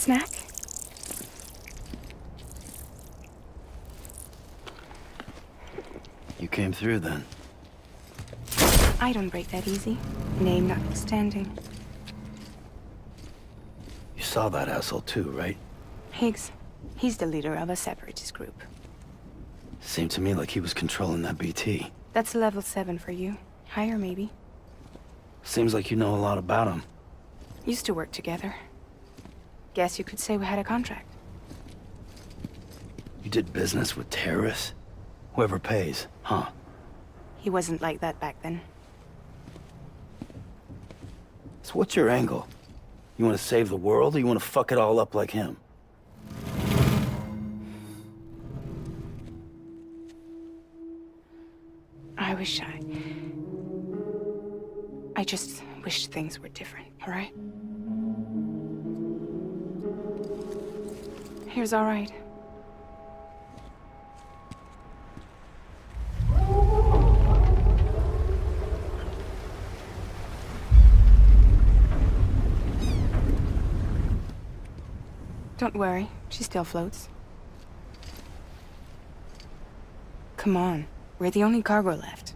Snack? You came through then. I don't break that easy. Name notwithstanding. You saw that asshole too, right? Higgs. He's the leader of a separatist group. Seemed to me like he was controlling that BT. That's level 7 for you. Higher, maybe. Seems like you know a lot about him. Used to work together. Guess you could say we had a contract. You did business with terrorists? Whoever pays, huh? He wasn't like that back then. So what's your angle? You want to save the world, or you want to fuck it all up like him? I just wish things were different, all right? Here's all right. Don't worry, she still floats. Come on, we're the only cargo left.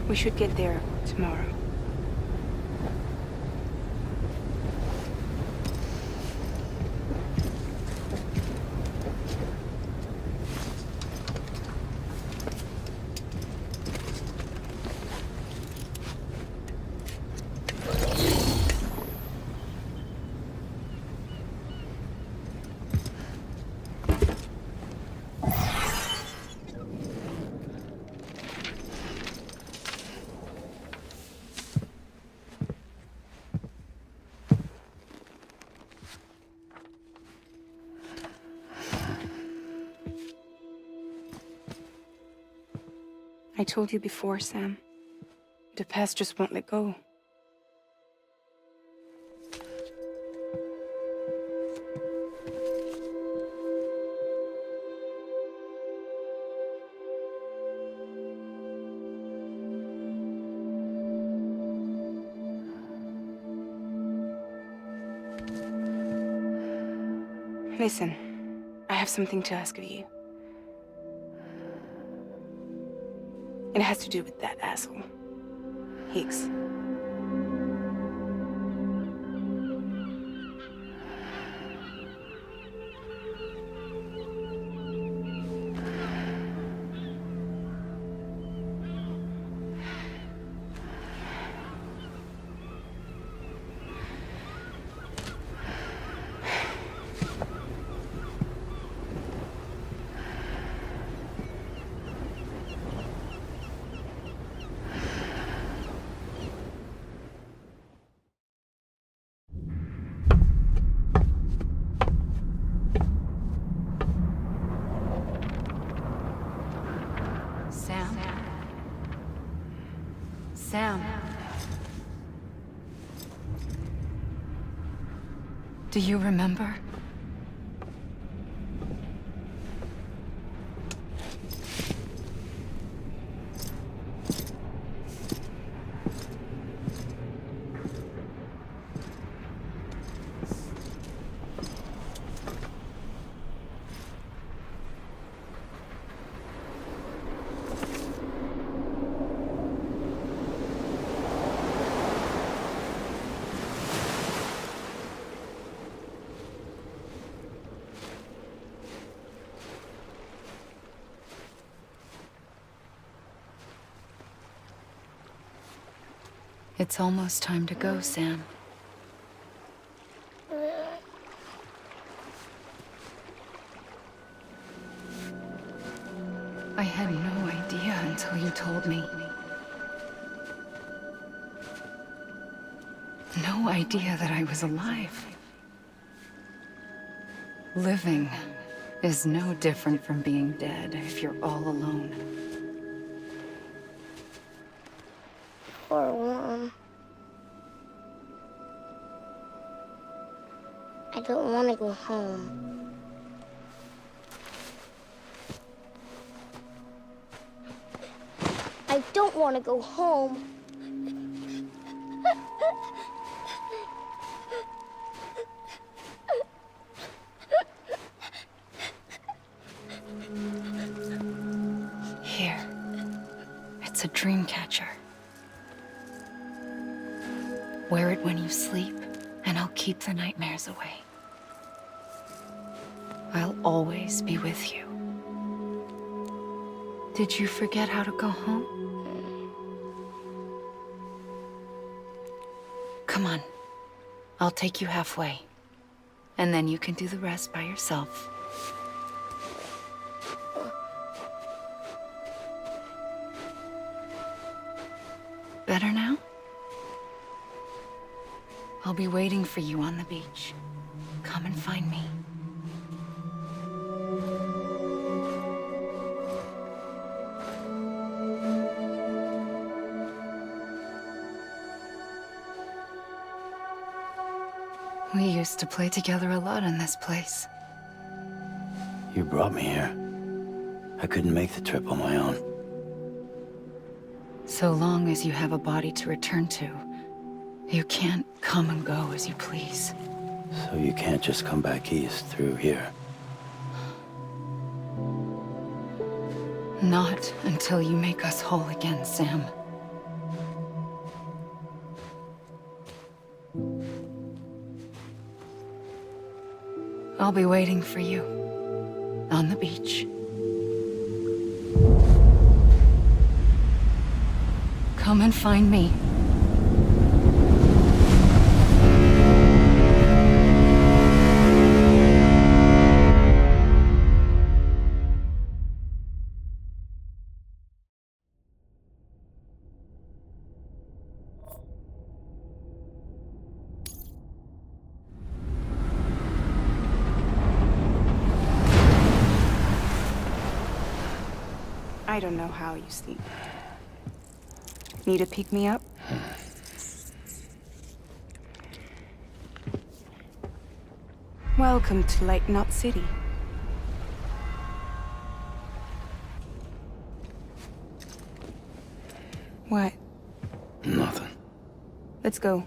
We should get there tomorrow. I told you before, Sam. The past just won't let go. Listen, I have something to ask of you. It has to do with that asshole, Higgs. Sam. Do you remember? It's almost time to go, Sam. I had no idea until you told me. No idea that I was alive. Living is no different from being dead if you're all alone. Poor Mom. I don't want to go home. I don't want to go home. Here. It's a dream catcher. Wear it when you sleep, and I'll keep the nightmares away. I'll always be with you. Did you forget how to go home? Come on. I'll take you halfway. And then you can do the rest by yourself. Better now? I'll be waiting for you on the beach. Come and find me. We used to play together a lot in this place. You brought me here. I couldn't make the trip on my own. So long as you have a body to return to, you can't come and go as you please. So you can't just come back east through here. Not until you make us whole again, Sam. I'll be waiting for you on the beach. Come and find me. I don't know how you sleep. Need a pick-me-up? Welcome to Lake Knot City. What? Nothing. Let's go.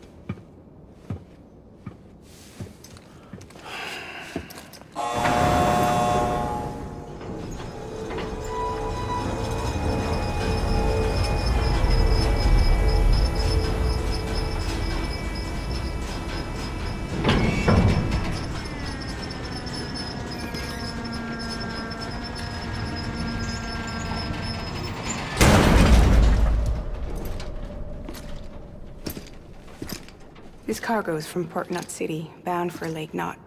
This cargo is from Port Knot City, bound for Lake Knot.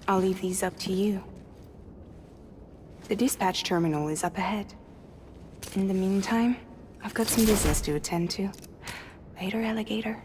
I'll leave these up to you. The dispatch terminal is up ahead. In the meantime, I've got some business to attend to. Later, alligator.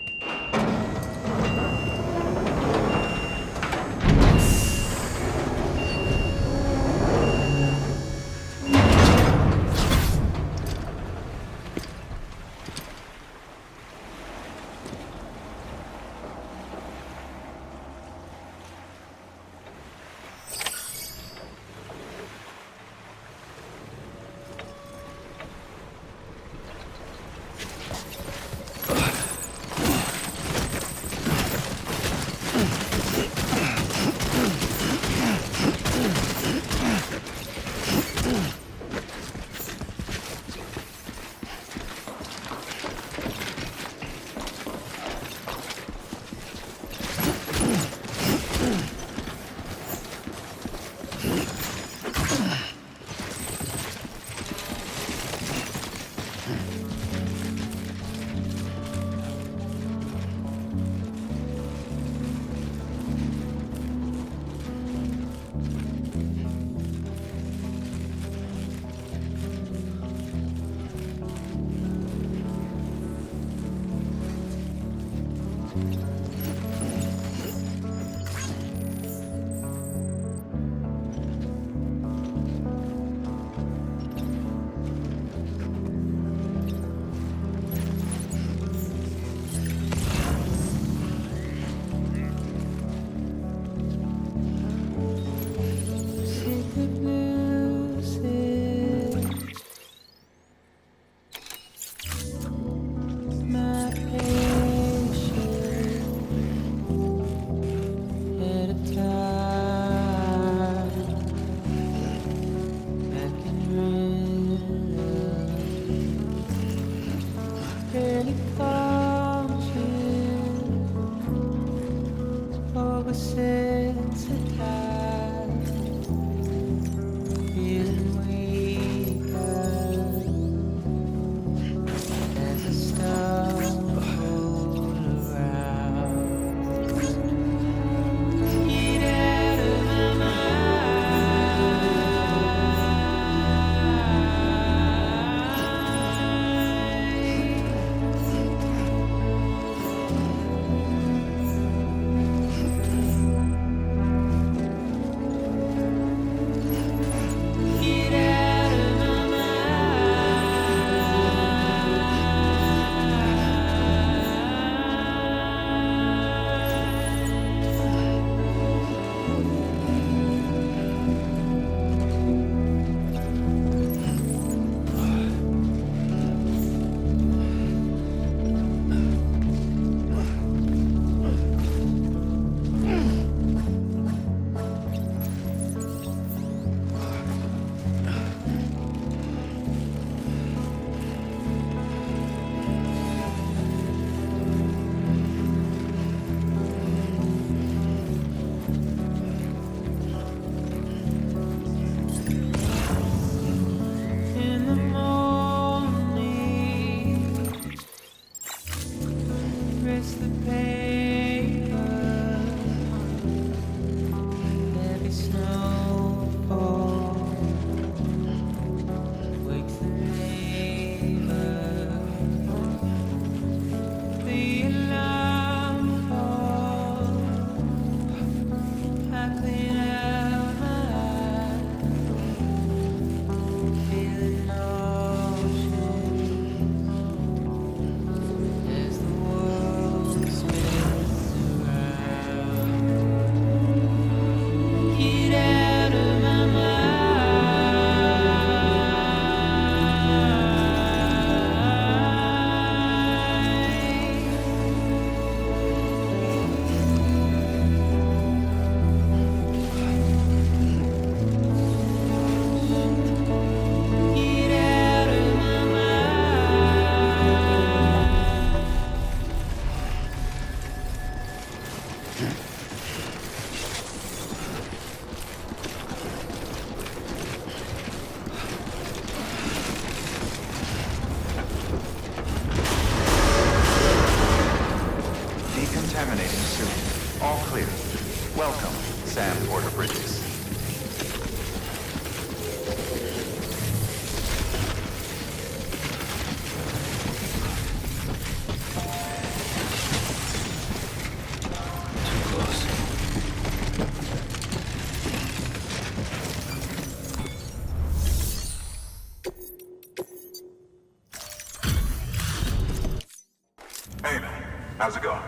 How's it going?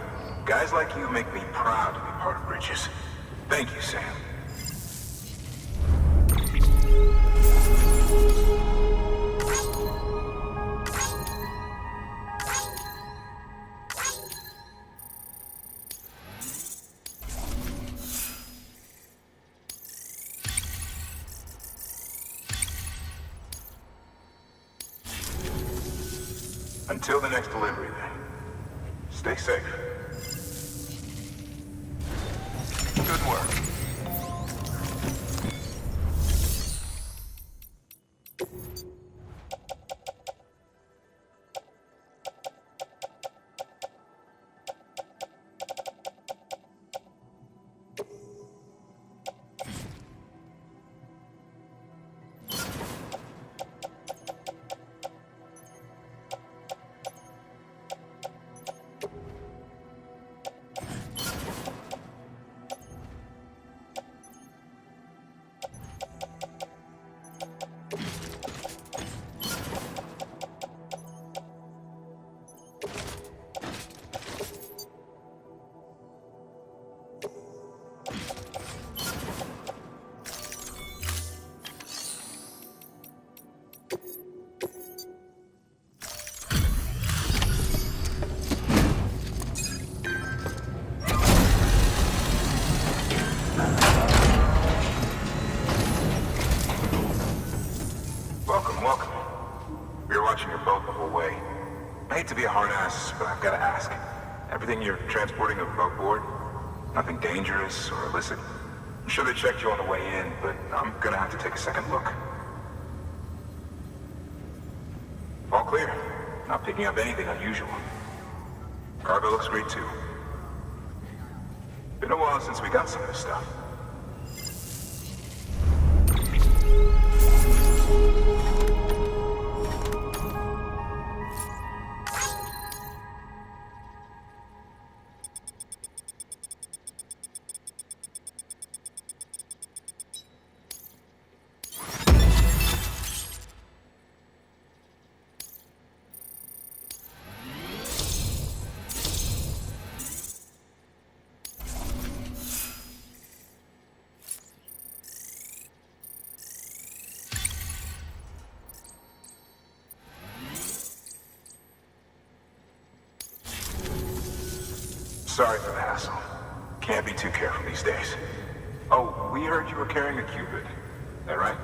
Guys like you make me proud to be part of Bridges. Thank you, Sam. Until the next delivery, then. Stay safe. Good work. Welcome. We were watching your boat the whole way. I hate to be a hard ass, but I've got to ask. Everything you're transporting aboard? Nothing dangerous or illicit? I'm sure they checked you on the way in, but I'm gonna have to take a second look. All clear. Not picking up anything unusual. Cargo looks great too. Been a while since we got some of this stuff. Sorry for the hassle. Can't be too careful these days. Oh, we heard you were carrying a Cupid. That right?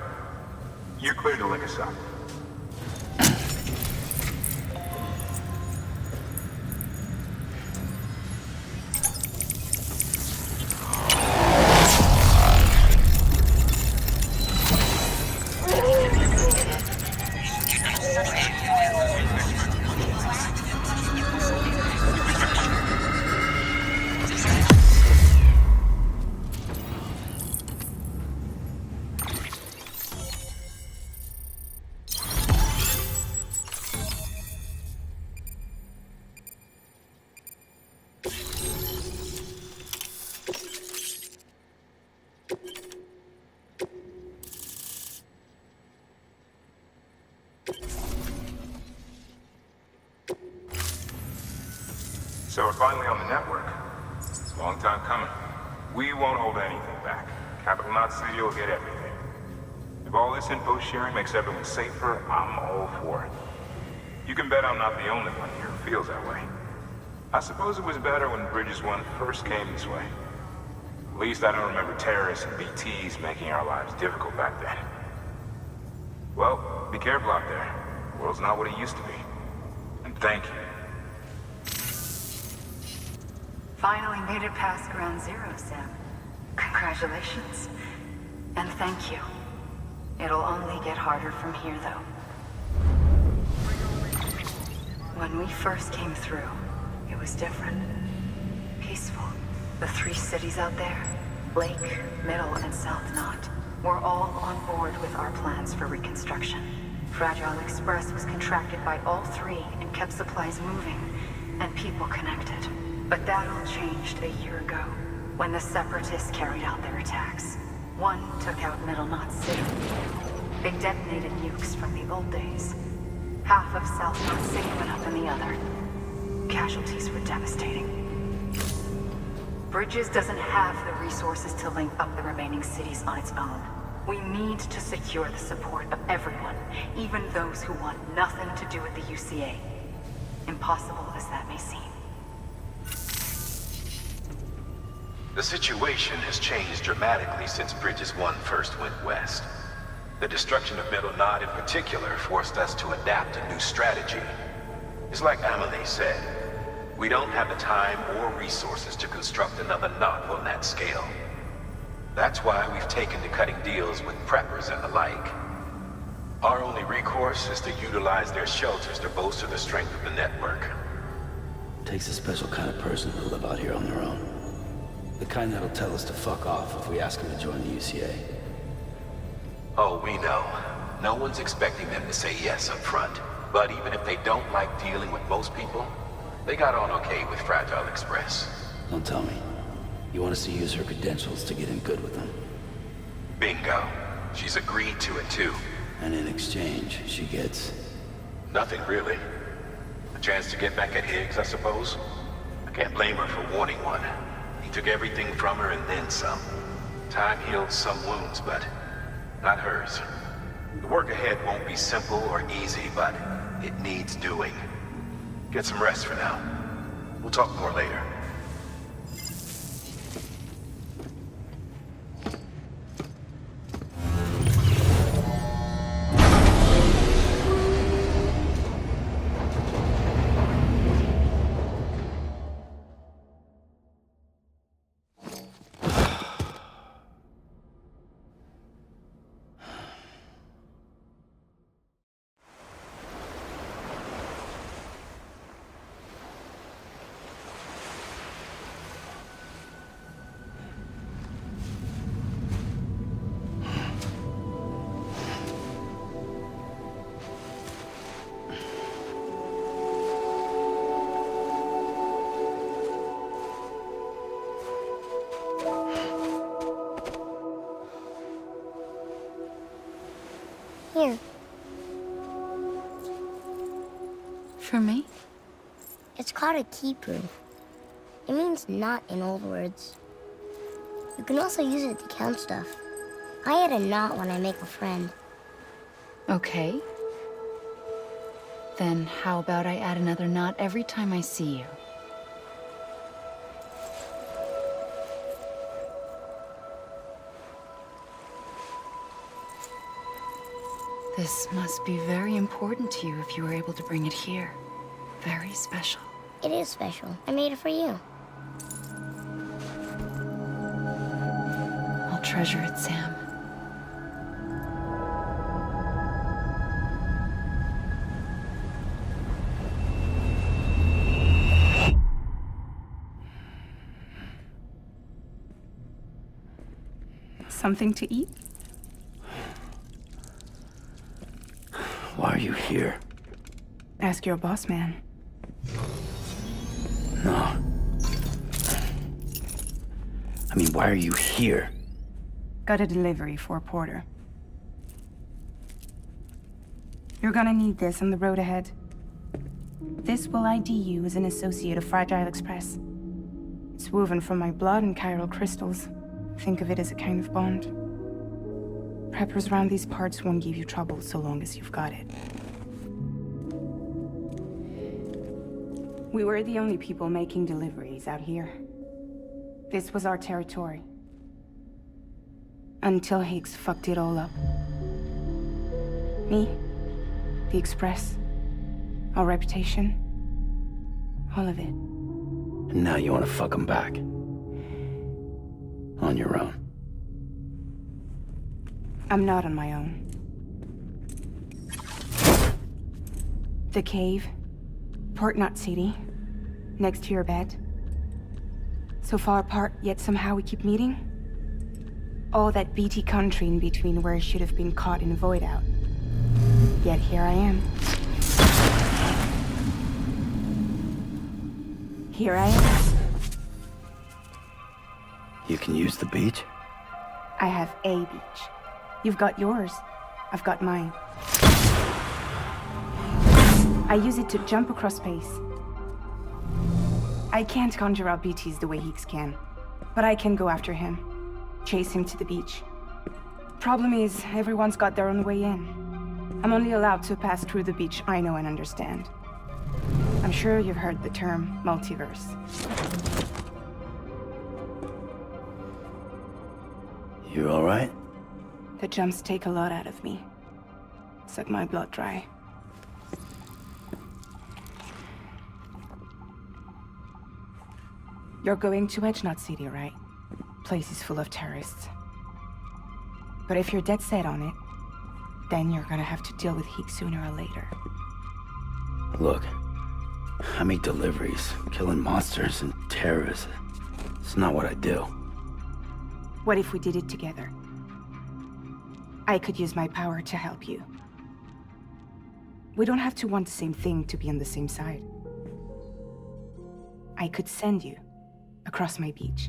You're clear to link us up. So we're finally on the network. It's a long time coming. We won't hold anything back. Capital Knot City will get everything. If all this info sharing makes everyone safer, I'm all for it. You can bet I'm not the only one here who feels that way. I suppose it was better when Bridges 1 first came this way. At least I don't remember terrorists and BTs making our lives difficult back then. Well, be careful out there. The world's not what it used to be. And thank you. Finally made it past Ground Zero, Sam. Congratulations. And thank you. It'll only get harder from here, though. When we first came through, it was different. Peaceful. The 3 cities out there, Lake, Middle, and South Knot, were all on board with our plans for reconstruction. Fragile Express was contracted by all 3 and kept supplies moving and people connected. But that all changed a year ago, when the Separatists carried out their attacks. One took out Middle Knot City. They detonated nukes from the old days. Half of South Knot City went up in the other. Casualties were devastating. Bridges doesn't have the resources to link up the remaining cities on its own. We need to secure the support of everyone, even those who want nothing to do with the UCA. Impossible as that may seem. The situation has changed dramatically since Bridges 1 first went west. The destruction of Middle Knot in particular forced us to adapt a new strategy. It's like Amelie said, we don't have the time or resources to construct another knot on that scale. That's why we've taken to cutting deals with preppers and the like. Our only recourse is to utilize their shelters to bolster the strength of the network. Takes a special kind of person to live out here on their own. The kind that'll tell us to fuck off if we ask them to join the UCA. Oh, we know. No one's expecting them to say yes up front. But even if they don't like dealing with most people, they got on okay with Fragile Express. Don't tell me. You want us to use her credentials to get in good with them. Bingo. She's agreed to it too. And in exchange, she gets... Nothing really. A chance to get back at Higgs, I suppose? I can't blame her for wanting one. He took everything from her and then some. Time heals some wounds, but not hers. The work ahead won't be simple or easy, but it needs doing. Get some rest for now. We'll talk more later. Here. For me? It's called a keeper. It means knot in old words. You can also use it to count stuff. I add a knot when I make a friend. Okay. Then how about I add another knot every time I see you? This must be very important to you if you were able to bring it here. Very special. It is special. I made it for you. I'll treasure it, Sam. Something to eat? Why are you here? Ask your boss man. No. I mean, why are you here? Got a delivery for Porter. You're gonna need this on the road ahead. This will ID you as an associate of Fragile Express. It's woven from my blood and chiral crystals. Think of it as a kind of bond. Preppers around these parts won't give you trouble so long as you've got it. We were the only people making deliveries out here. This was our territory. Until Higgs fucked it all up. Me, the Express, our reputation, all of it. And now you want to fuck them back. On your own. I'm not on my own. The cave, Port Knot City, next to your bed. So far apart, yet somehow we keep meeting. All that BT country in between where I should have been caught in a void out. Yet here I am. Here I am. You can use the beach? I have a beach. You've got yours. I've got mine. I use it to jump across space. I can't conjure out BTs the way Heeks can, but I can go after him. Chase him to the beach. Problem is, everyone's got their own way in. I'm only allowed to pass through the beach I know and understand. I'm sure you've heard the term multiverse. You all right? The jumps take a lot out of me. Suck my blood dry. You're going to Edge Knot City, right? Place is full of terrorists. But if you're dead set on it, then you're gonna have to deal with Heek sooner or later. Look, I make deliveries, killing monsters and terrorists. It's not what I do. What if we did it together? I could use my power to help you. We don't have to want the same thing to be on the same side. I could send you across my beach.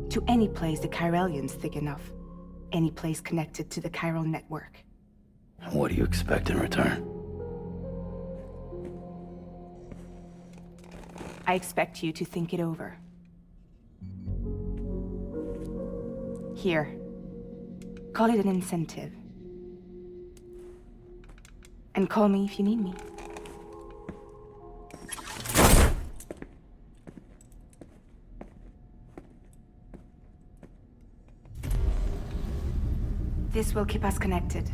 To any place the Chiralian's thick enough. Any place connected to the chiral network. What do you expect in return? I expect you to think it over. Here. Call it an incentive. And call me if you need me. This will keep us connected.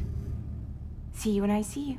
See you when I see you.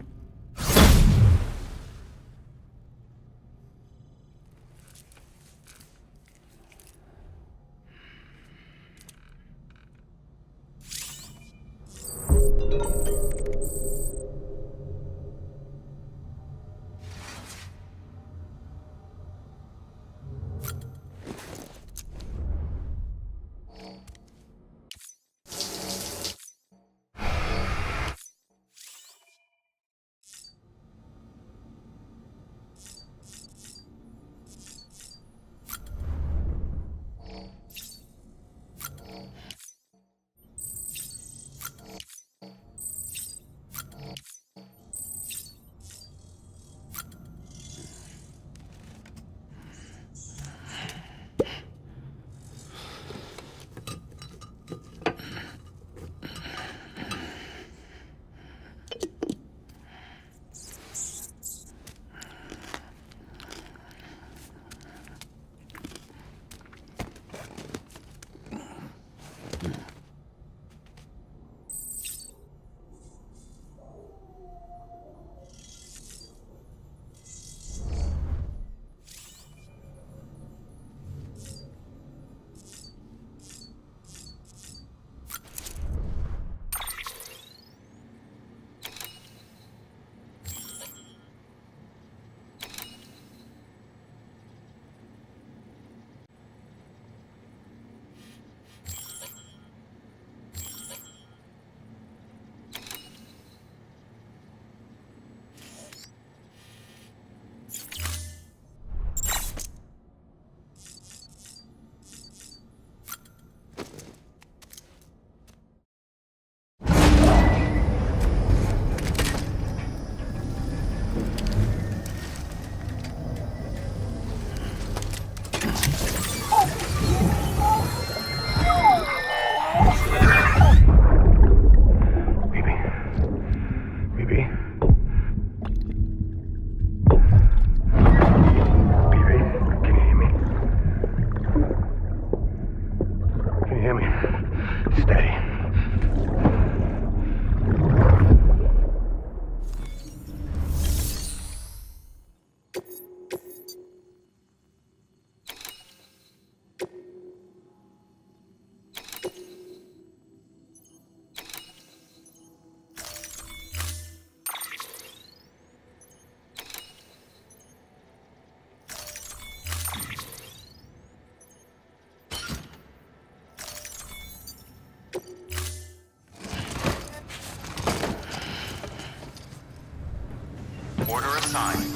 Order assigned.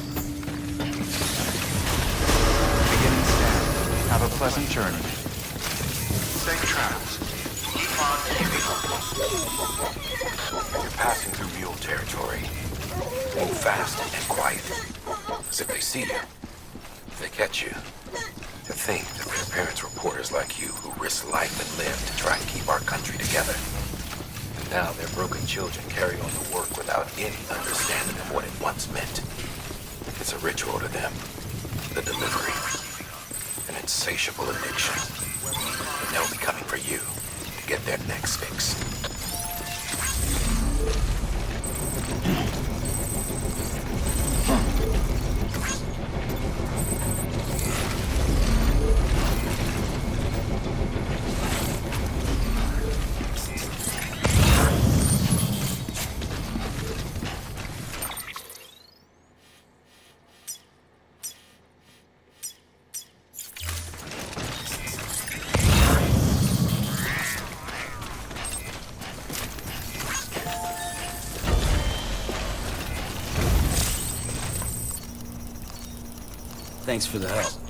Beginning scan. Have a pleasant journey. Safe travels. Keep on keeping on. You're passing through mule territory. Move fast and quiet. As if they see you. they catch you. To think that their parents were porters like you who risked life and limb to try and keep our country together. And now their broken children carry on the work without any understanding of what it once meant. It's a ritual to them. The delivery. An insatiable addiction. And they'll be coming for you to get their next fix. Thanks for the help.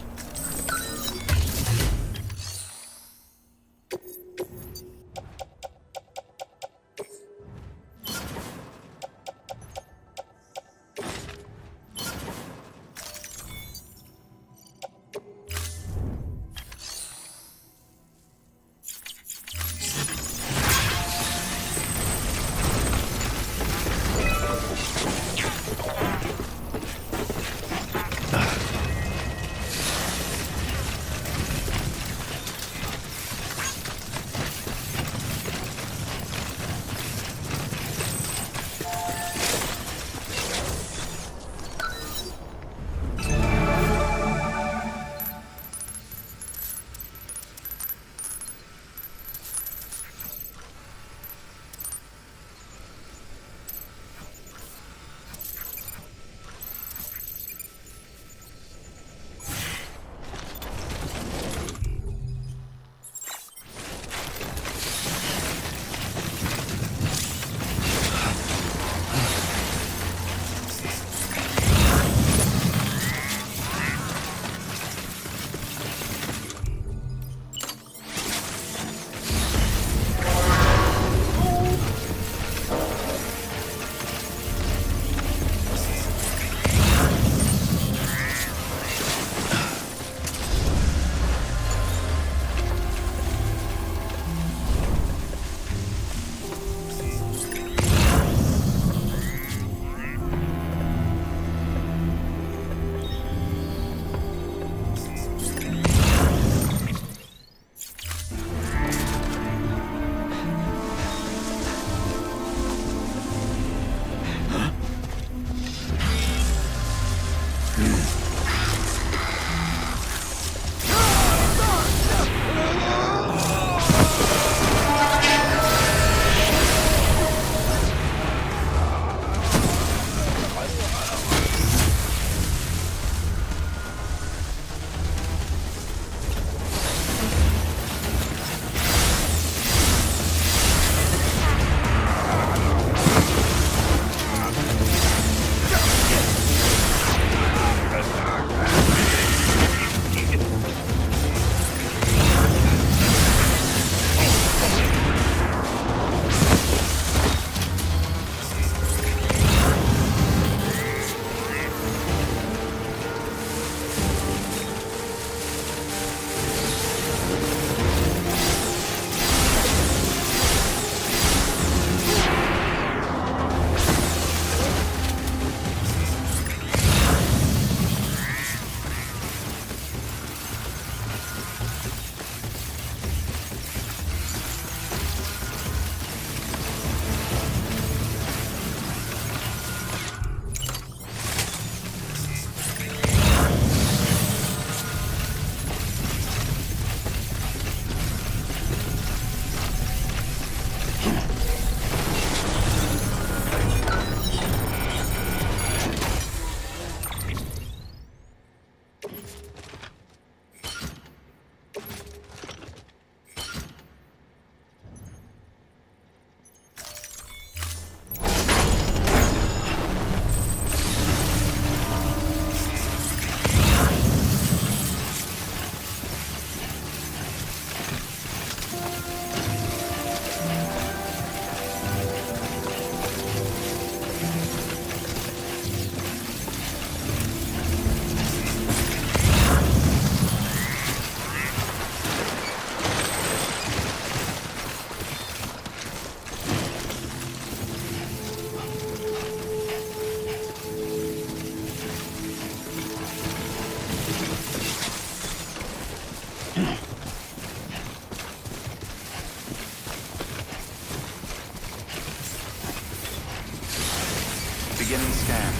Beginning scan.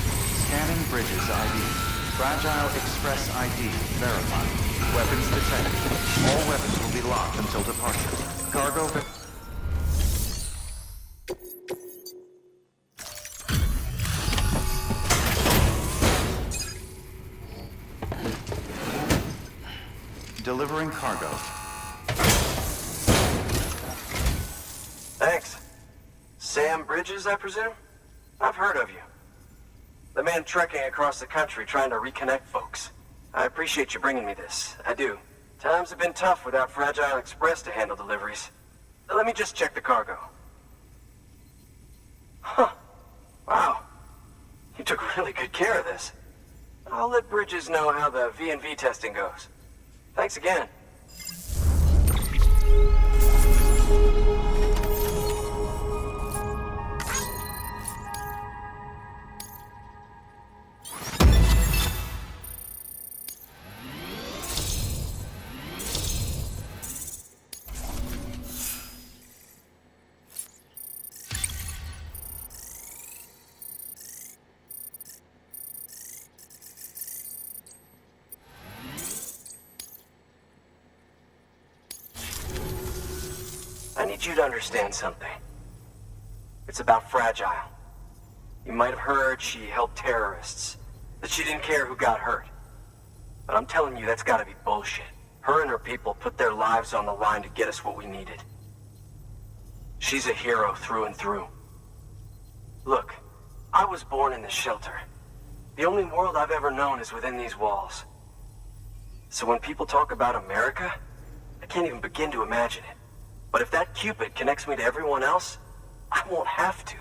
Scanning Bridges ID. Fragile Express ID verified. Weapons detected. All weapons will be locked until departure. Cargo... Delivering cargo. Thanks. Sam Bridges, I presume? I've heard of you. The man trekking across the country trying to reconnect folks. I appreciate you bringing me this. I do. Times have been tough without Fragile Express to handle deliveries. Let me just check the cargo. Huh. Wow. You took really good care of this. I'll let Bridges know how the V&V testing goes. Thanks again. I need you to understand something. It's about Fragile. You might have heard she helped terrorists, that she didn't care who got hurt. But I'm telling you, that's gotta be bullshit. Her and her people put their lives on the line to get us what we needed. She's a hero through and through. Look, I was born in this shelter. The only world I've ever known is within these walls. So when people talk about America, I can't even begin to imagine it. But if that Cupid connects me to everyone else, I won't have to.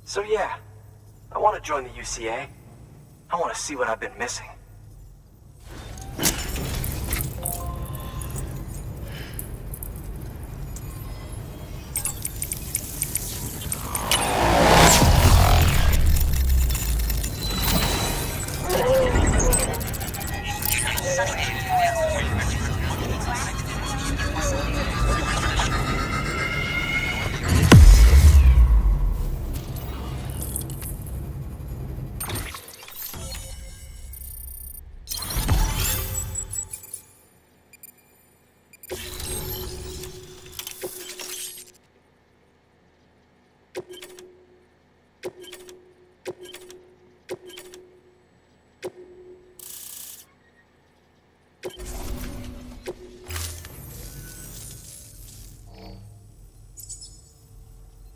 So yeah, I want to join the UCA. I want to see what I've been missing.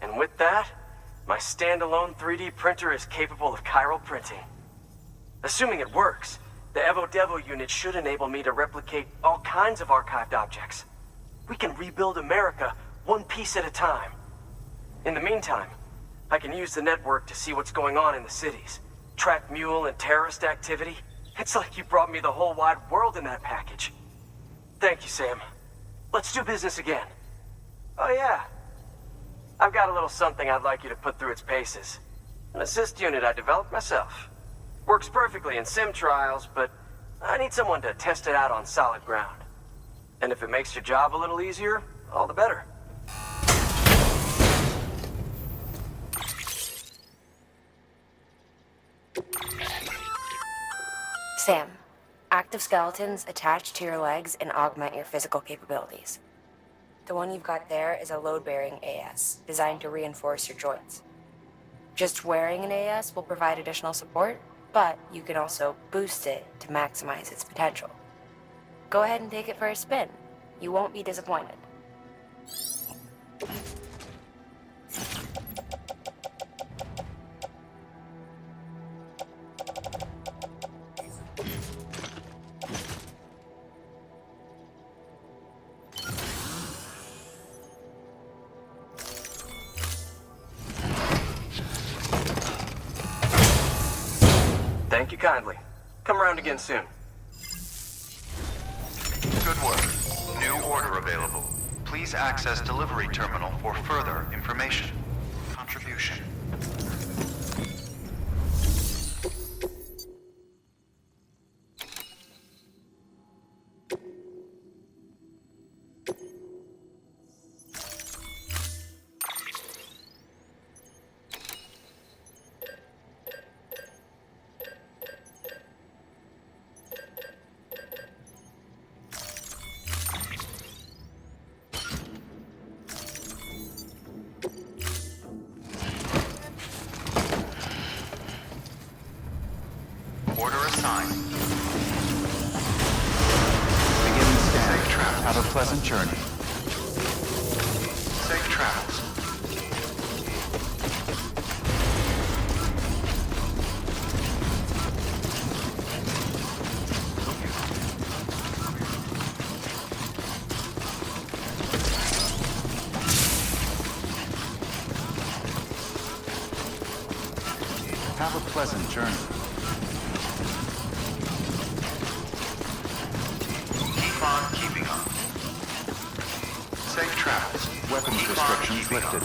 And with that, my standalone 3D printer is capable of chiral printing. Assuming it works, the Evo Devo unit should enable me to replicate all kinds of archived objects. We can rebuild America one piece at a time. In the meantime, I can use the network to see what's going on in the cities, track mule and terrorist activity. It's like you brought me the whole wide world in that package. Thank you, Sam. Let's do business again. Oh yeah. I've got a little something I'd like you to put through its paces. An assist unit I developed myself. Works perfectly in sim trials, but I need someone to test it out on solid ground. And if it makes your job a little easier, all the better. Sam, active skeletons attach to your legs and augment your physical capabilities. The one you've got there is a load-bearing AS, designed to reinforce your joints. Just wearing an AS will provide additional support, but you can also boost it to maximize its potential. Go ahead and take it for a spin. You won't be disappointed. Thank you kindly. Come around again soon. Good work. New order available. Please access delivery terminal for further information. Contribution. sign. Beginning scan. Safe travels. Have a pleasant journey. Safe travels. Have a pleasant journey. Keep on keeping on. Safe travels. Weapons restrictions lifted.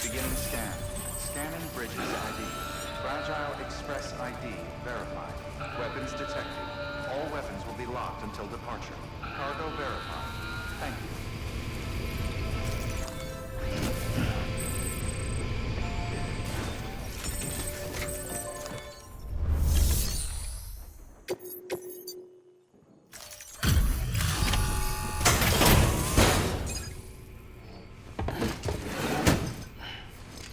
Beginning scan. Scanning Bridges ID. Fragile Express ID verified. Weapons detected. All weapons will be locked until departure. Cargo verified. Thank you.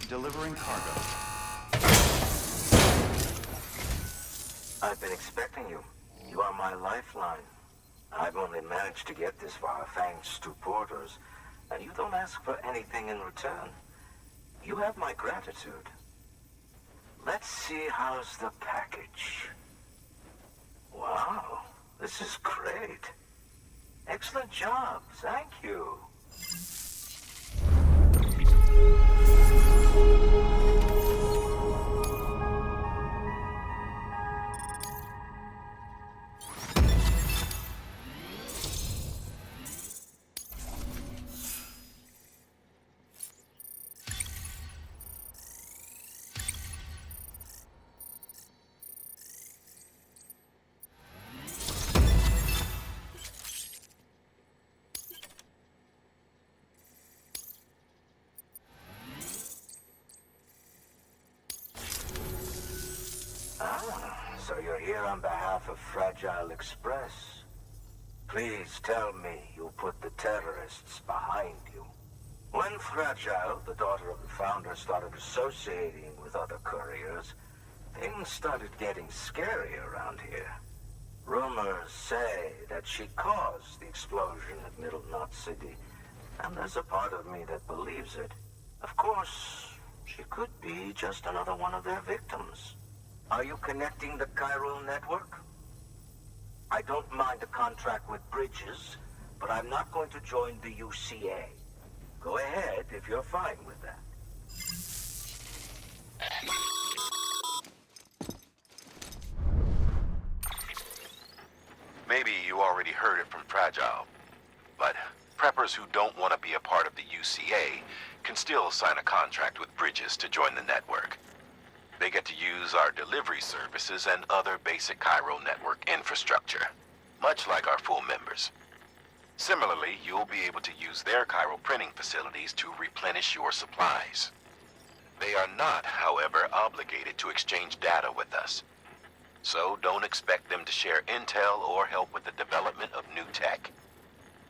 Delivering cargo. I've been expecting you. You are my lifeline. I've only managed to get this far thanks to porters, and you don't ask for anything in return. You have my gratitude. Let's see how's the package. Wow, this is great. Excellent job, thank you. So you're here on behalf of Fragile Express. Please tell me you put the terrorists behind you. When Fragile, the daughter of the founder, started associating with other couriers, things started getting scary around here. Rumors say that she caused the explosion at Middle Knot City, and there's a part of me that believes it. Of course, she could be just another one of their victims. Are you connecting the chiral network? I don't mind a contract with Bridges, but I'm not going to join the UCA. Go ahead if you're fine with that. Maybe you already heard it from Fragile, but preppers who don't want to be a part of the UCA can still sign a contract with Bridges to join the network. They get to use our delivery services and other basic chiral network infrastructure, much like our full members. Similarly, you'll be able to use their chiral printing facilities to replenish your supplies. They are not, however, obligated to exchange data with us. So don't expect them to share intel or help with the development of new tech.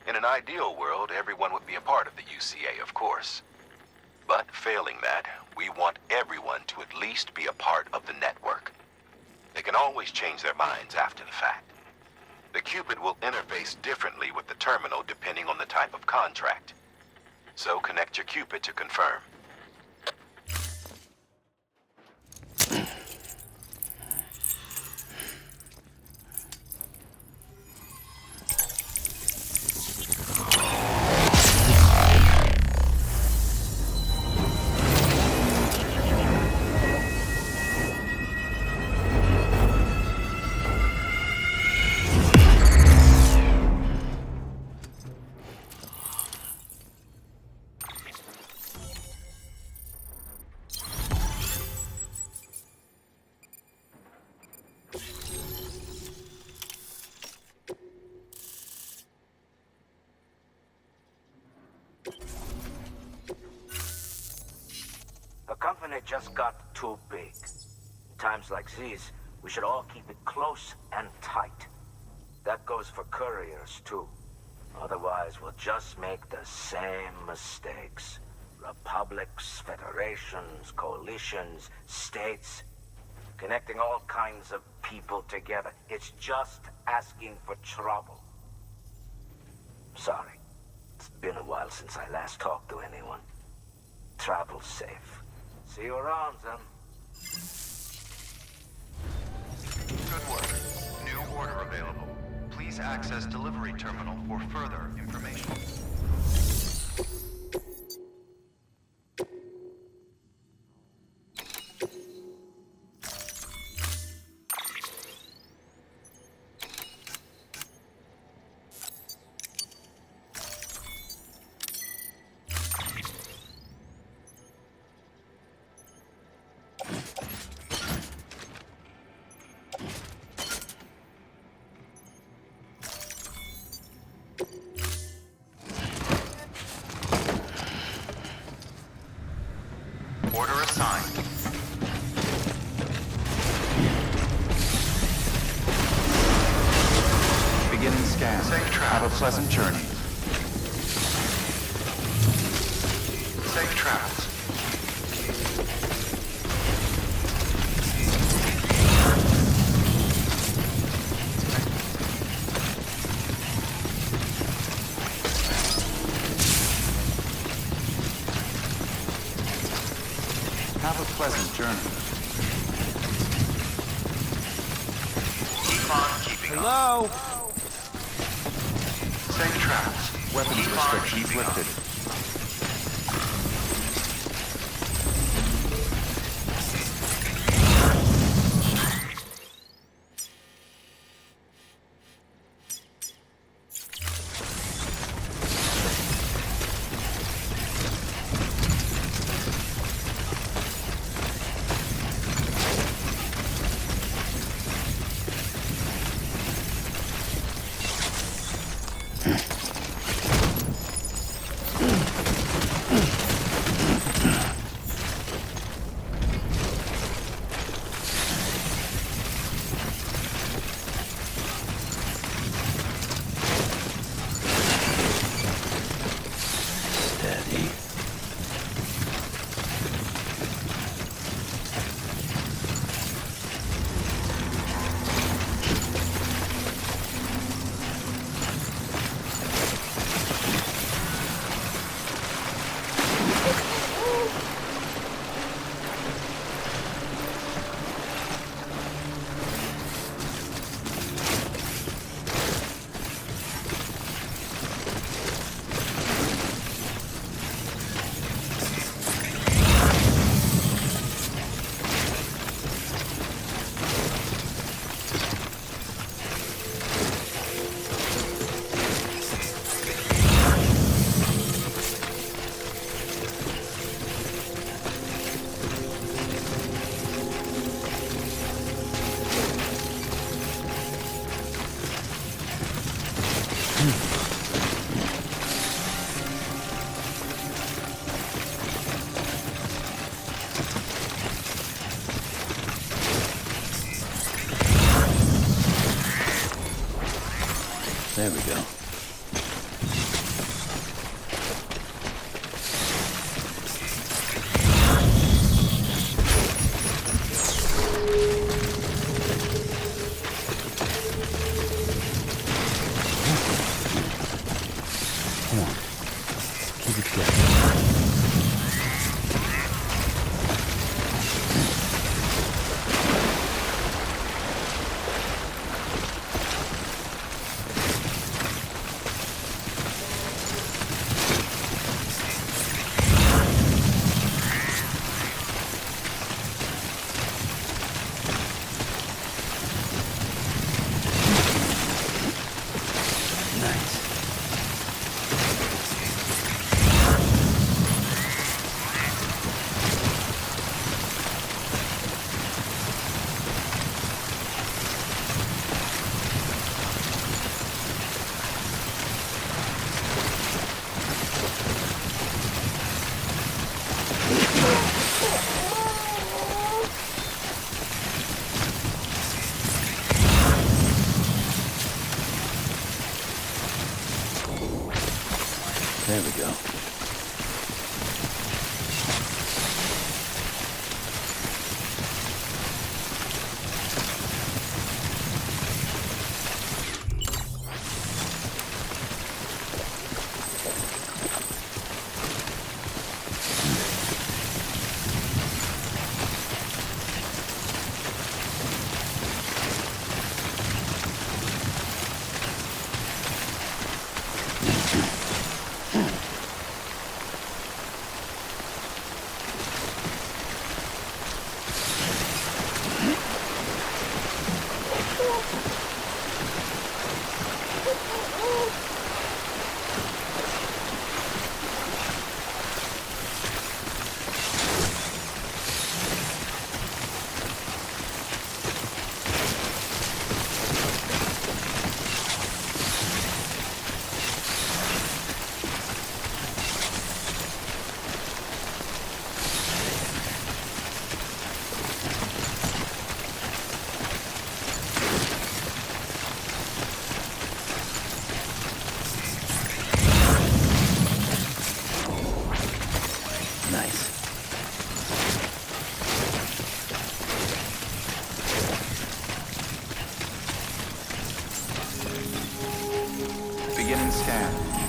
In an ideal world, everyone would be a part of the UCA, of course. But failing that, we want everyone to at least be a part of the network. They can always change their minds after the fact. The Cupid will interface differently with the terminal depending on the type of contract. So connect your Cupid to confirm. it just got too big. In times like these, we should all keep it close and tight. That goes for couriers, too. Otherwise, we'll just make the same mistakes. Republics, federations, coalitions, states, connecting all kinds of people together. It's just asking for trouble. Sorry. It's been a while since I last talked to anyone. Travel safe. See you around, then. Good work. New order available. Please access delivery terminal for further information. Order assigned. Beginning scan. Safe travel. Have a pleasant journey. Safe travels. Have a pleasant journey. Keep on keeping Hello? on. Safe travels. Weapons restrictions lifted. Steady. There we go. Come on. Keep it together.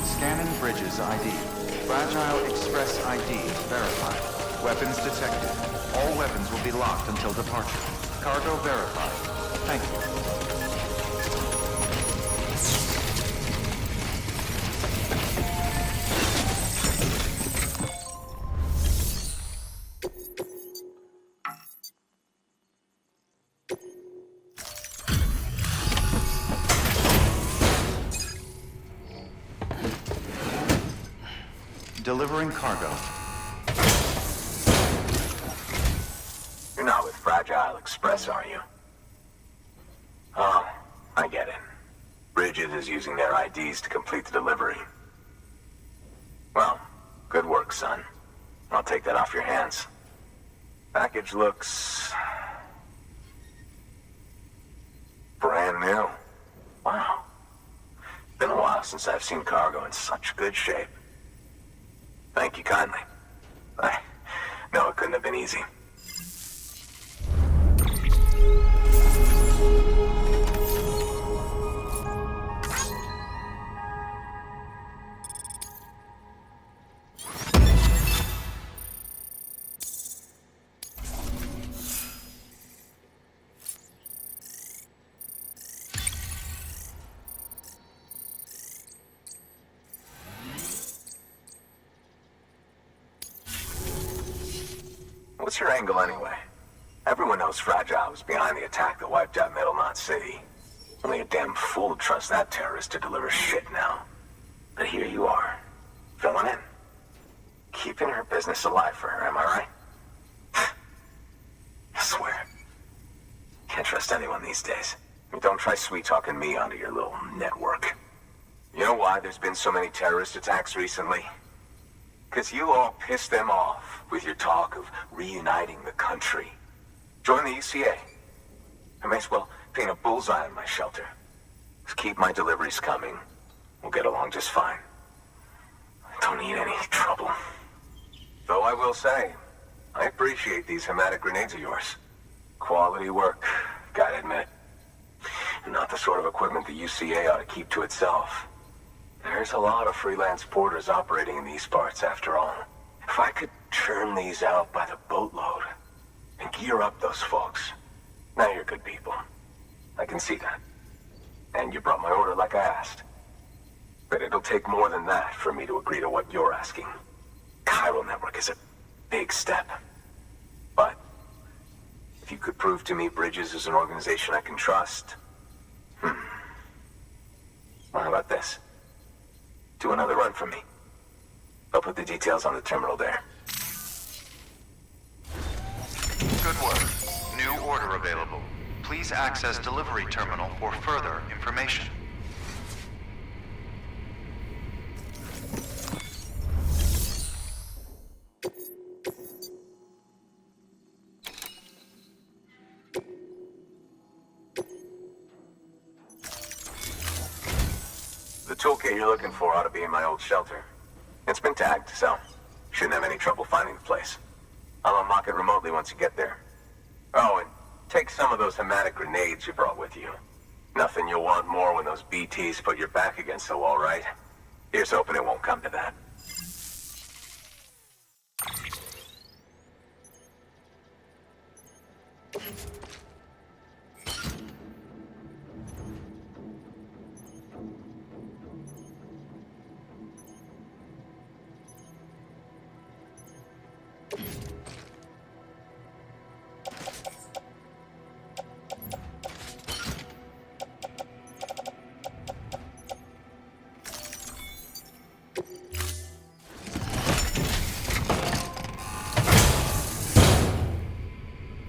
Scanning Bridges ID. Fragile Express ID verified. Weapons detected. All weapons will be locked until departure. Cargo verified. Thank you. Delivering cargo. You're not with Fragile Express, are you? Oh, I get it. Bridget is using their IDs to complete the delivery. Well, good work, son. I'll take that off your hands. Package looks... brand new. Wow. Been a while since I've seen cargo in such good shape. Thank you kindly. I know it couldn't have been easy. What's your angle anyway? Everyone knows Fragile was behind the attack that wiped out Middle Knot City. Only a damn fool would trust that terrorist to deliver shit now. But here you are, filling in. Keeping her business alive for her, am I right? I swear. Can't trust anyone these days. And don't try sweet-talking me onto your little network. You know why there's been so many terrorist attacks recently? Because you all pissed them off with your talk of reuniting the country. Join the UCA. I may as well paint a bullseye on my shelter. Just keep my deliveries coming. We'll get along just fine. I don't need any trouble. Though I will say, I appreciate these hematic grenades of yours. Quality work, gotta admit. And not the sort of equipment the UCA ought to keep to itself. There's a lot of freelance porters operating in these parts, after all. If I could churn these out by the boatload and gear up those folks. Now you're good people. I can see that. And you brought my order like I asked. But it'll take more than that for me to agree to what you're asking. Chiral Network is a big step. But if you could prove to me Bridges is an organization I can trust... Well, how about this? Do another run for me. I'll put the details on the terminal there. Good work. New order available. Please access delivery terminal for further information. The toolkit you're looking for ought to be in my old shelter. It's been tagged, so shouldn't have any trouble finding the place. I'll unlock it remotely once you get there. Oh, and take some of those hematic grenades you brought with you. Nothing you'll want more when those BTs put your back against the wall, right? Here's hoping it won't come to that.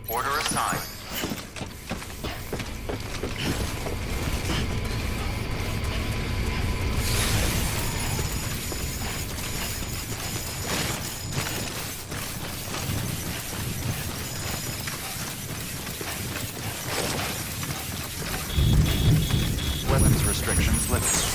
Order assigned. Weapons restrictions lifted.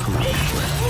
Come on, Flynn.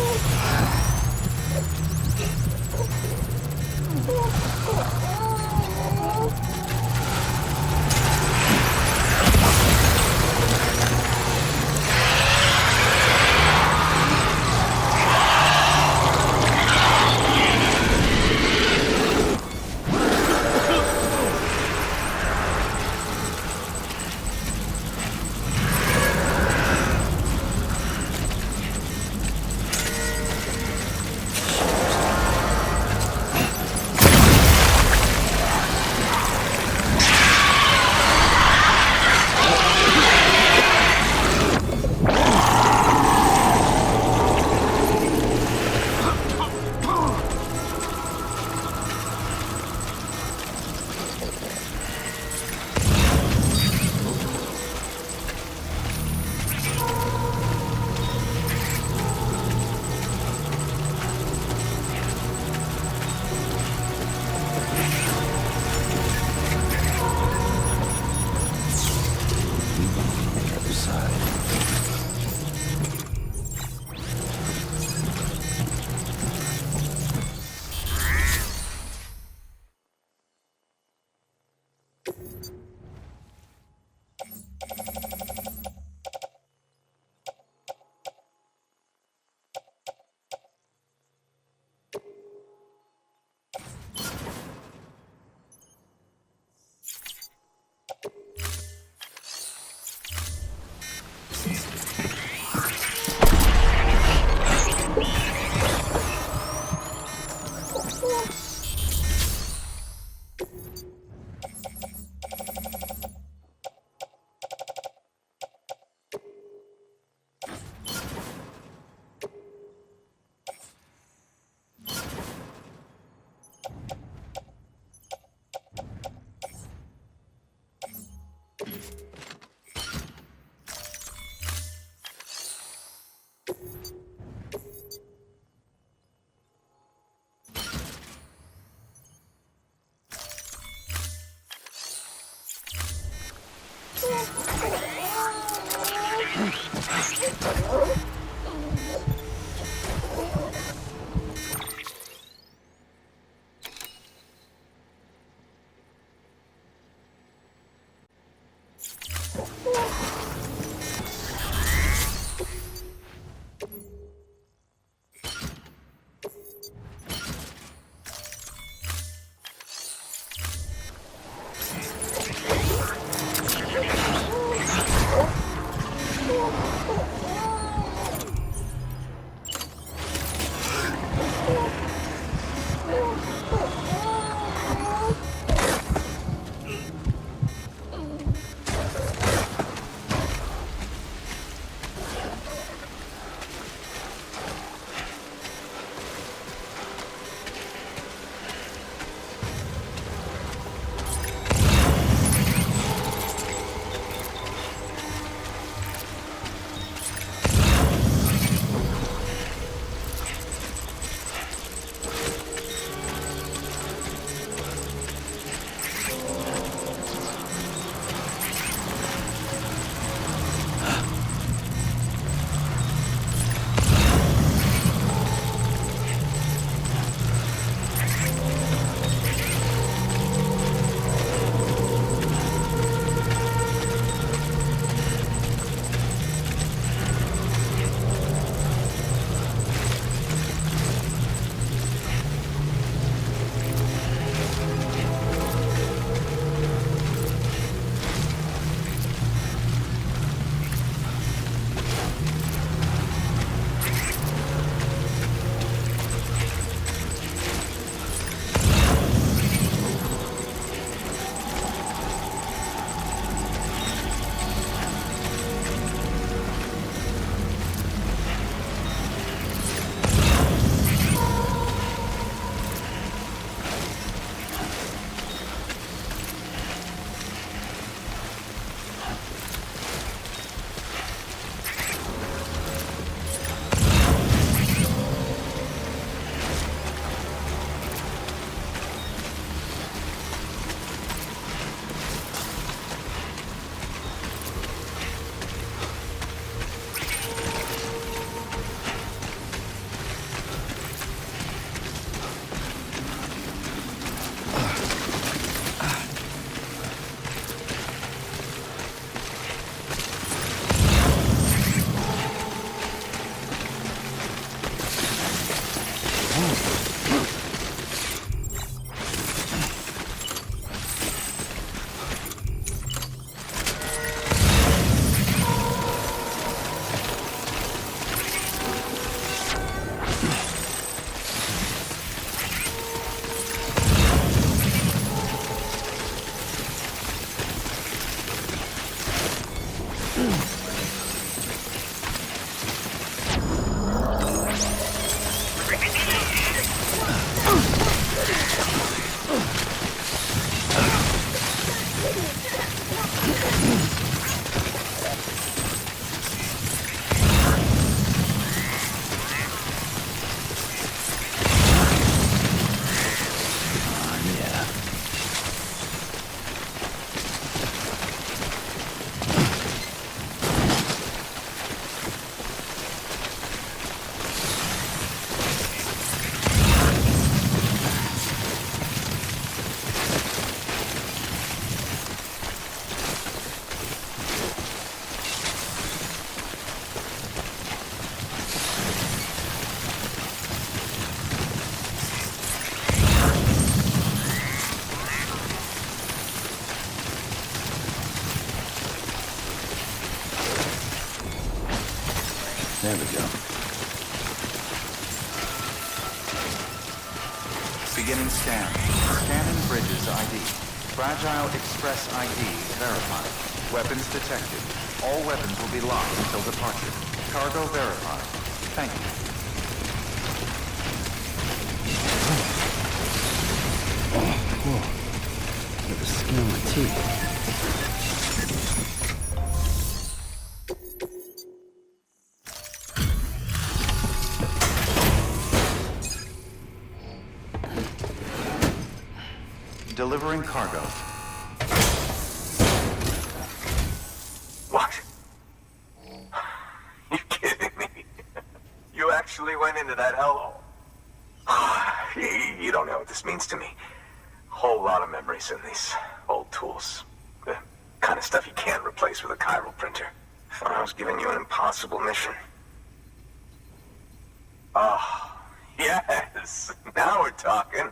There we go. Beginning scan. Scanning bridges ID. Fragile Express ID verified. Weapons detected. All weapons will be locked until departure. Cargo verified. Thank you. Whoa. Look at the skin on my teeth. Delivering cargo. What? You kidding me? You actually went into that hellhole? You don't know what this means to me. Whole lot of memories in these old tools. The kind of stuff you can't replace with a chiral printer. Thought I was giving you an impossible mission. Oh, yes. Now we're talking.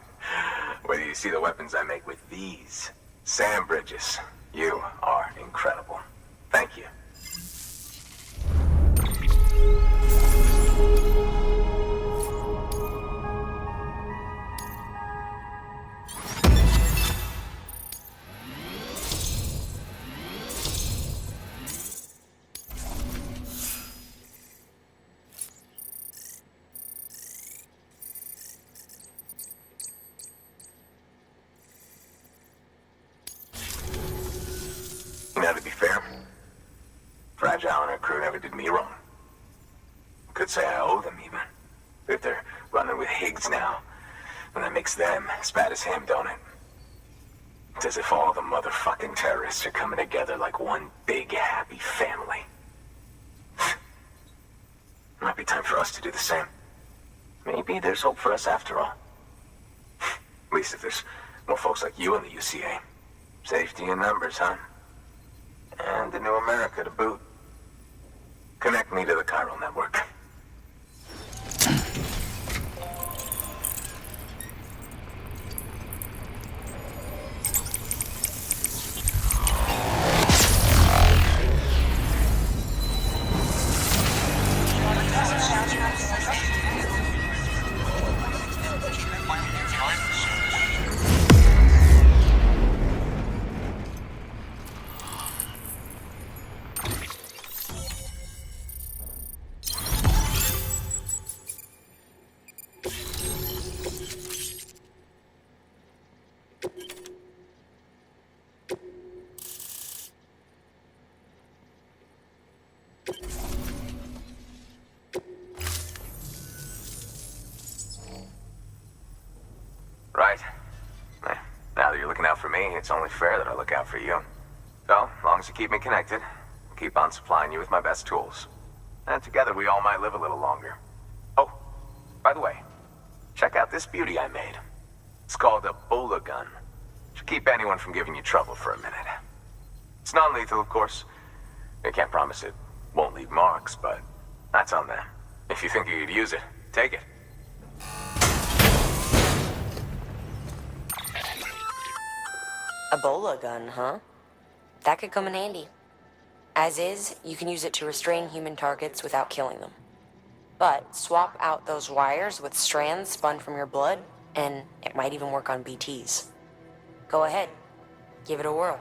Wait till you see the weapons I make with these sand bridges. You are incredible. Thank you. Now, to be fair, Fragile and her crew never did me wrong. Could say I owe them, even. If they're running with Higgs now, and that makes them as bad as him, don't it? It's as if all the motherfucking terrorists are coming together like one big, happy family. Might be time for us to do the same. Maybe there's hope for us after all. At least if there's more folks like you in the UCA. Safety in numbers, huh? And the new America to boot. Connect me to the chiral network. Right. Now that you're looking out for me, it's only fair that I look out for you. So, as long as you keep me connected, I'll keep on supplying you with my best tools. And together we all might live a little longer. Oh, by the way, check out this beauty I made. It's called a Bola gun. Should keep anyone from giving you trouble for a minute. It's non-lethal, of course. I can't promise it won't leave marks, but that's on them. If you think you could use it, take it. A Bola gun, huh? That could come in handy. As is, you can use it to restrain human targets without killing them. But swap out those wires with strands spun from your blood, and it might even work on BTs. Go ahead. Give it a whirl.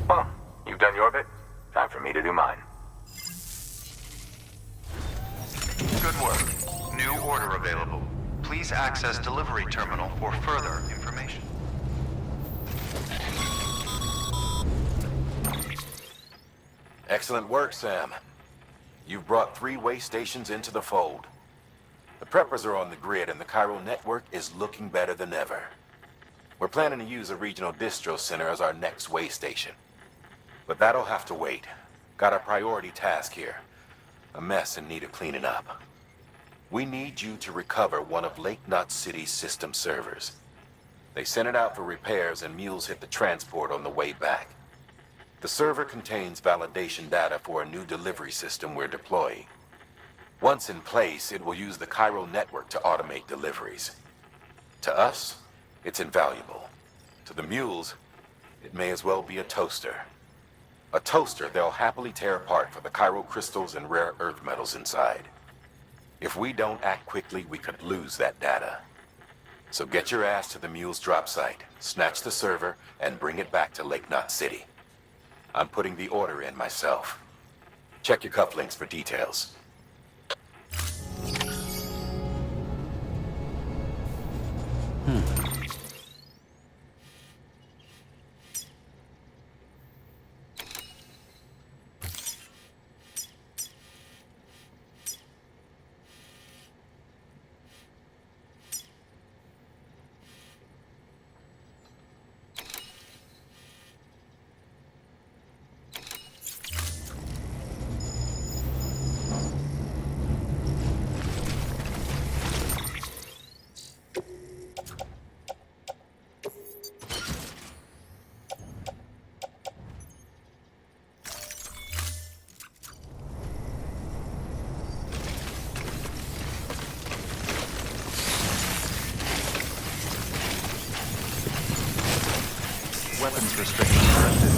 Well, you've done your bit. Time for me to do mine. Good work. New order available. Please access delivery terminal for further information. Excellent work, Sam. You've brought 3 way stations into the fold. The preppers are on the grid and the chiral network is looking better than ever. We're planning to use a regional distro center as our next way station. But that'll have to wait. Got a priority task here. A mess in need of cleaning up. We need you to recover one of Lake Knot City's system servers. They sent it out for repairs and mules hit the transport on the way back. The server contains validation data for a new delivery system we're deploying. Once in place, it will use the chiral network to automate deliveries. To us, it's invaluable. To the mules, it may as well be a toaster. A toaster they'll happily tear apart for the chiral crystals and rare earth metals inside. If we don't act quickly, we could lose that data. So get your ass to the mule's drop site, snatch the server, and bring it back to Lake Knot City. I'm putting the order in myself. Check your cufflinks for details. Weapons restrictions lifted.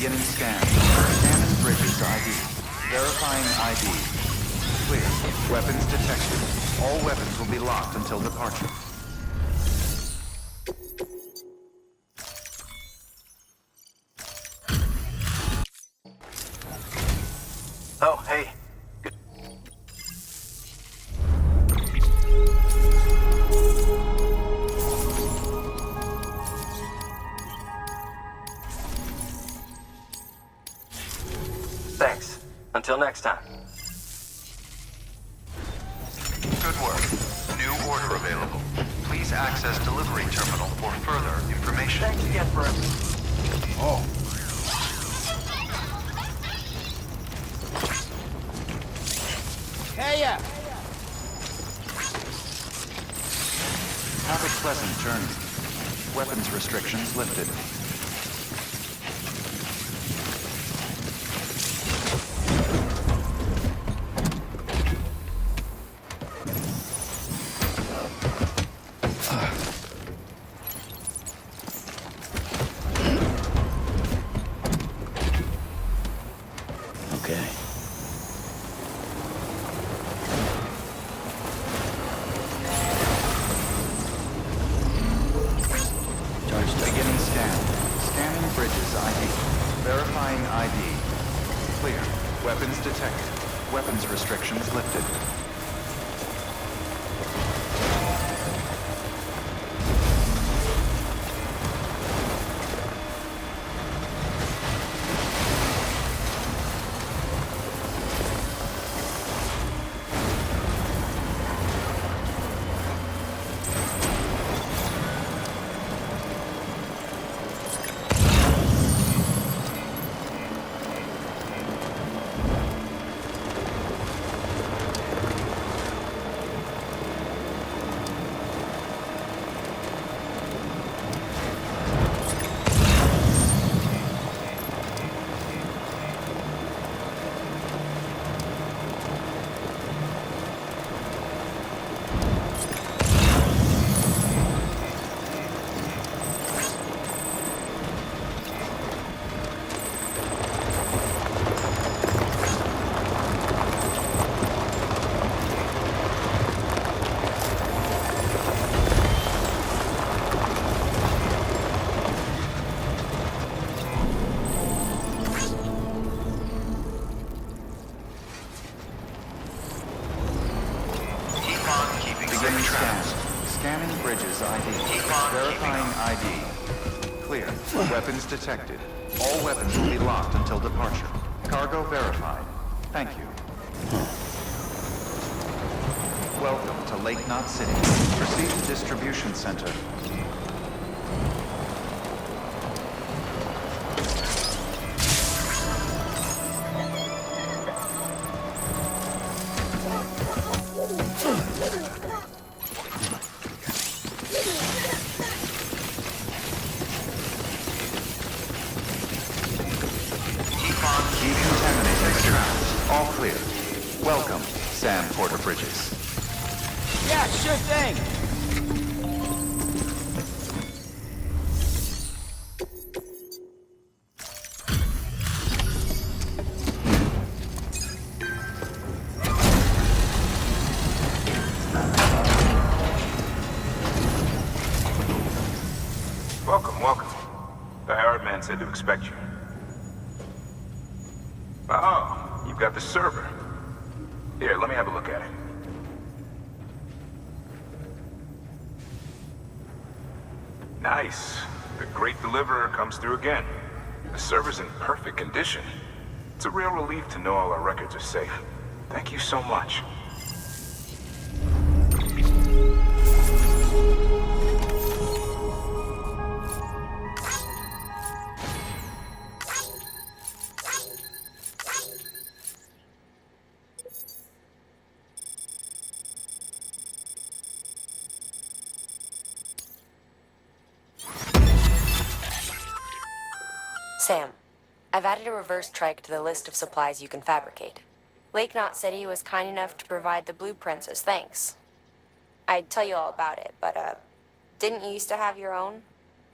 Beginning scan. Scanning bridges ID. Verifying ID. Clear. Weapons detected. All weapons will be locked until departure. Oh, hey. Good. Thanks. Until next time. Good work. New order available. Please access delivery terminal for further information. Thanks again for everything. Oh. Hey-ya! Have a pleasant journey. Weapons restrictions lifted. Okay. Beginning scan. Scanning bridges ID. Verifying ID. Clear. Weapons detected. Weapons restrictions lifted. Beginning scan. Scanning bridges ID. Verifying ID. Clear. Weapons detected. All weapons will be locked until departure. Cargo verified. Thank you. Welcome to Lake Knot City. Proceed to distribution center. Decontaminating extracts. All clear. Welcome, Sam Porter Bridges. Yeah, sure thing! Welcome, welcome. The hired man said to expect you. Oh, you've got the server. Here, let me have a look at it. Nice. The great deliverer comes through again. The server's in perfect condition. It's a real relief to know all our records are safe. Thank you so much. Sam, I've added a reverse trike to the list of supplies you can fabricate. Lake Knot City was kind enough to provide the blueprints as thanks. I'd tell you all about it, but, didn't you used to have your own?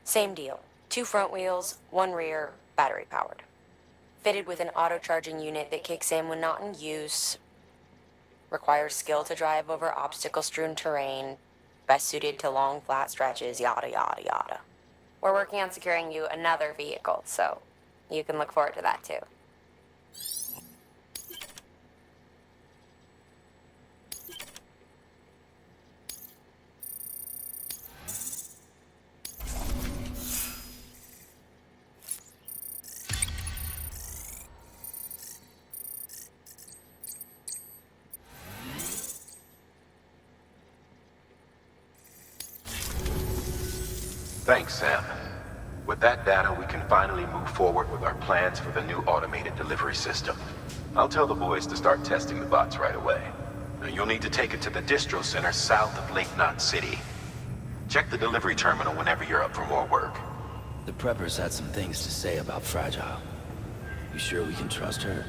Same deal. 2 front wheels, 1 rear, battery powered. Fitted with an auto-charging unit that kicks in when not in use. Requires skill to drive over obstacle-strewn terrain. Best suited to long, flat stretches, yada, yada, yada. We're working on securing you another vehicle, so you can look forward to that too. Thanks, Sam. With that data, we can finally move forward with our plans for the new automated delivery system. I'll tell the boys to start testing the bots right away. Now, you'll need to take it to the distro center south of Lake Knot City. Check the delivery terminal whenever you're up for more work. The preppers had some things to say about Fragile. You sure we can trust her?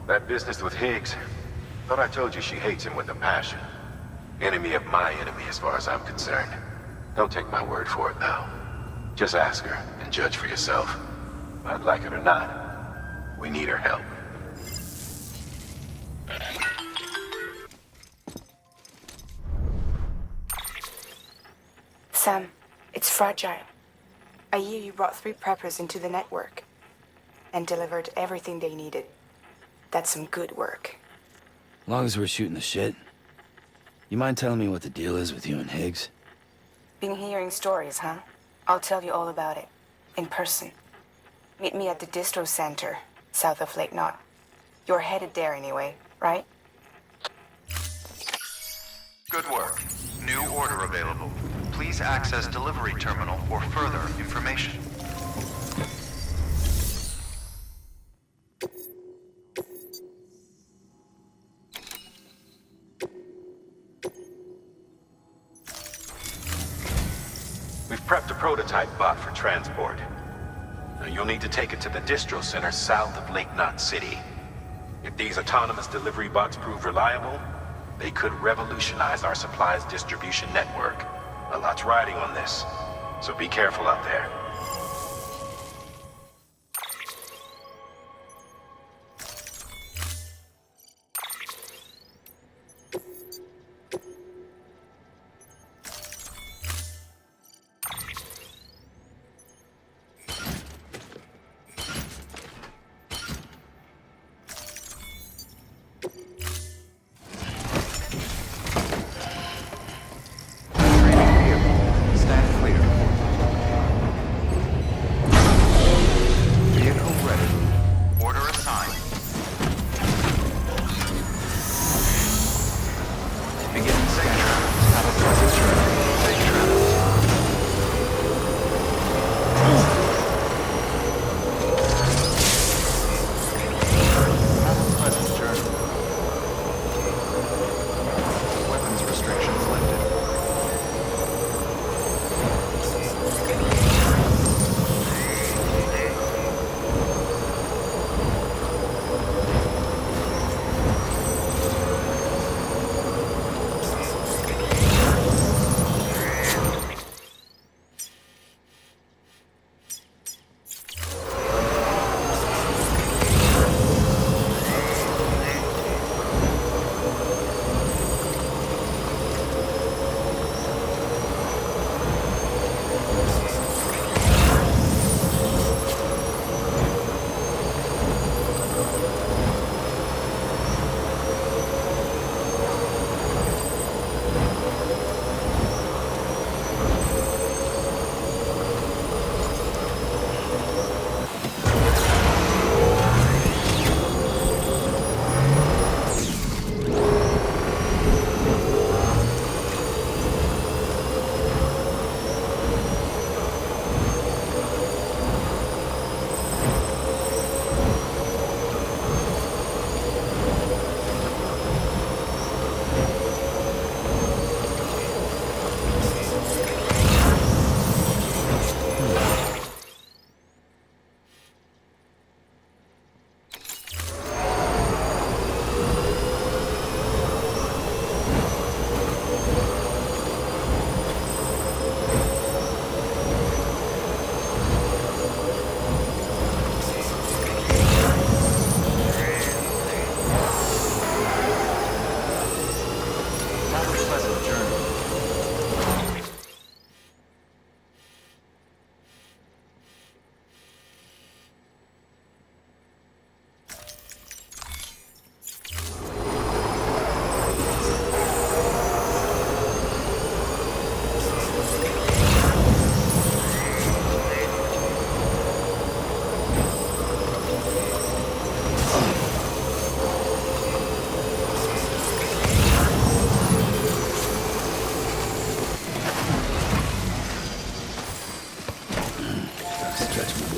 That business with Higgs, thought I told you she hates him with a passion. Enemy of my enemy as far as I'm concerned. Don't take my word for it, though. Just ask her and judge for yourself. I'd like it or not, we need her help. Sam, it's Fragile. I hear you brought 3 preppers into the network and delivered everything they needed. That's some good work. As long as we're shooting the shit. You mind telling me what the deal is with you and Higgs? Been hearing stories, huh? I'll tell you all about it. In person. Meet me at the distro center, south of Lake Knot. You're headed there anyway, right? Good work. New order available. Please access delivery terminal for further information. We've prepped a prototype bot for transport. Now, you'll need to take it to the distro center south of Lake Knot City. If these autonomous delivery bots prove reliable, they could revolutionize our supplies distribution network. A lot's riding on this, so be careful out there.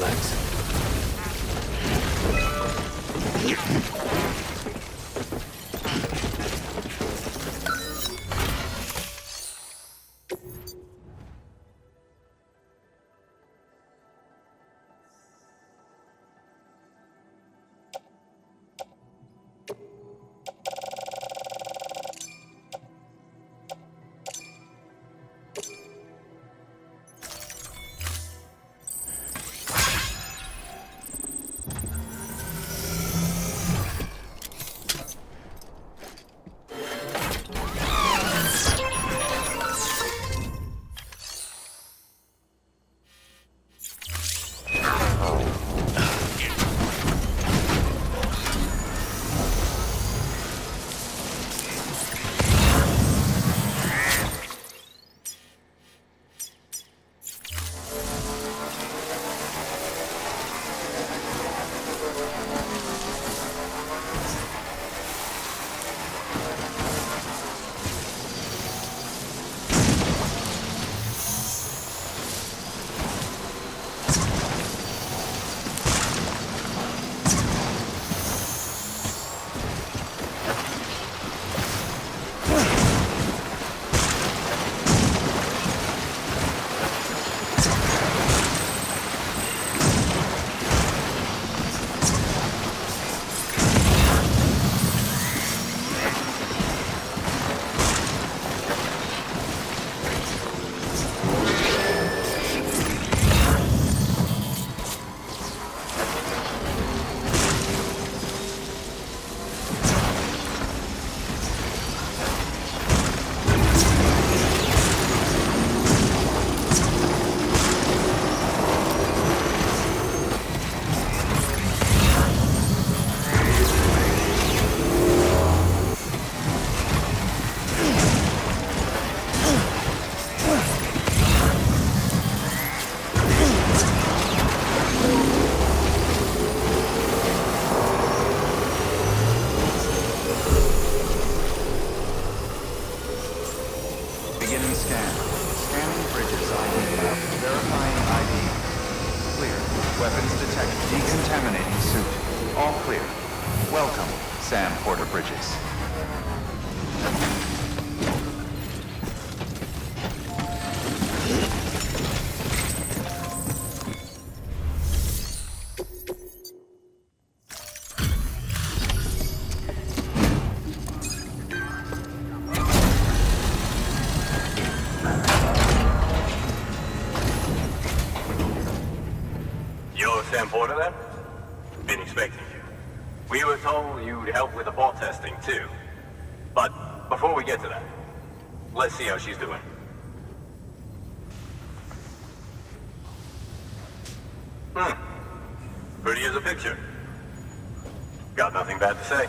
relax. Beginning scan. Scanning bridges ID. Verifying ID. Clear. Weapons detected. Decontaminating suit. All clear. Welcome, Sam Porter Bridges. You're Sam Porter, then? Been expecting you. We were told you'd help with the bot testing, too. But before we get to that, let's see how she's doing. Pretty as a picture. Got nothing bad to say.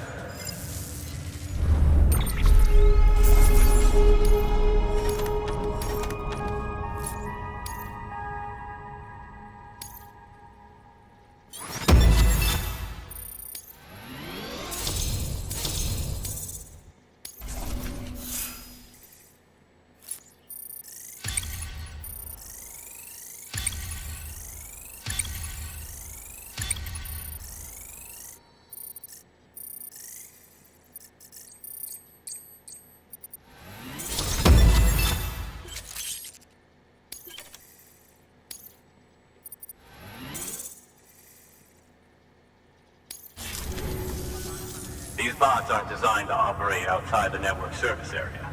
These bots aren't designed to operate outside the network service area.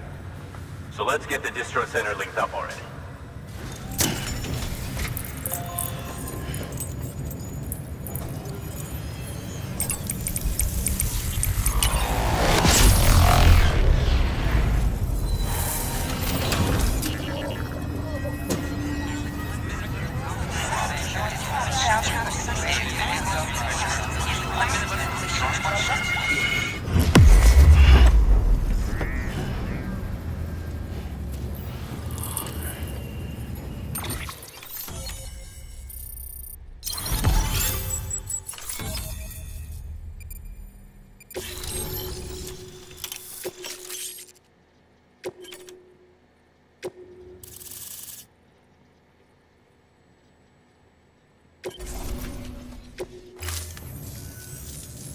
So let's get the distro center linked up already.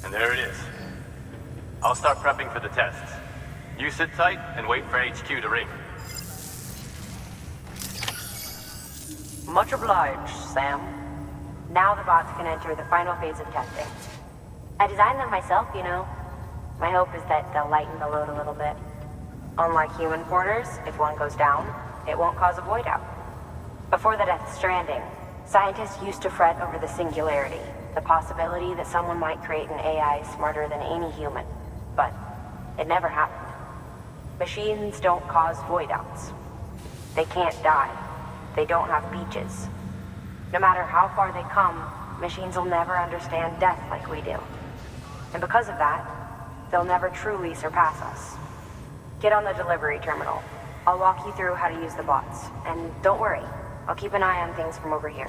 And there it is. I'll start prepping for the tests. You sit tight and wait for HQ to ring. Much obliged, Sam. Now the bots can enter the final phase of testing. I designed them myself, you know. My hope is that they'll lighten the load a little bit. Unlike human porters, if one goes down, it won't cause a void out. Before the death Stranding, scientists used to fret over the singularity, the possibility that someone might create an AI smarter than any human. But it never happened. Machines don't cause void outs. They can't die. They don't have beaches. No matter how far they come, machines will never understand death like we do. And because of that, they'll never truly surpass us. Get on the delivery terminal. I'll walk you through how to use the bots. And don't worry, I'll keep an eye on things from over here.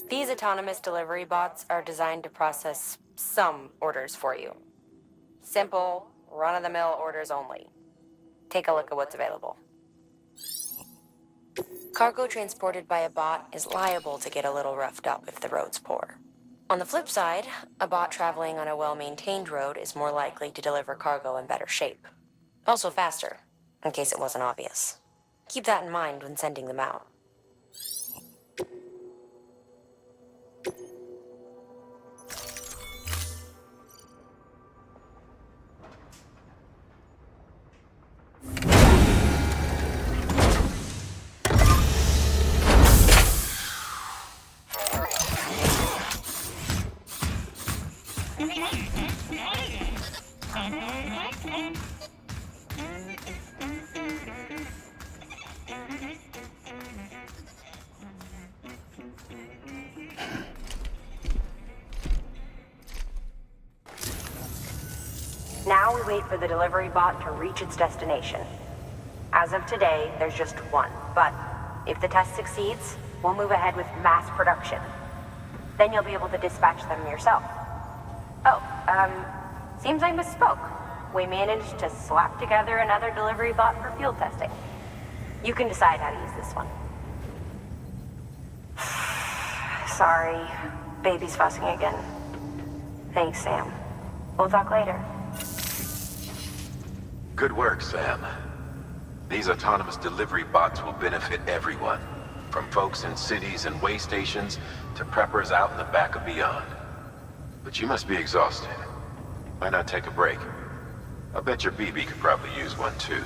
These autonomous delivery bots are designed to process some orders for you. Simple, run-of-the-mill orders only. Take a look at what's available. Cargo transported by a bot is liable to get a little roughed up if the road's poor. On the flip side, a bot traveling on a well-maintained road is more likely to deliver cargo in better shape. Also faster, in case it wasn't obvious. Keep that in mind when sending them out. Now we wait for the delivery bot to reach its destination. As of today, there's just one, but if the test succeeds, we'll move ahead with mass production. Then you'll be able to dispatch them yourself. Oh, seems I misspoke. We managed to slap together another delivery bot for field testing. You can decide how to use this one. Sorry, baby's fussing again. Thanks, Sam. We'll talk later. Good work, Sam. These autonomous delivery bots will benefit everyone, from folks in cities and way stations to preppers out in the back of beyond. But you must be exhausted. Why not take a break? I'll bet your BB could probably use one too.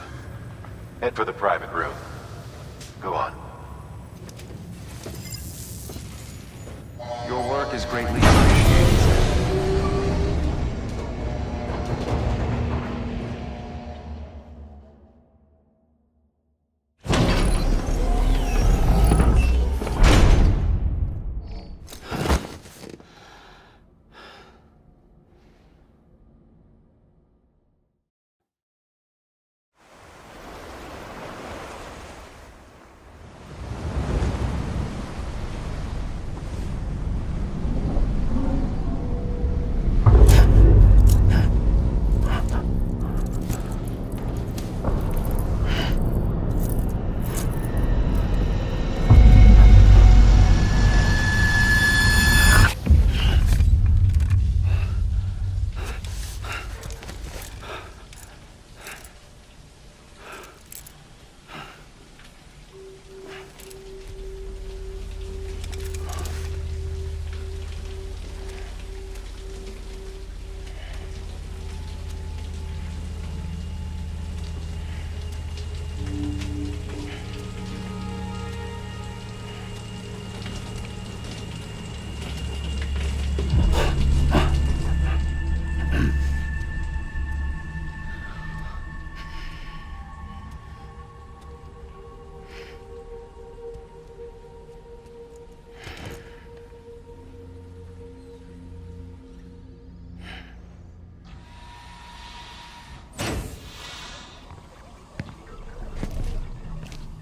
Head for the private room. Go on. Your work is greatly appreciated, Sam.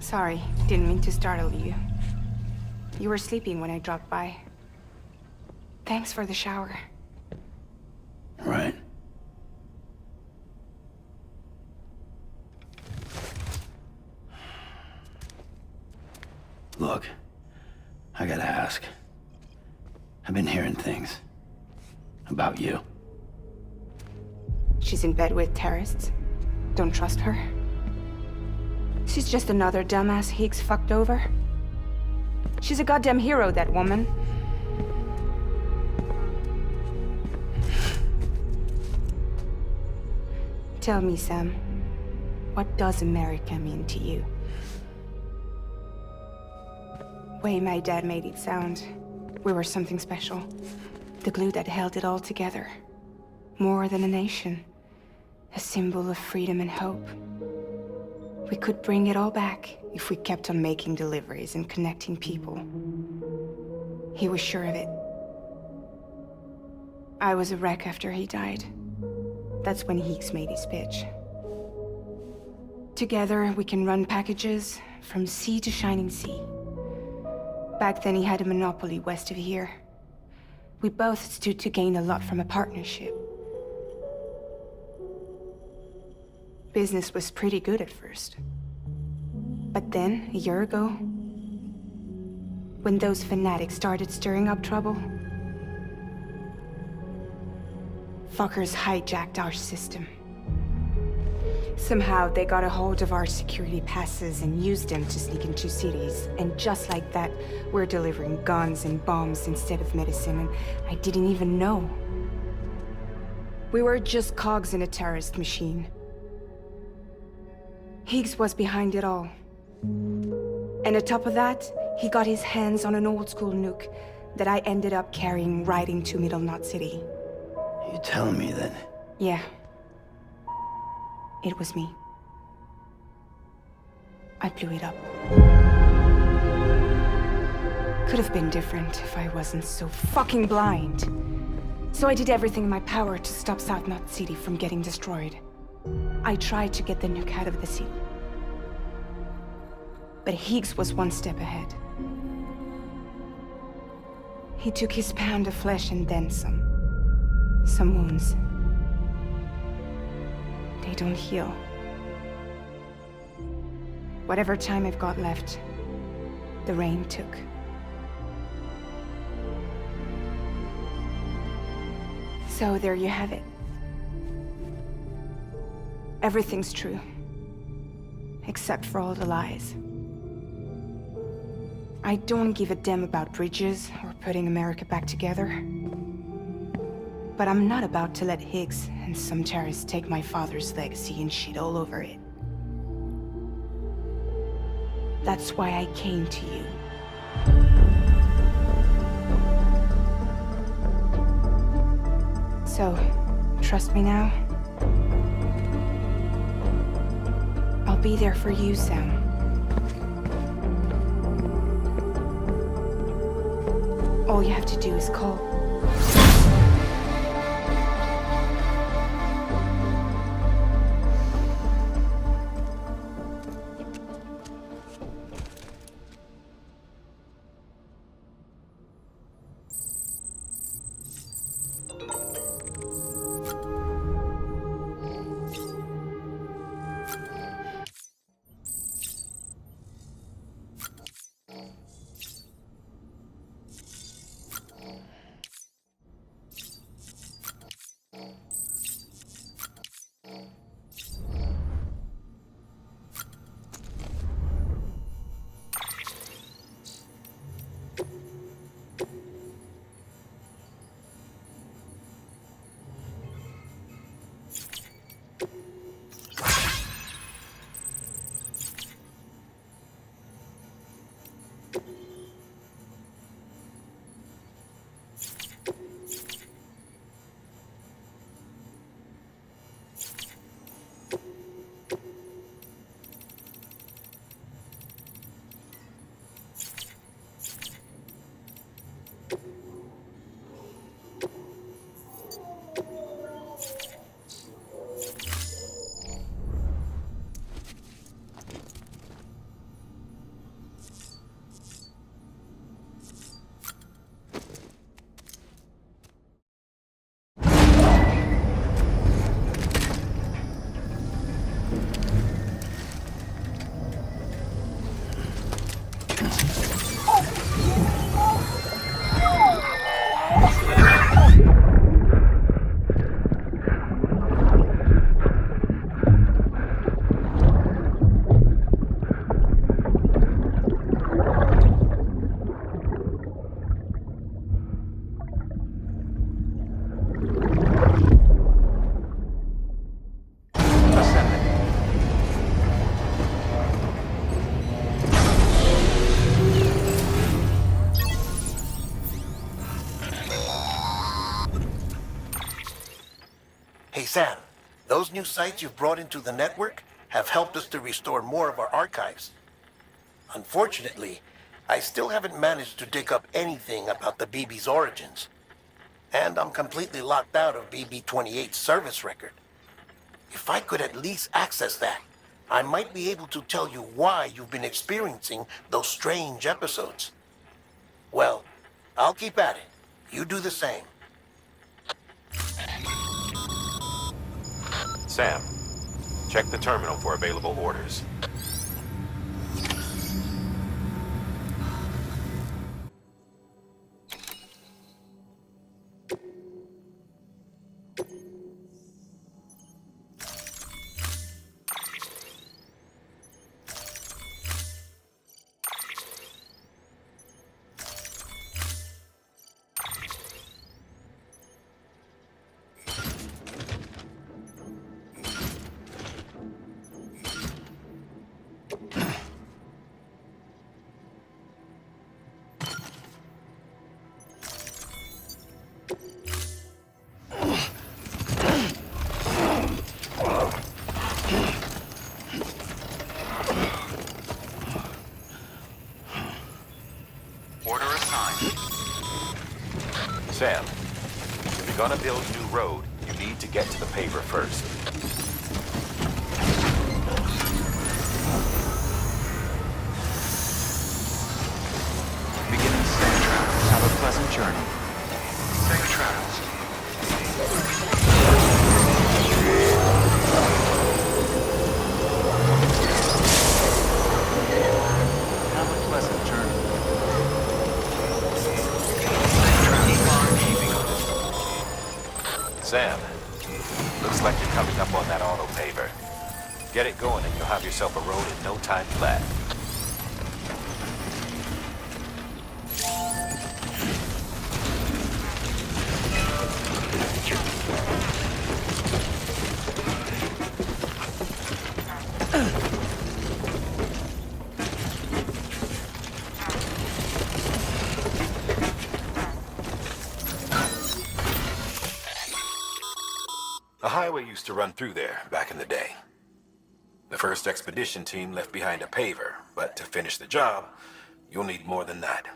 Sorry, didn't mean to startle you. You were sleeping when I dropped by. Thanks for the shower. Right. Look, I gotta ask. I've been hearing things. About you. She's in bed with terrorists. Don't trust her. She's just another dumbass Higgs fucked over. She's a goddamn hero, that woman. Tell me, Sam, what does America mean to you? Way my dad made it sound, we were something special. The glue that held it all together. More than a nation. A symbol of freedom and hope. We could bring it all back if we kept on making deliveries and connecting people. He was sure of it. I was a wreck after he died. That's when Higgs made his pitch. Together, we can run packages from sea to shining sea. Back then, he had a monopoly west of here. We both stood to gain a lot from a partnership. Business was pretty good at first. But then, a year ago, when those fanatics started stirring up trouble, fuckers hijacked our system. Somehow, they got a hold of our security passes and used them to sneak into cities. And just like that, we're delivering guns and bombs instead of medicine, and I didn't even know. We were just cogs in a terrorist machine. Higgs was behind it all. And on top of that, he got his hands on an old-school nuke that I ended up carrying right into Middle Knot City. You telling me then? Yeah. It was me. I blew it up. Could have been different if I wasn't so fucking blind. So I did everything in my power to stop South Knot City from getting destroyed. I tried to get the nuke out of the city. But Higgs was one step ahead. He took his pound of flesh and then some. Some wounds. They don't heal. Whatever time I've got left, the rain took. So there you have it. Everything's true. Except for all the lies. I don't give a damn about bridges or putting America back together. But I'm not about to let Higgs and some terrorists take my father's legacy and shit all over it. That's why I came to you. So, trust me now? I'll be there for you, Sam. All you have to do is call. Sam, those new sites you've brought into the network have helped us to restore more of our archives. Unfortunately, I still haven't managed to dig up anything about the BB's origins. And I'm completely locked out of BB-28's service record. If I could at least access that, I might be able to tell you why you've been experiencing those strange episodes. Well, I'll keep at it. You do the same. Sam, check the terminal for available orders. Sam, if you're gonna build a new road, you need to get to the paver first. Beginning safe travels. Have a pleasant journey. Safe travels. Have a pleasant journey. Sam, looks like you're coming up on that auto paver. Get it going and you'll have yourself a road in no time flat. The highway used to run through there back in the day. The first expedition team left behind a paver, but to finish the job, you'll need more than that.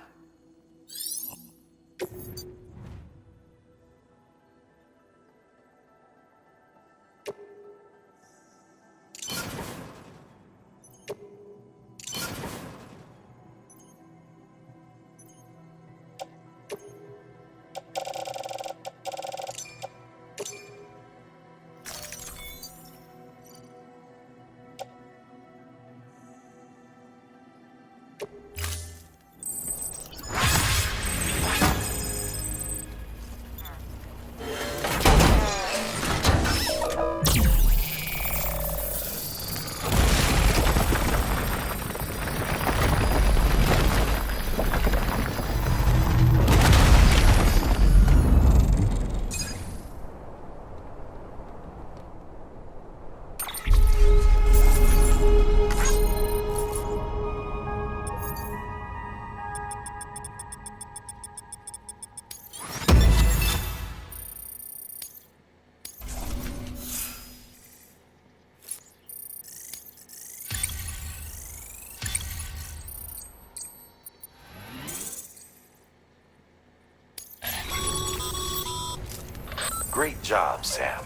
Great job, Sam.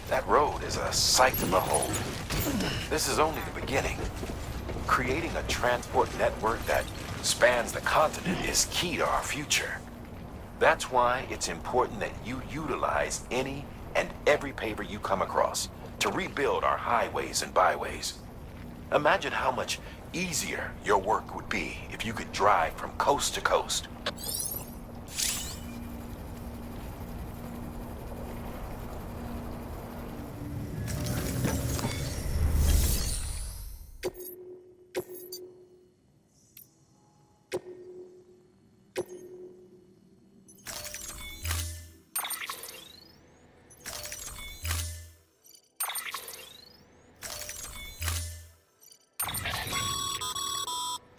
That road is a sight to behold. This is only the beginning. Creating a transport network that spans the continent is key to our future. That's why it's important that you utilize any and every paver you come across to rebuild our highways and byways. Imagine how much easier your work would be if you could drive from coast to coast.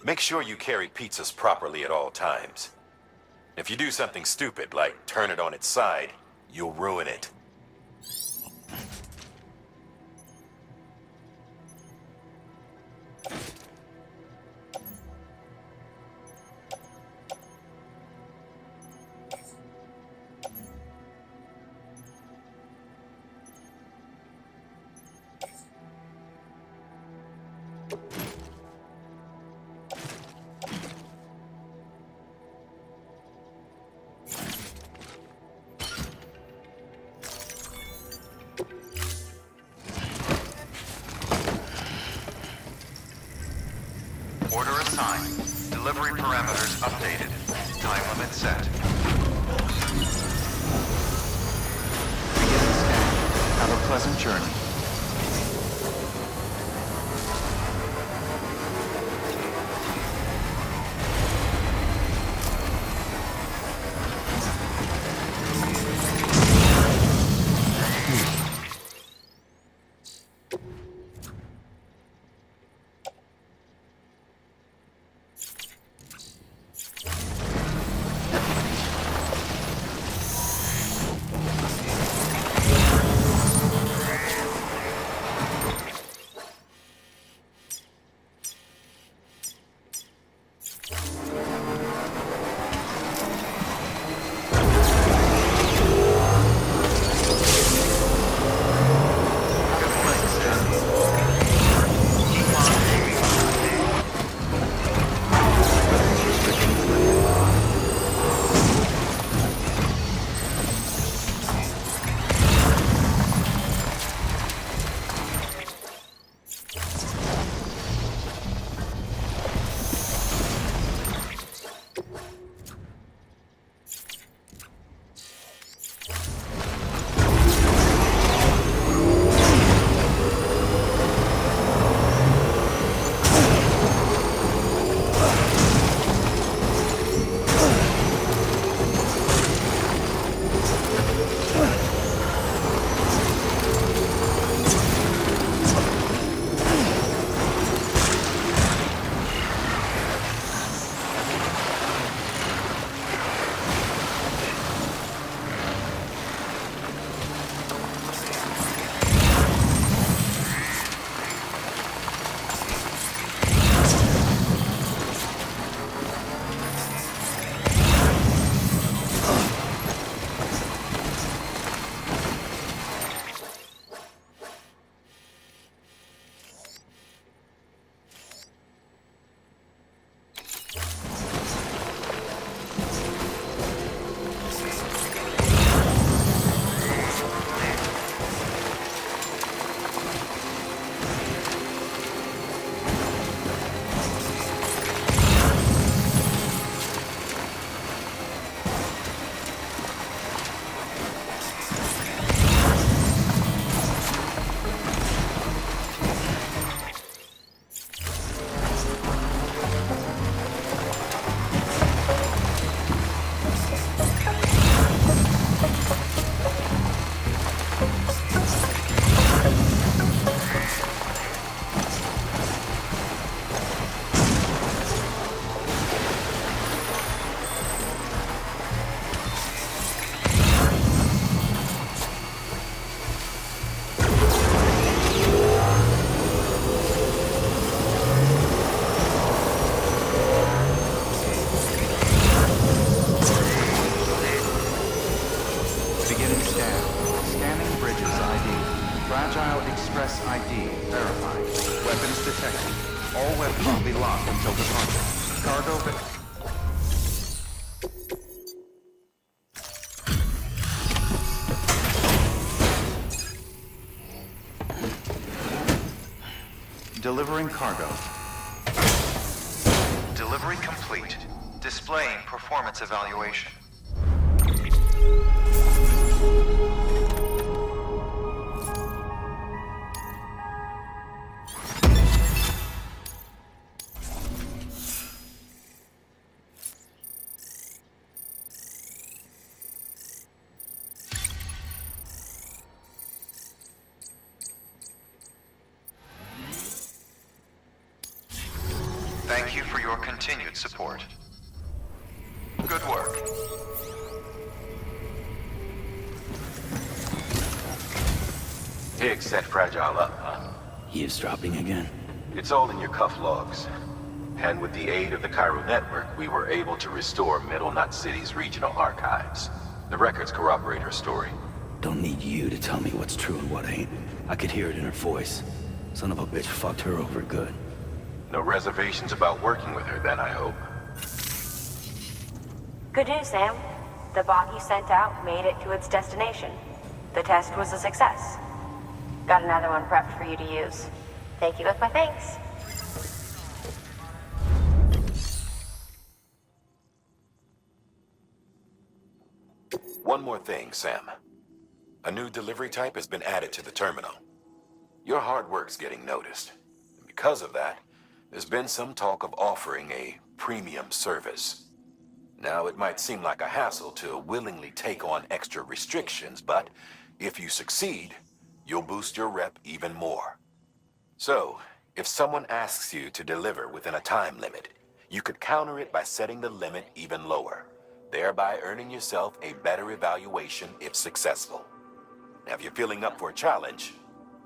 Make sure you carry pizzas properly at all times. If you do something stupid, like turn it on its side, you'll ruin it. Order assigned. Delivery parameters updated. Time limit set. Beginning scan. Have a pleasant journey. Fragile Express ID verified. Weapons detected. All weapons will be locked until departure. Cargo delivering cargo. Delivery complete. Displaying performance evaluation. Thank you for your continued support. Good work. Higgs set Fragile up, huh? Eavesdropping again? It's all in your cuff logs. And with the aid of the Cairo network, we were able to restore Middle Knot City's regional archives. The records corroborate her story. Don't need you to tell me what's true and what ain't. I could hear it in her voice. Son of a bitch fucked her over good. No reservations about working with her then, I hope. Good news, Sam. The bot you sent out made it to its destination. The test was a success. Got another one prepped for you to use. Take you with my thanks. One more thing, Sam. A new delivery type has been added to the terminal. Your hard work's getting noticed. And because of that, there's been some talk of offering a premium service. Now, it might seem like a hassle to willingly take on extra restrictions, but if you succeed, you'll boost your rep even more. So, if someone asks you to deliver within a time limit, you could counter it by setting the limit even lower, thereby earning yourself a better evaluation if successful. Now, if you're feeling up for a challenge,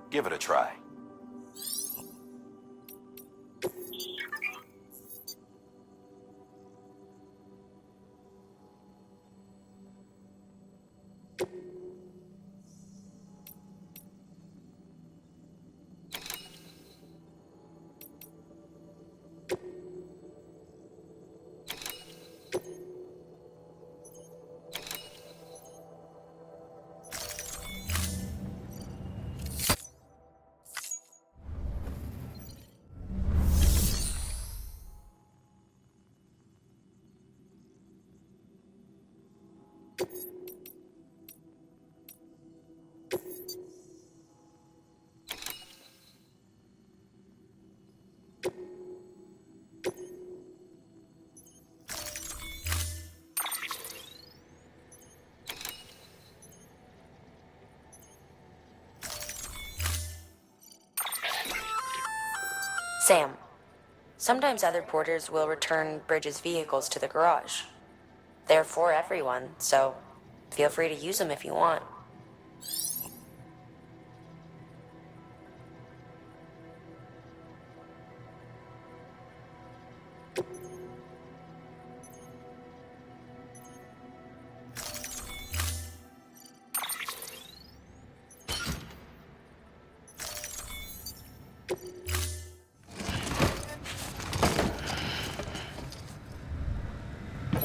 give it a try. Sam, sometimes other porters will return Bridges' vehicles to the garage. They're for everyone, so feel free to use them if you want.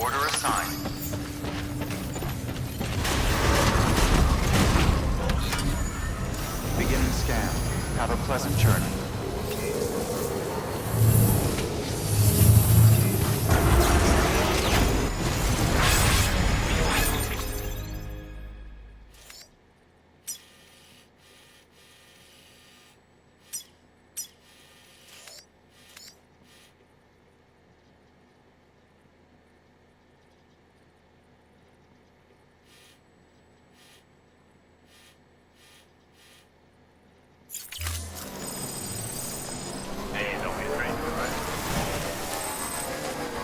Order assigned. Beginning scan. Have a pleasant journey.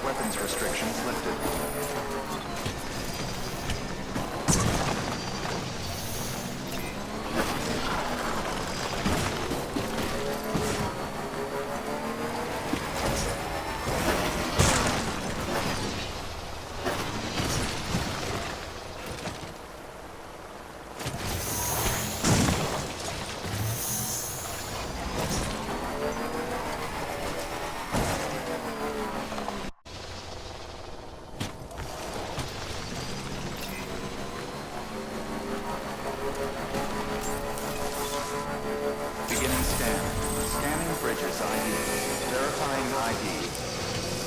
Weapons restrictions lifted. Beginning scan. Scanning Bridges ID. Verifying ID.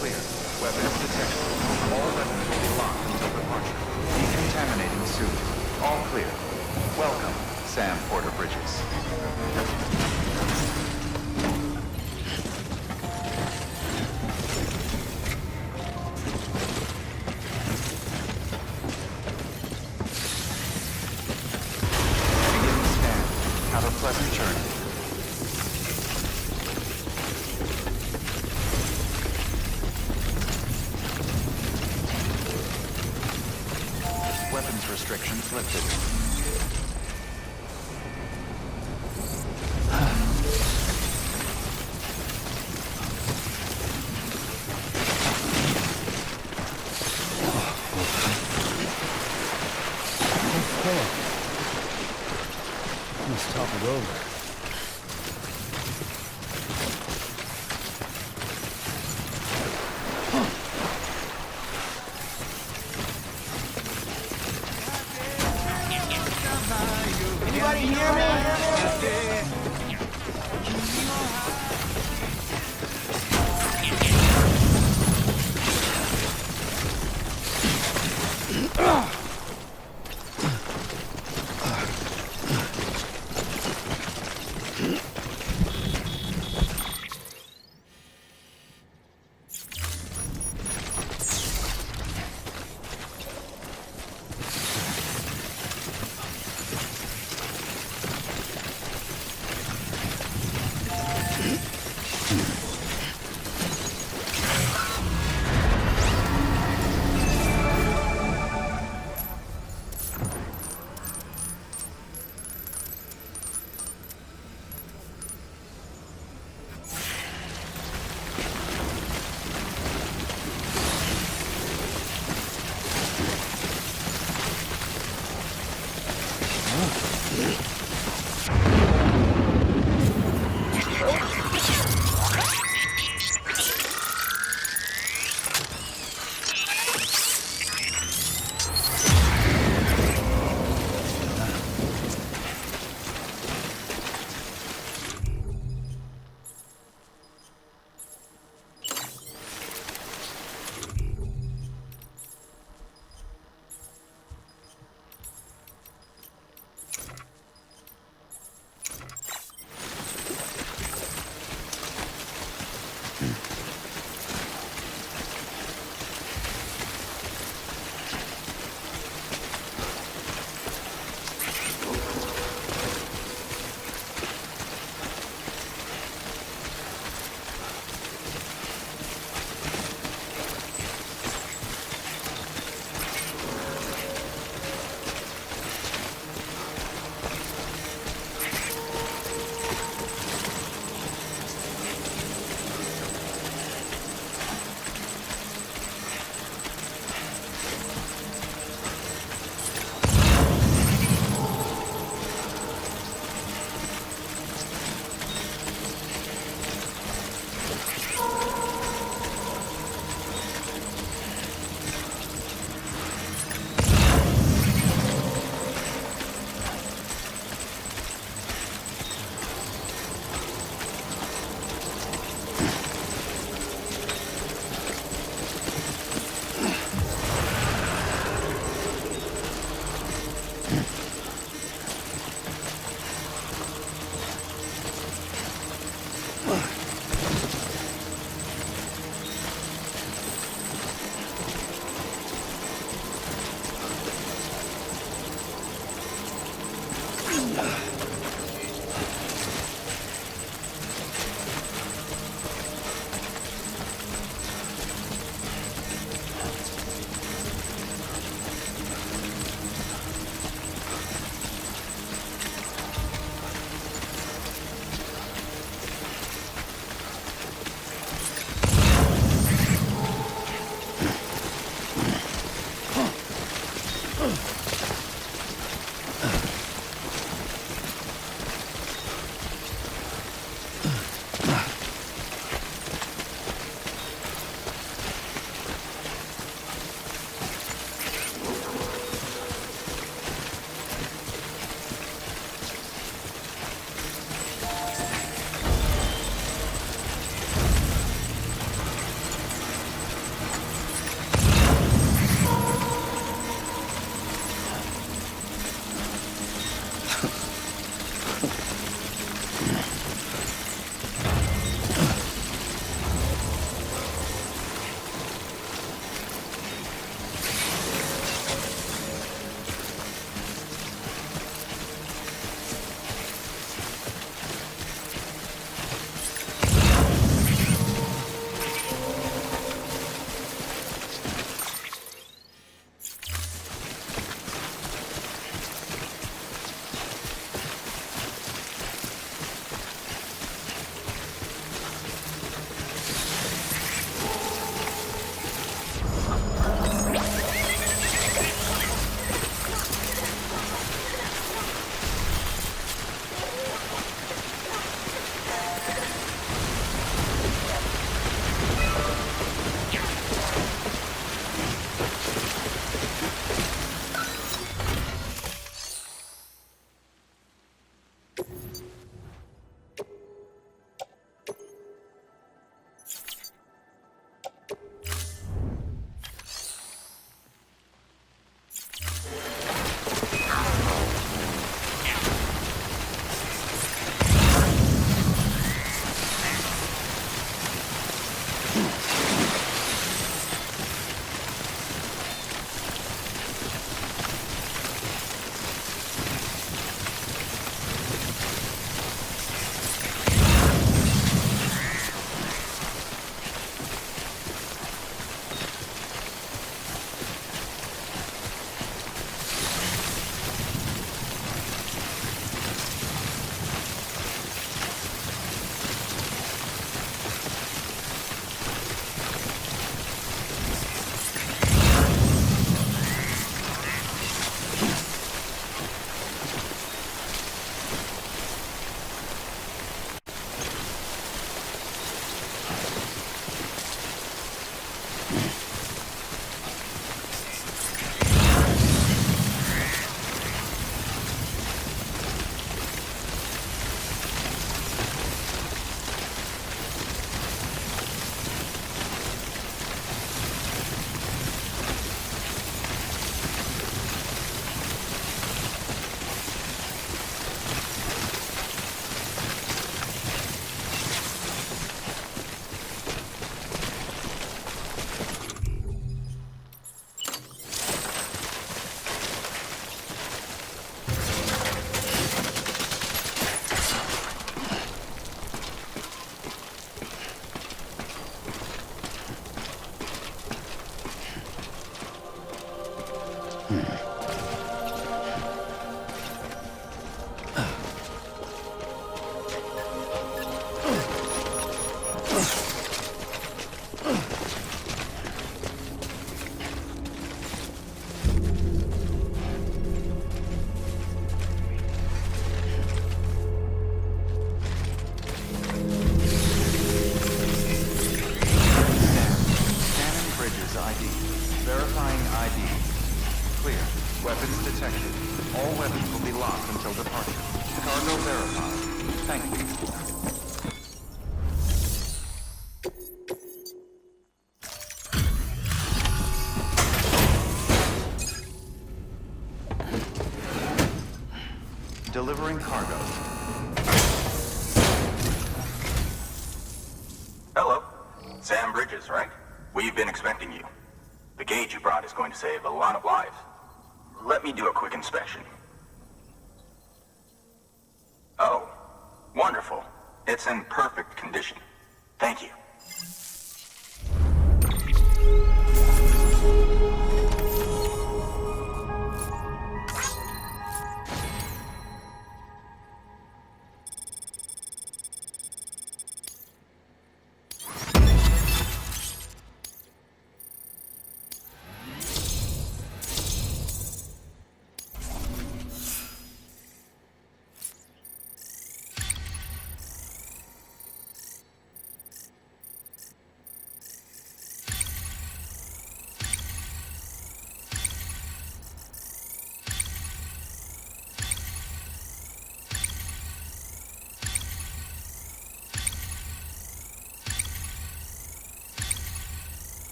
Clear. Weapons detected. All weapons will be locked until departure. Decontaminating suit. All clear. Welcome, Sam Porter Bridges. Beginning scan. Have a pleasant journey. Weapons restrictions lifted. Let's talk it over. delivering cargo. Hello. Sam Bridges, right? We've been expecting you. The gauge you brought is going to save a lot of lives. Let me do a quick inspection. Oh, wonderful. It's in perfect condition. Thank you.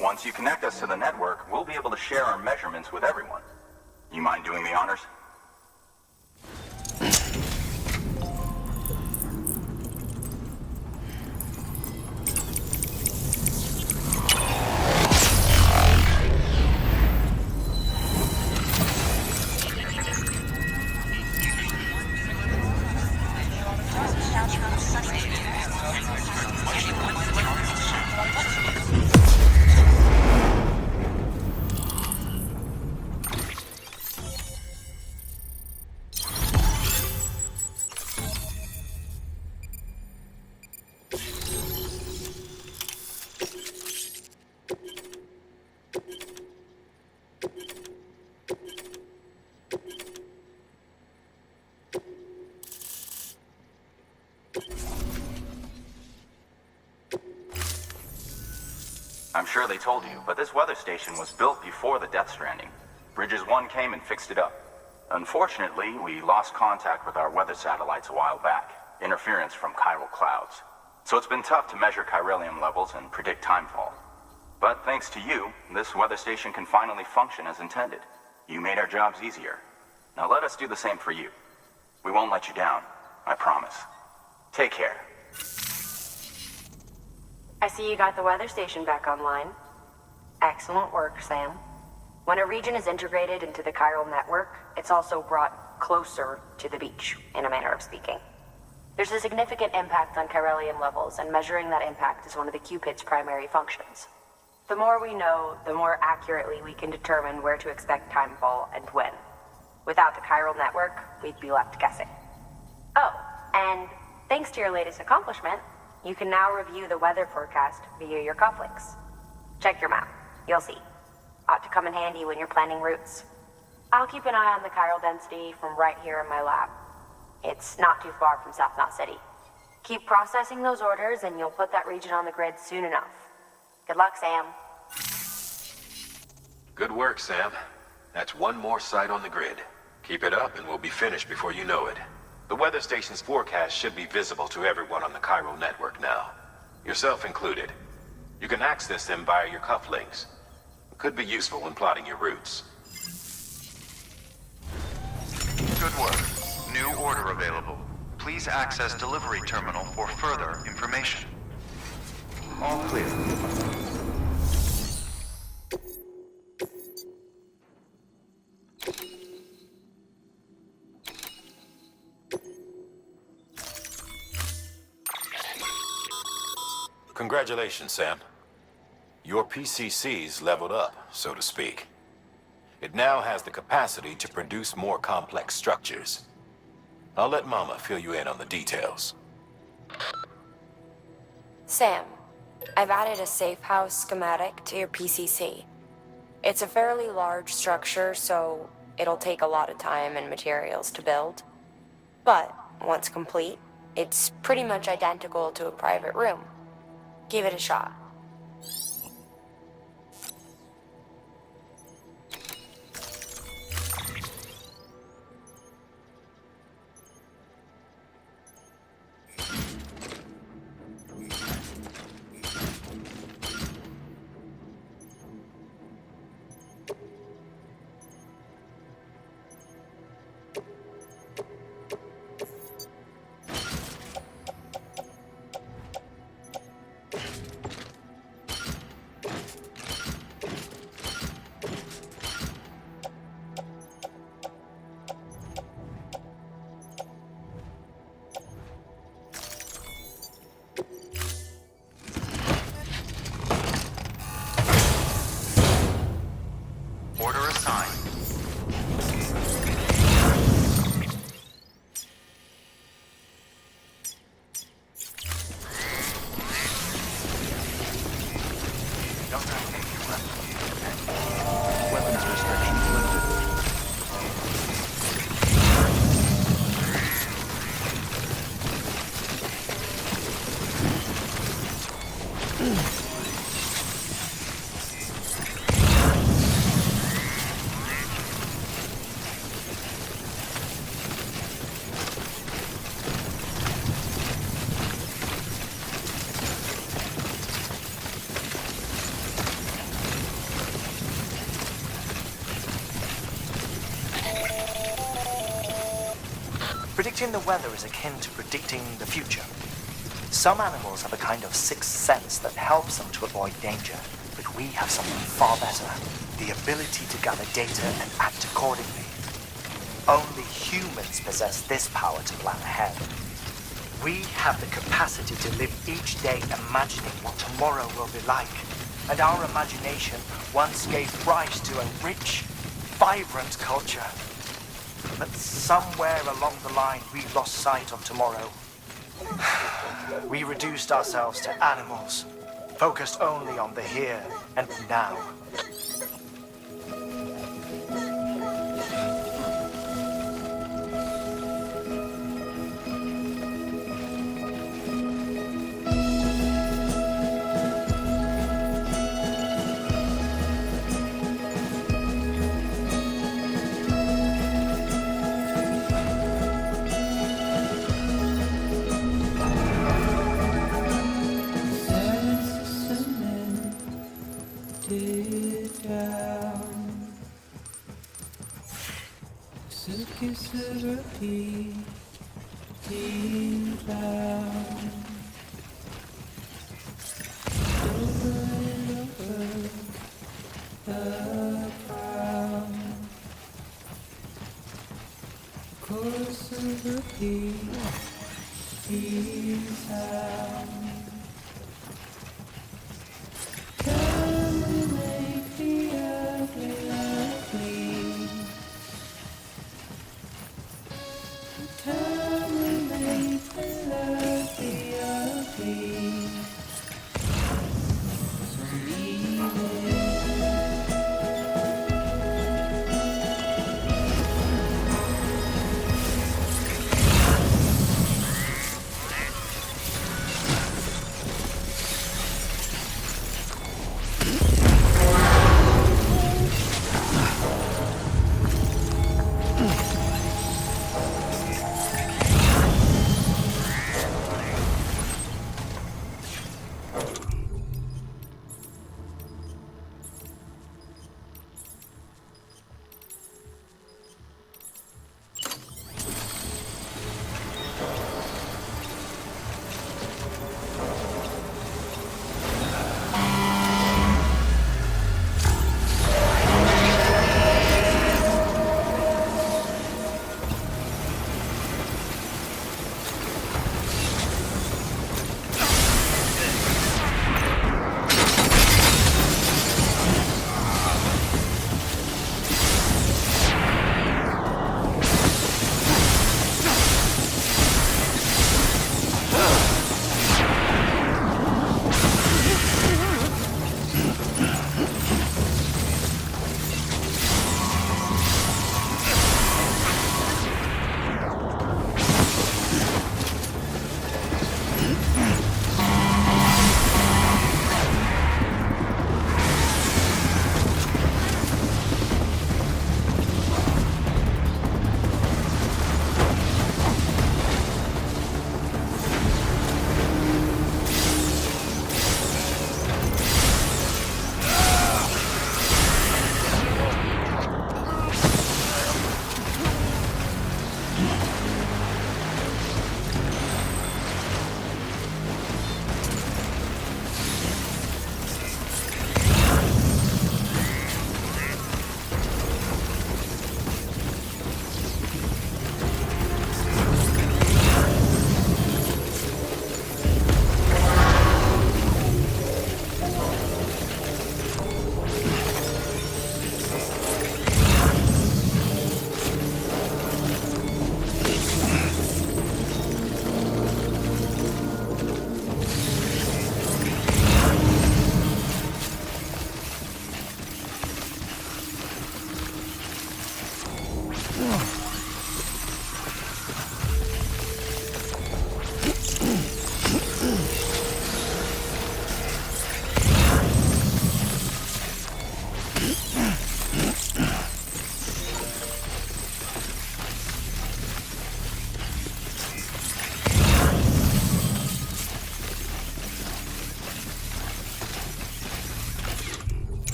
Once you connect us to the network, we'll be able to share our measurements with everyone. You mind doing the honors? I'm sure they told you, but this weather station was built before the Death Stranding. Bridges 1 came and fixed it up. Unfortunately, we lost contact with our weather satellites a while back. Interference from chiral clouds. So it's been tough to measure chiralium levels and predict timefall. But thanks to you, this weather station can finally function as intended. You made our jobs easier. Now let us do the same for you. We won't let you down, I promise. Take care. I see you got the weather station back online. Excellent work, Sam. When a region is integrated into the chiral network, it's also brought closer to the beach, in a manner of speaking. There's a significant impact on chiralium levels, and measuring that impact is one of the Cupid's primary functions. The more we know, the more accurately we can determine where to expect timefall and when. Without the chiral network, we'd be left guessing. Oh, and thanks to your latest accomplishment, you can now review the weather forecast via your cufflinks. Check your map. You'll see. Ought to come in handy when you're planning routes. I'll keep an eye on the chiral density from right here in my lab. It's not too far from South Knot City. Keep processing those orders and you'll put that region on the grid soon enough. Good luck, Sam. Good work, Sam. That's one more site on the grid. Keep it up and we'll be finished before you know it. The weather station's forecast should be visible to everyone on the chiral network now. Yourself included. You can access them via your cufflinks. It could be useful when plotting your routes. Good work. New order available. Please access delivery terminal for further information. All clear. Congratulations, Sam. Your PCC's leveled up, so to speak. It now has the capacity to produce more complex structures. I'll let Mama fill you in on the details. Sam, I've added a safe house schematic to your PCC. It's a fairly large structure, so it'll take a lot of time and materials to build. But once complete, it's pretty much identical to a private room. Give it a shot. Order assigned. Weapons restrictions lifted. Predicting the weather is akin to predicting the future. Some animals have a kind of sixth sense that helps them to avoid danger, but we have something far better, the ability to gather data and act accordingly. Only humans possess this power to plan ahead. We have the capacity to live each day imagining what tomorrow will be like, and our imagination once gave rise to a rich, vibrant culture. But somewhere along the line, we lost sight of tomorrow. We reduced ourselves to animals, focused only on the here and now.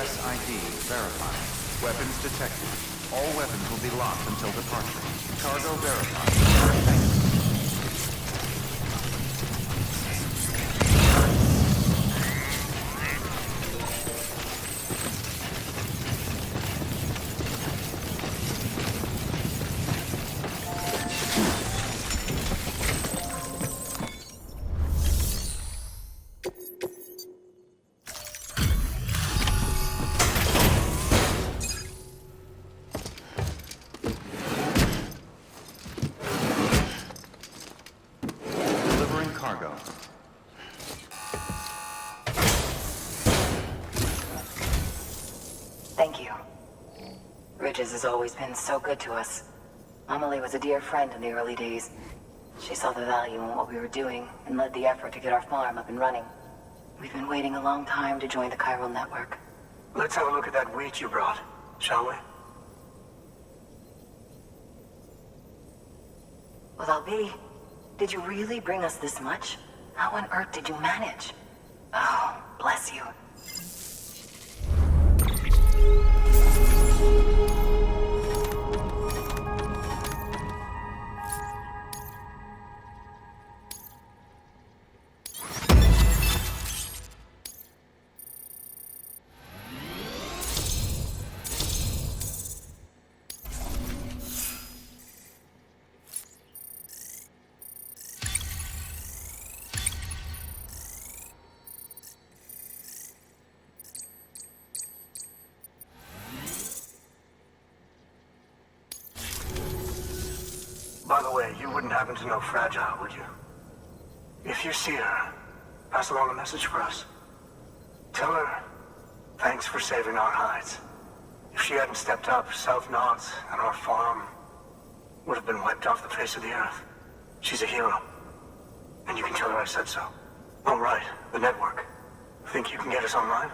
Express ID verified. Weapons detected. All weapons will be locked until departure. Cargo verified. Thank you. Delivering cargo. Thank you. Bridges has always been so good to us. Amelie was a dear friend in the early days. She saw the value in what we were doing and led the effort to get our farm up and running. We've been waiting a long time to join the chiral network. Let's have a look at that wheat you brought, shall we? Well, Albie, did you really bring us this much? How on earth did you manage? Oh, bless you. By the way, you wouldn't happen to know Fragile, would you? If you see her, pass along a message for us. Tell her, thanks for saving our hides. If she hadn't stepped up, South Knots and our farm would have been wiped off the face of the earth. She's a hero. And you can tell her I said so. Oh, right, the network. Think you can get us online?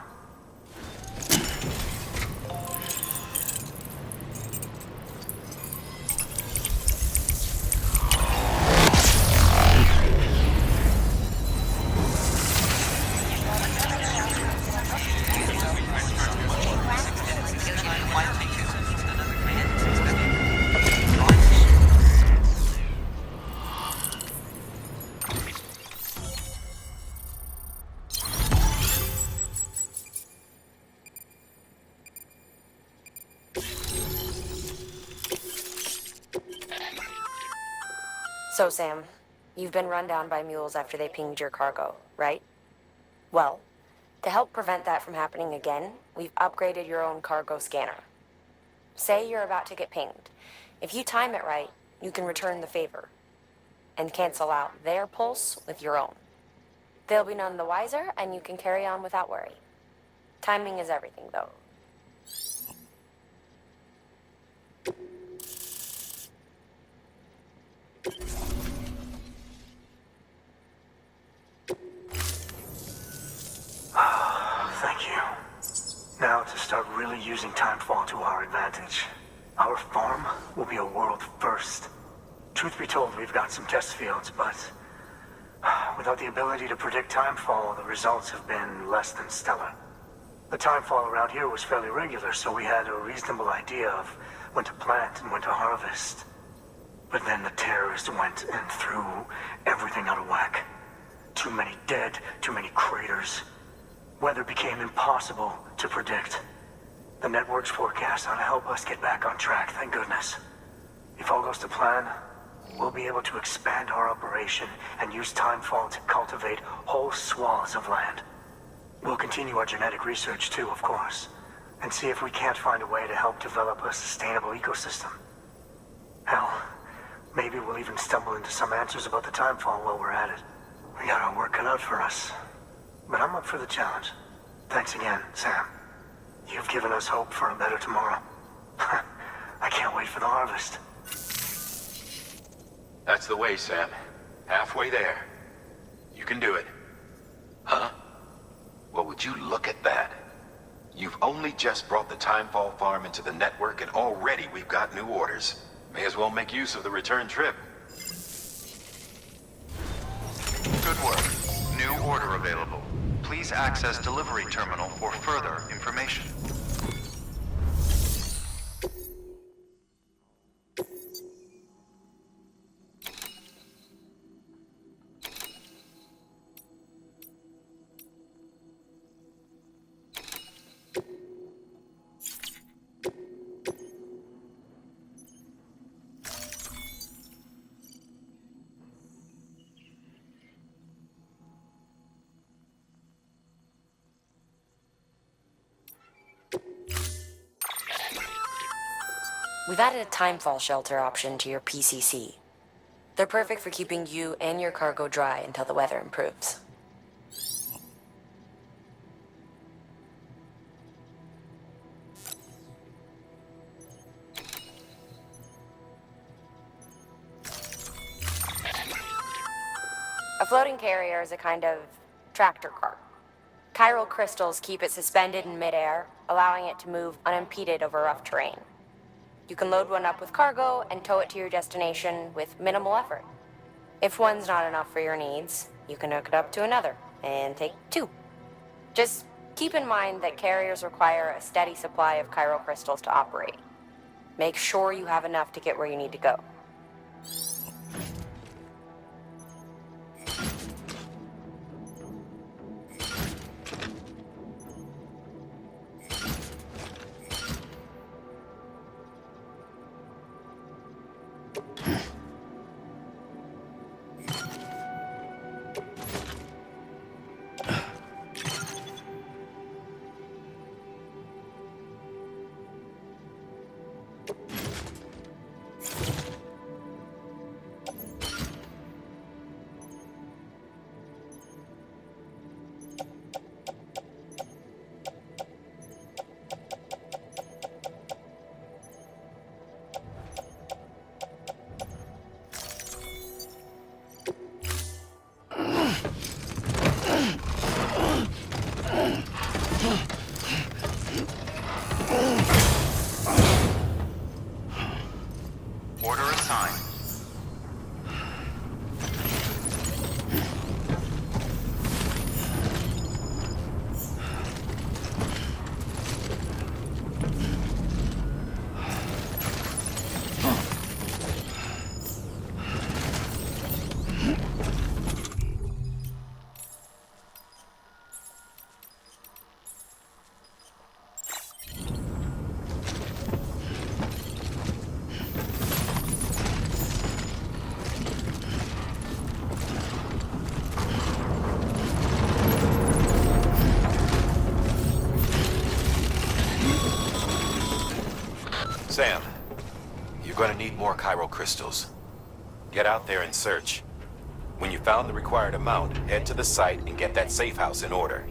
So, Sam, you've been run down by mules after they pinged your cargo, right? Well, to help prevent that from happening again, we've upgraded your own cargo scanner. Say you're about to get pinged. If you time it right, you can return the favor and cancel out their pulse with your own. They'll be none the wiser, and you can carry on without worry. Timing is everything, though. Thank you. Now to start really using timefall to our advantage. Our farm will be a world first. Truth be told, we've got some test fields, but without the ability to predict timefall, the results have been less than stellar. The timefall around here was fairly regular, so we had a reasonable idea of when to plant and when to harvest. But then the terrorists went and threw everything out of whack. Too many dead, too many craters. Weather became impossible to predict. The network's forecast ought to help us get back on track, thank goodness. If all goes to plan, we'll be able to expand our operation and use timefall to cultivate whole swaths of land. We'll continue our genetic research too, of course, and see if we can't find a way to help develop a sustainable ecosystem. Hell, maybe we'll even stumble into some answers about the timefall while we're at it. We got our work cut out for us. But I'm up for the challenge. Thanks again, Sam. You've given us hope for a better tomorrow. I can't wait for the harvest. That's the way, Sam. Halfway there. You can do it. Huh? Well, would you look at that? You've only just brought the Timefall farm into the network, and already we've got new orders. May as well make use of the return trip. Good work. New order available. Please access delivery terminal for further information. We've added a timefall shelter option to your PCC. They're perfect for keeping you and your cargo dry until the weather improves. A floating carrier is a kind of tractor car. Chiral crystals keep it suspended in midair, allowing it to move unimpeded over rough terrain. You can load one up with cargo and tow it to your destination with minimal effort. If one's not enough for your needs, you can hook it up to another and take two. Just keep in mind that carriers require a steady supply of chiral crystals to operate. Make sure you have enough to get where you need to go. Order assigned. Sam, you're gonna need more chiral crystals. Get out there and search. When you found the required amount, head to the site and get that safe house in order.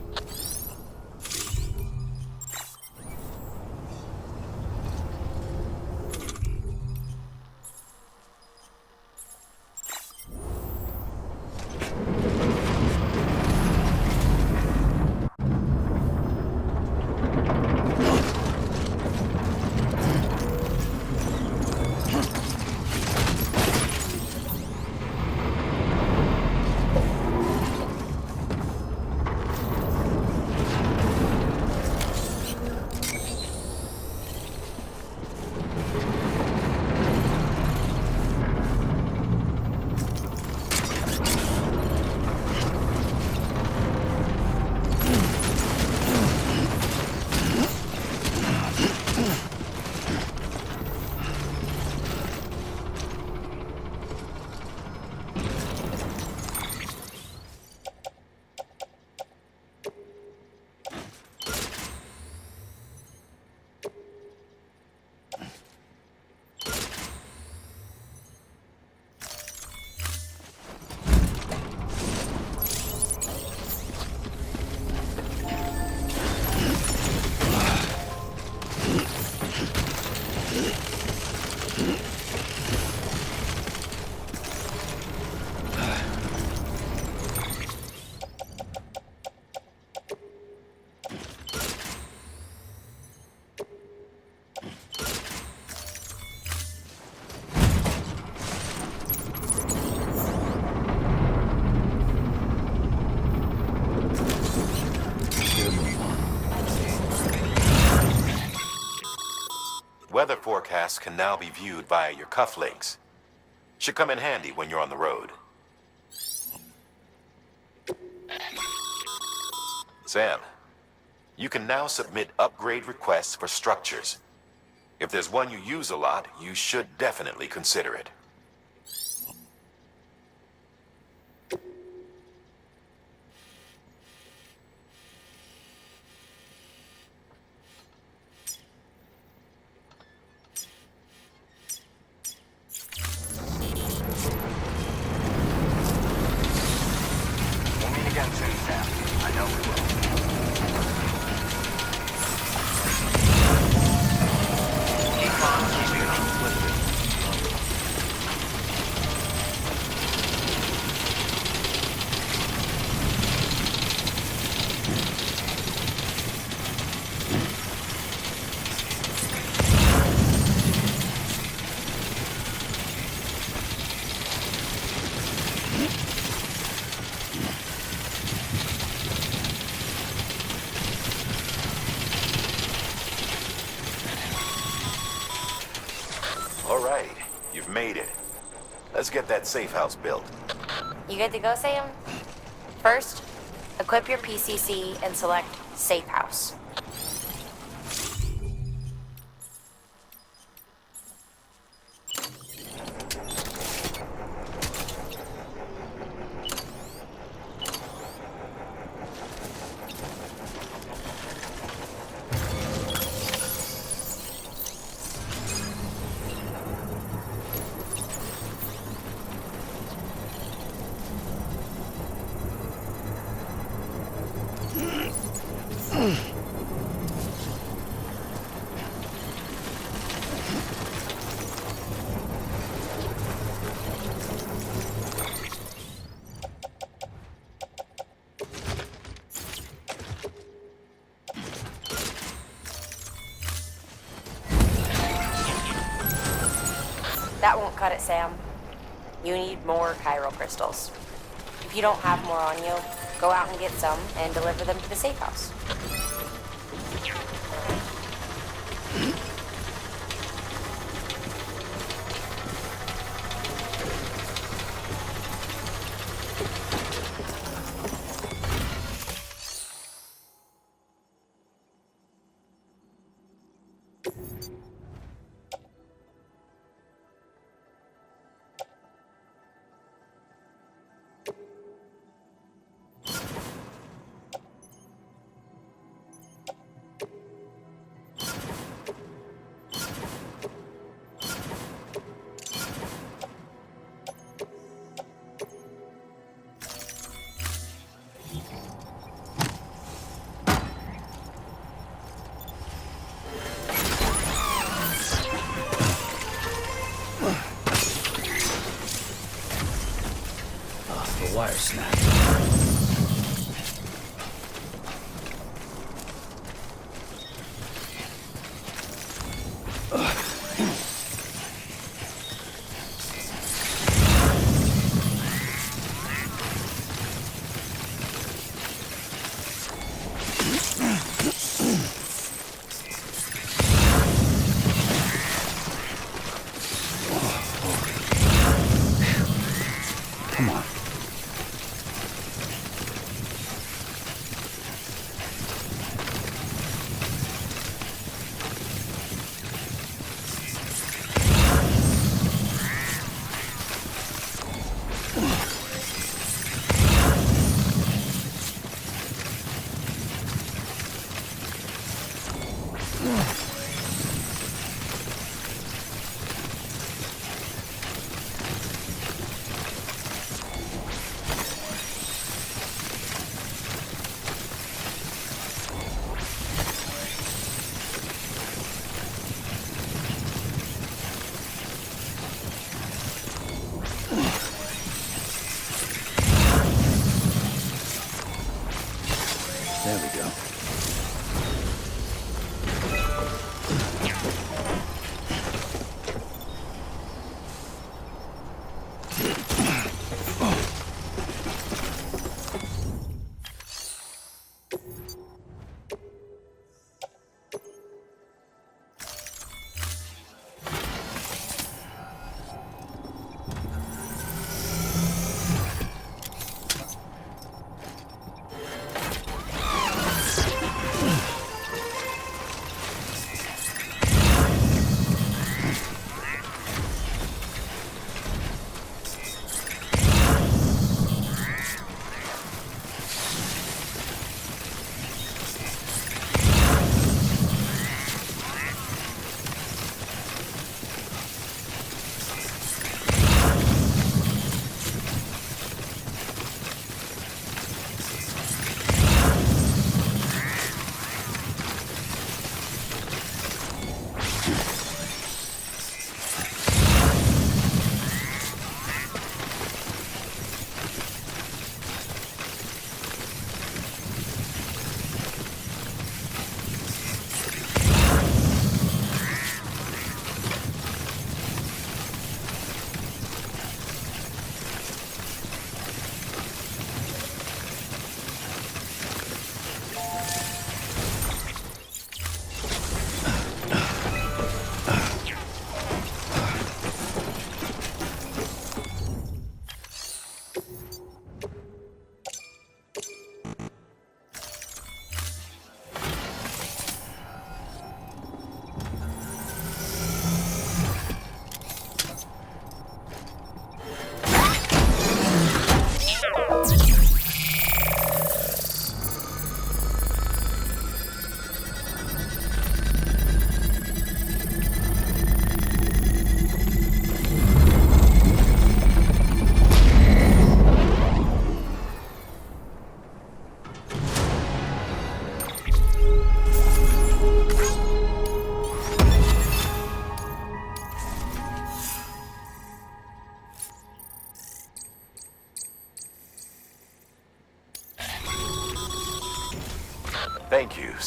Weather forecasts can now be viewed via your cufflinks. Should come in handy when you're on the road. Sam, you can now submit upgrade requests for structures. If there's one you use a lot, you should definitely consider it. We'll meet again soon, Sam. I know we will. Keep on keeping on flipping. All right, you've made it. Let's get that safe house built. You good to go, Sam? First, equip your PCC and select Safe House. That won't cut it, Sam. You need more chiral crystals. If you don't have more on you, go out and get some and deliver them to the safe house. The wire snapped. Come on.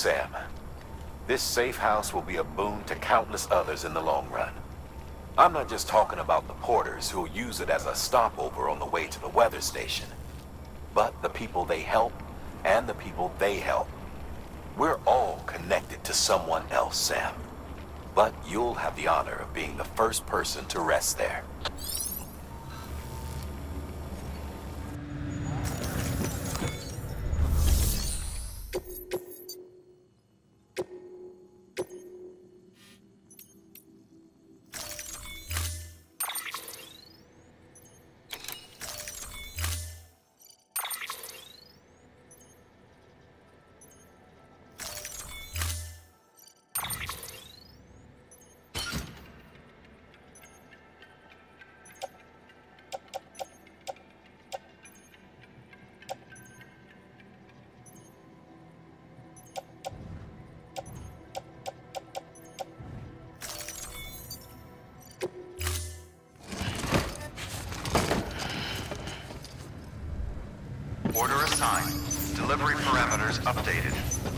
Sam. This safe house will be a boon to countless others in the long run. I'm not just talking about the porters who'll use it as a stopover on the way to the weather station, but the people they help and the people they help. We're all connected to someone else, Sam. But you'll have the honor of being the first person to rest there. Order assigned. Delivery parameters updated.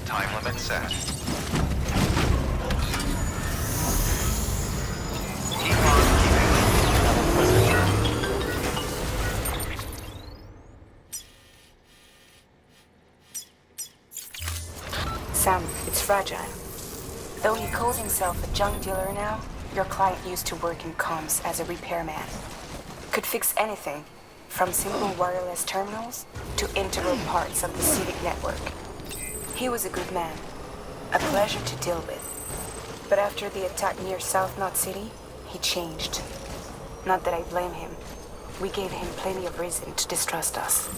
Time limit set. Keep on keeping. Sam, it's fragile. Though he calls himself a junk dealer now, your client used to work in comms as a repairman. Could fix anything, from simple wireless terminals to integral parts of the civic network. He was a good man, a pleasure to deal with. But after the attack near South Knot City, he changed. Not that I blame him. We gave him plenty of reason to distrust us.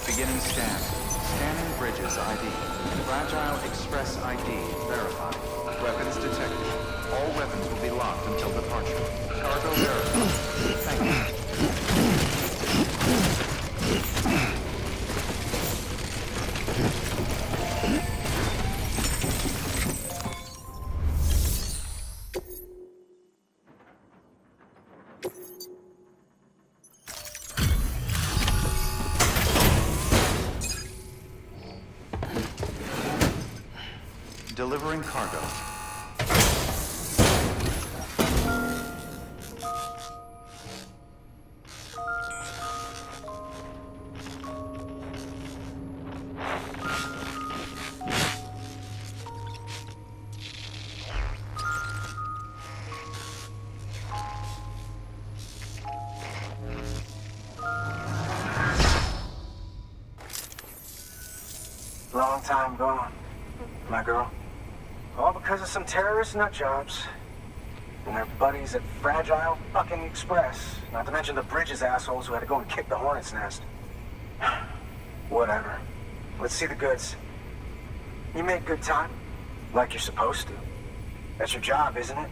Beginning scan. Scanning bridges ID. Fragile Express ID verified. Weapons detected. All weapons will be locked until departure. Cargo verified. Thank you. Delivering cargo. Long time gone, my girl. All because of some terrorist nutjobs. And their buddies at Fragile fucking Express. Not to mention the Bridges assholes who had to go and kick the hornet's nest. Whatever. Let's see the goods. You made good time. Like you're supposed to. That's your job, isn't it?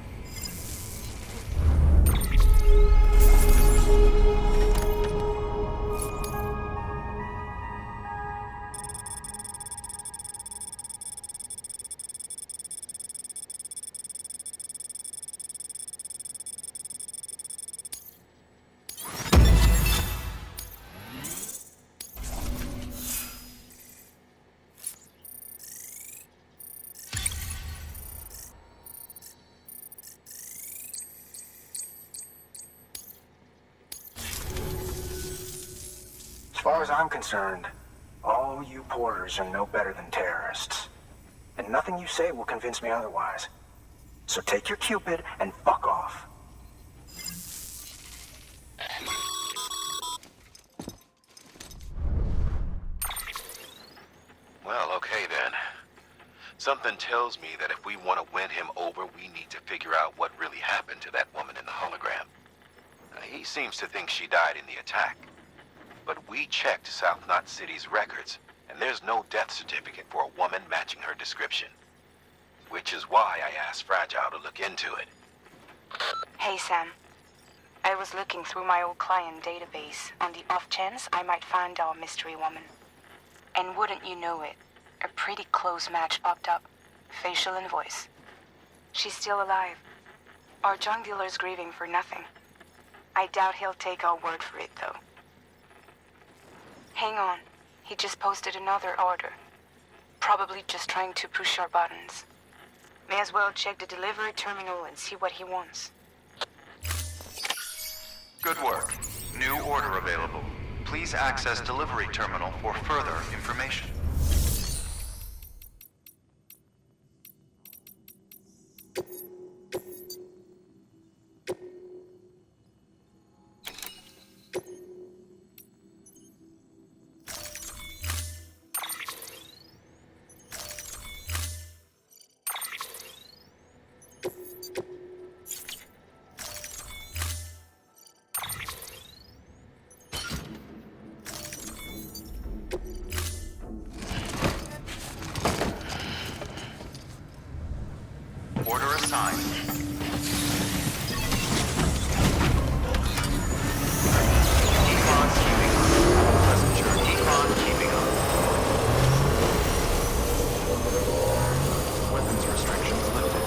As far as I'm concerned, all you porters are no better than terrorists. And nothing you say will convince me otherwise. So take your Cupid and fuck off. Well, okay then. Something tells me that if we want to win him over, we need to figure out what really happened to that woman in the hologram. Now, he seems to think she died in the attack. But we checked South Knot City's records, and there's no death certificate for a woman matching her description. Which is why I asked Fragile to look into it. Hey, Sam. I was looking through my old client database on the off chance I might find our mystery woman. And wouldn't you know it, a pretty close match popped up. Facial and voice. She's still alive. Our junk dealer's grieving for nothing. I doubt he'll take our word for it, though. Hang on. He just posted another order. Probably just trying to push our buttons. May as well check the delivery terminal and see what he wants. Good work. New order available. Please access delivery terminal for further information. Order assigned. Defense keeping up. Passenger defense keeping up. Weapons restrictions lifted.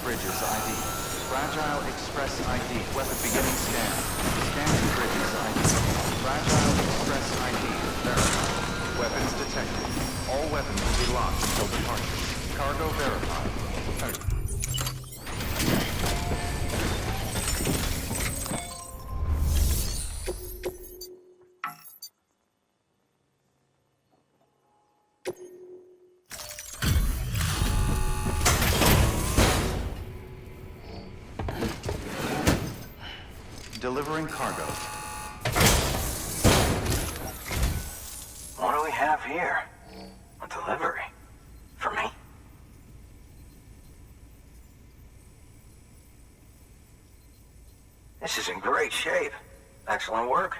Bridges ID. Fragile Express ID. Weapon beginning scan. Scanning Bridges ID. Fragile Express ID verified. Weapons detected. All weapons will be locked until departure. Cargo verified. Delivering cargo. What do we have here? A delivery? For me? This is in great shape. Excellent work.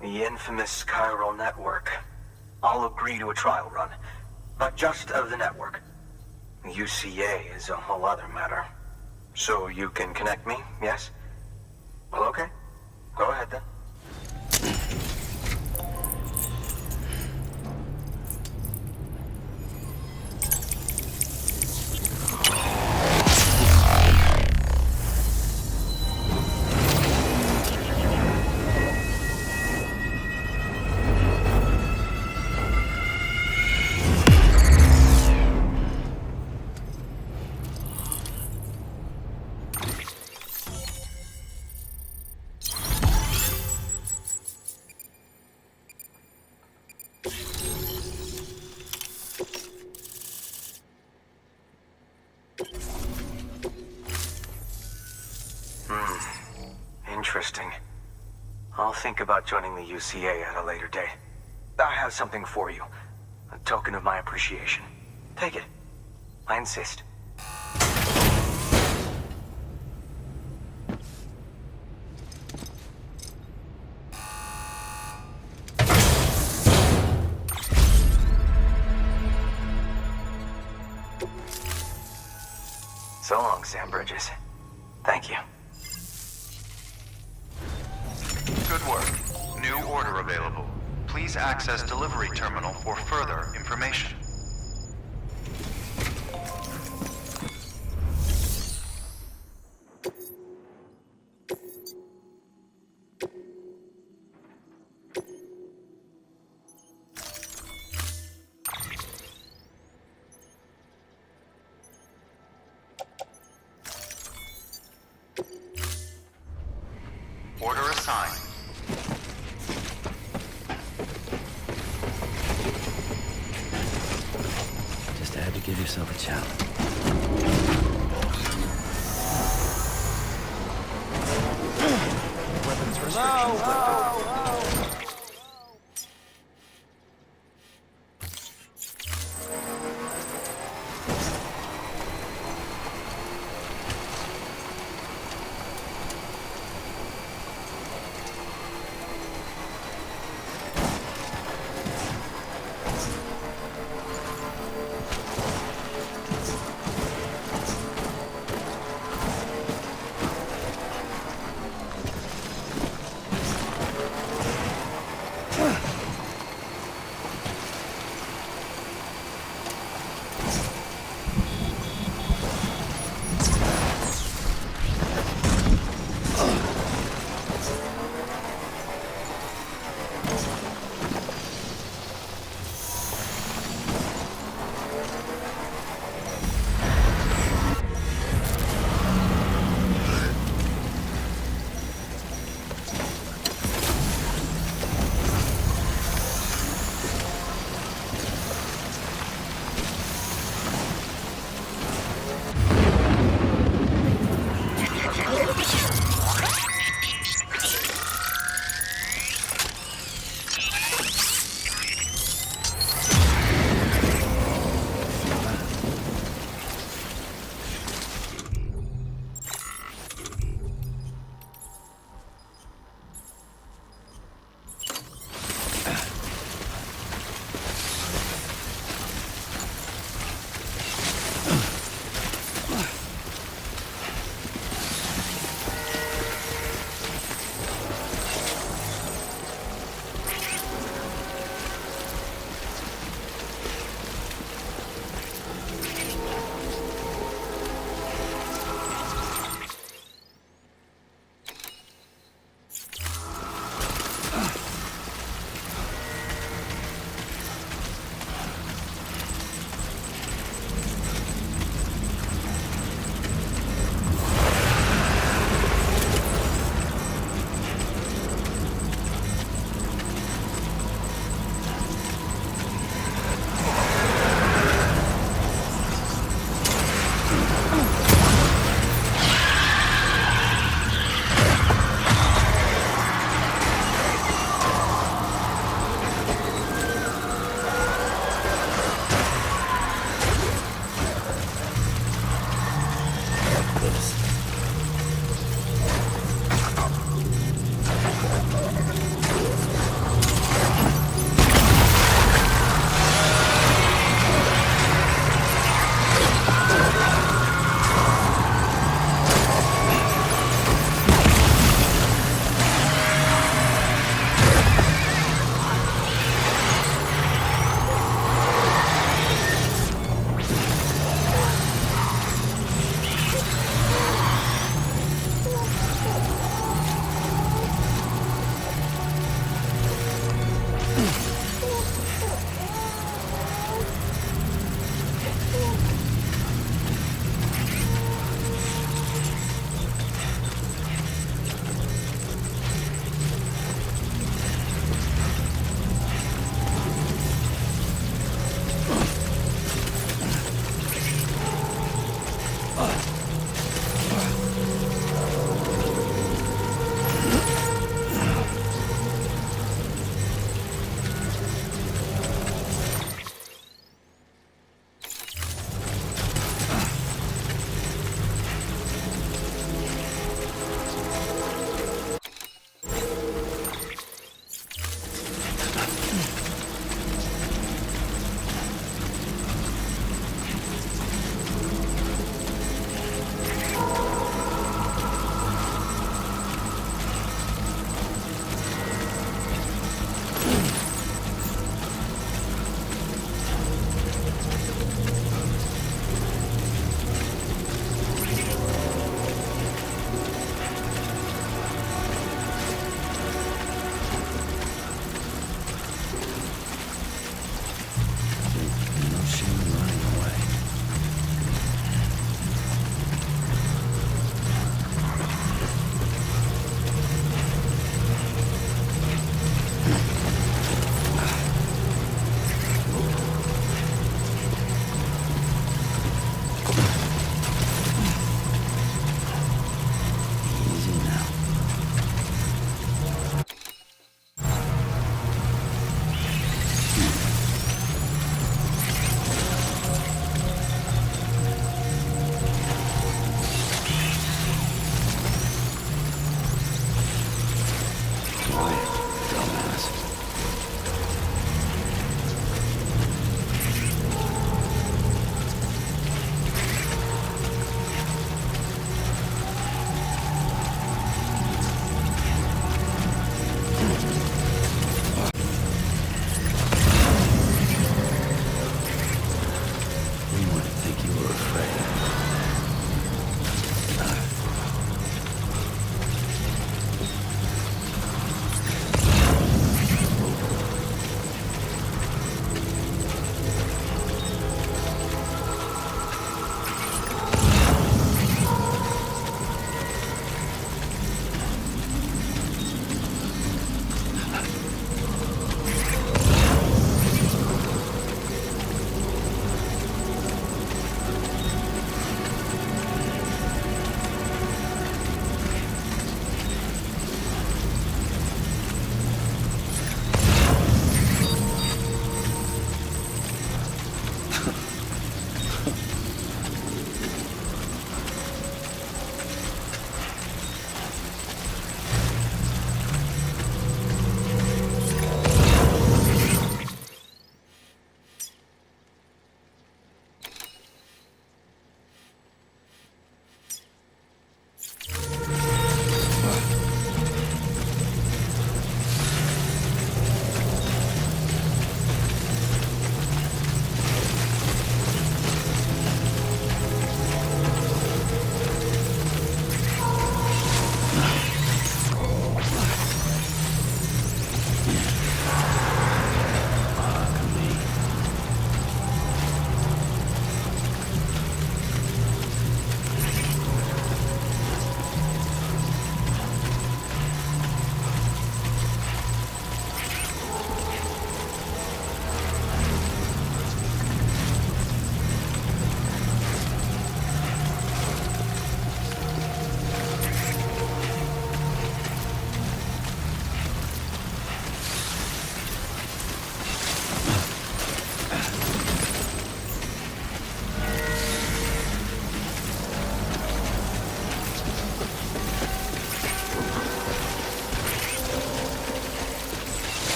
The infamous chiral network. I'll agree to a trial run, but just of the network. UCA is a whole other matter. So you can connect me, yes? Well, okay. Go ahead then. Interesting. I'll think about joining the UCA at a later date. I have something for you. A token of my appreciation. Take it. I insist. So long, Sam Bridges. Thank you. Good work. New order available. Please access delivery terminal for further information. Order assigned. Just had to give yourself a challenge. Weapons restrictions lifted.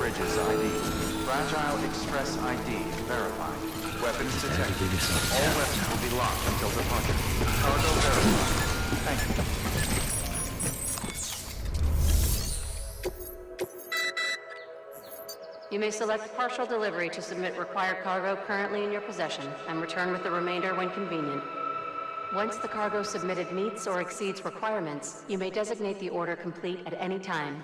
Bridges ID. Fragile Express ID verified. Weapons detected. All weapons will be locked until departure. Cargo verified. Thank you. You may select partial delivery to submit required cargo currently in your possession and return with the remainder when convenient. Once the cargo submitted meets or exceeds requirements, you may designate the order complete at any time.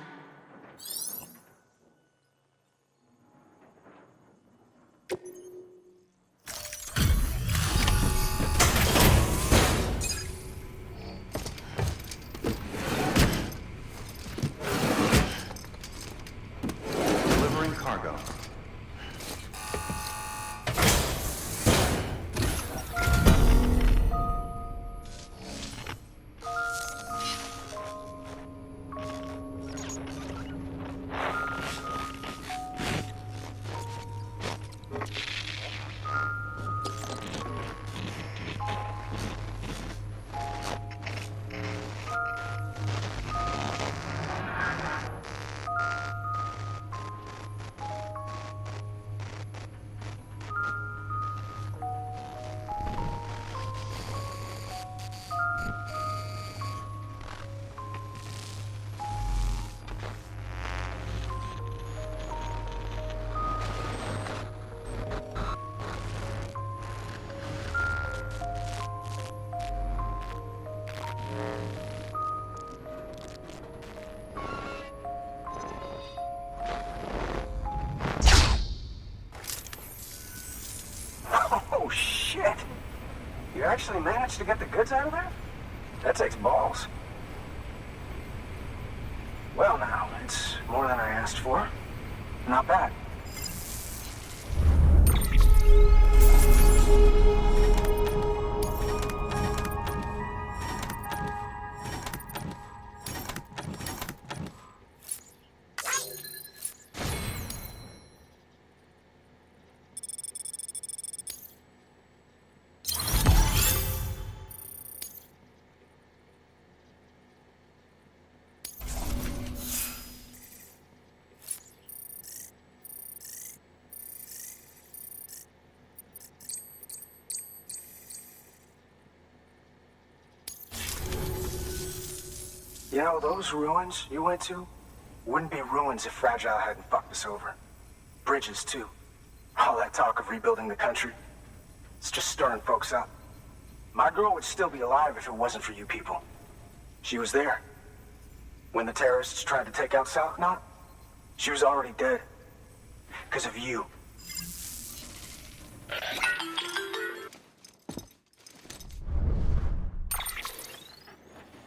Delivering cargo. Oh, shit! You actually managed to get the goods out of there? That takes balls. Well, now, it's more than I asked for. Not bad. You know, those ruins you went to wouldn't be ruins if Fragile hadn't fucked us over. Bridges, too. All that talk of rebuilding the country, it's just stirring folks up. My girl would still be alive if it wasn't for you people. She was there. When the terrorists tried to take out South Knot, she was already dead. Because of you.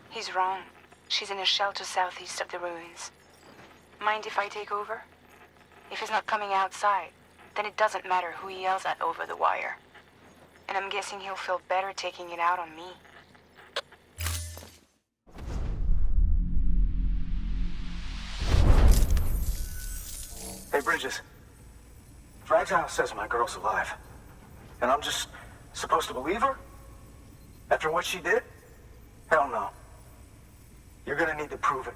He's wrong. She's in a shelter southeast of the ruins. Mind if I take over? If he's not coming outside, then it doesn't matter who he yells at over the wire. And I'm guessing he'll feel better taking it out on me. Hey, Bridges. Fragile says my girl's alive. And I'm just supposed to believe her? After what she did? Hell no. You're gonna need to prove it.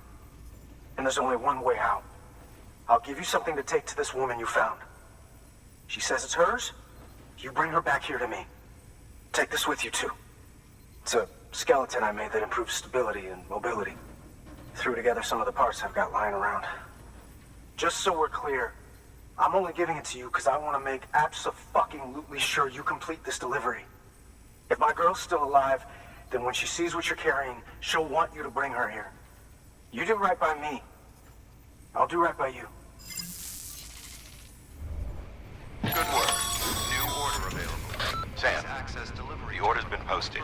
And there's only one way out. I'll give you something to take to this woman you found. She says it's hers. You bring her back here to me. Take this with you, too. It's a skeleton I made that improves stability and mobility. Threw together some of the parts I've got lying around. Just so we're clear, I'm only giving it to you because I want to make abso-fucking-lutely sure you complete this delivery. If my girl's still alive, then when she sees what you're carrying, she'll want you to bring her here. You do right by me. I'll do right by you. Good work. New order available. Sam, the order's been posted.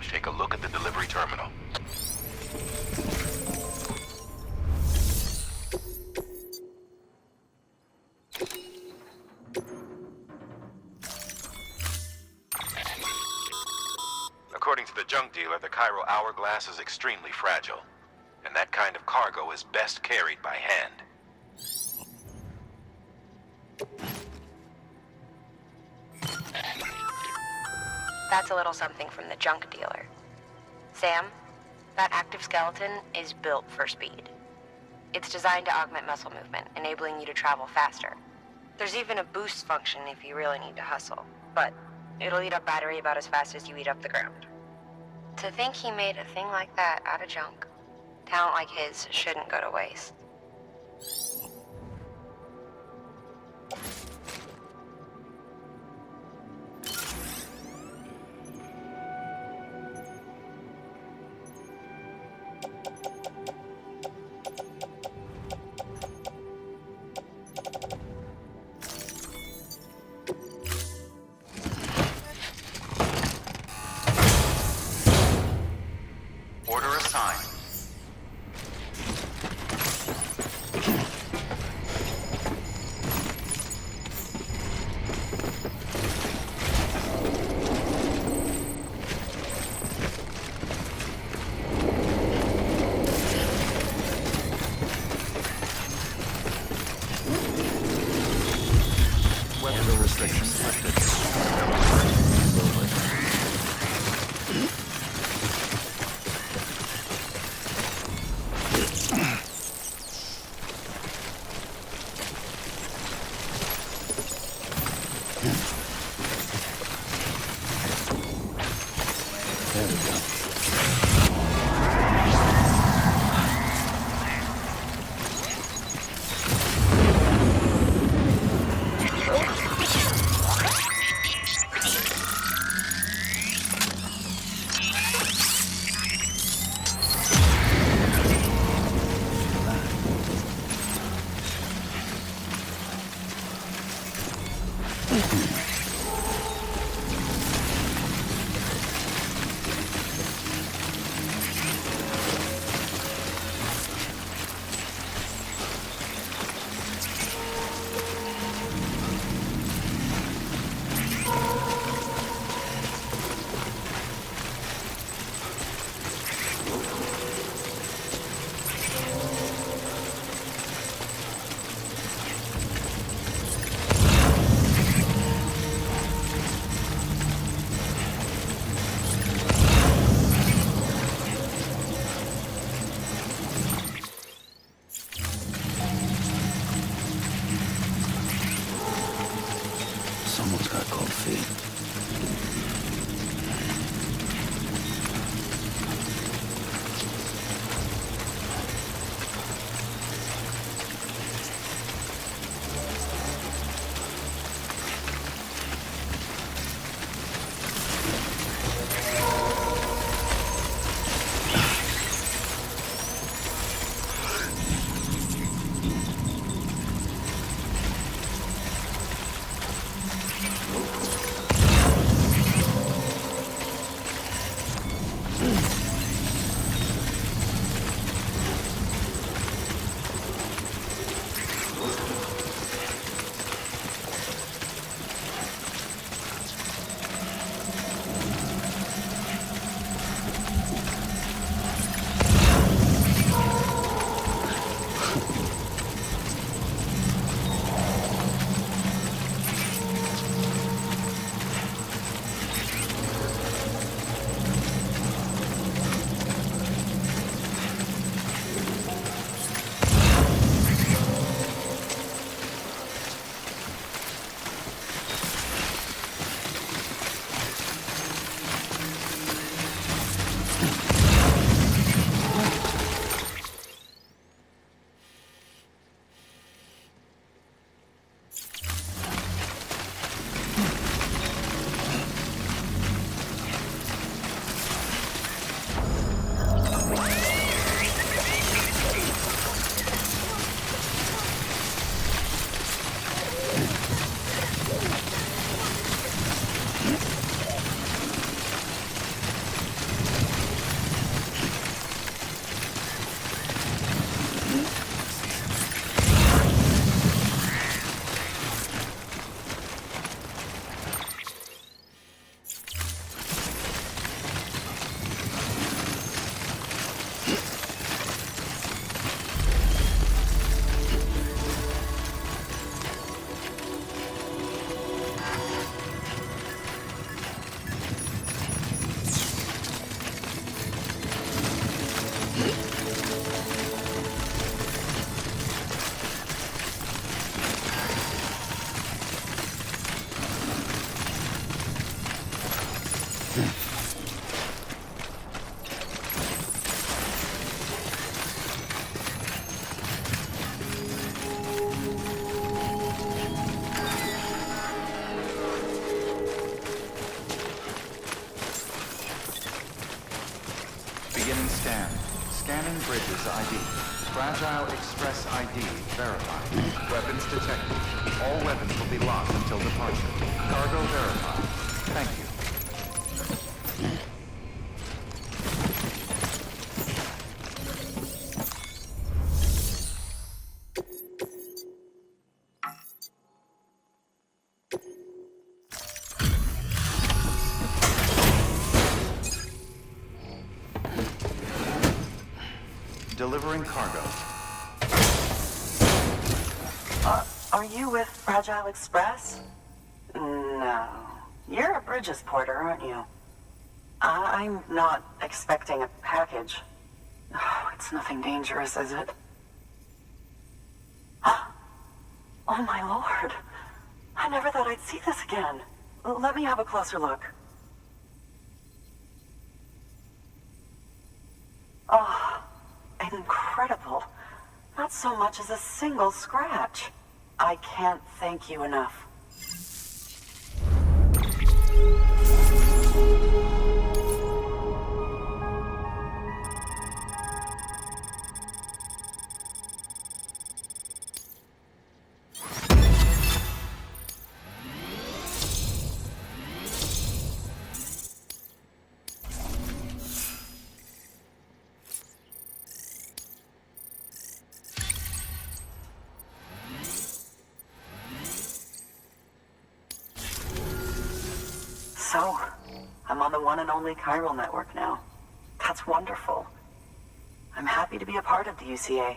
Take a look at the delivery terminal. According to the junk dealer, the Chiral hourglass is extremely fragile, and that kind of cargo is best carried by hand. That's a little something from the junk dealer. Sam, that active skeleton is built for speed. It's designed to augment muscle movement, enabling you to travel faster. There's even a boost function if you really need to hustle, but it'll eat up battery about as fast as you eat up the ground. To think he made a thing like that out of junk. Talent like his shouldn't go to waste. Order assigned. Weather restrictions lifted. There we go. Someone's got cold feet. Scanning Bridges ID. Fragile Express ID verified. Weapons detected. All weapons will be locked until departure. Cargo verified. Thank you. Delivering cargo. Are you with Fragile Express? No. You're a Bridges porter, aren't you? I'm not expecting a package. Oh, it's nothing dangerous, is it? Oh my lord. I never thought I'd see this again. Let me have a closer look. Oh, incredible. Not so much as a single scratch. I can't thank you enough. So, I'm on the one and only chiral network now. That's wonderful. I'm happy to be a part of the UCA.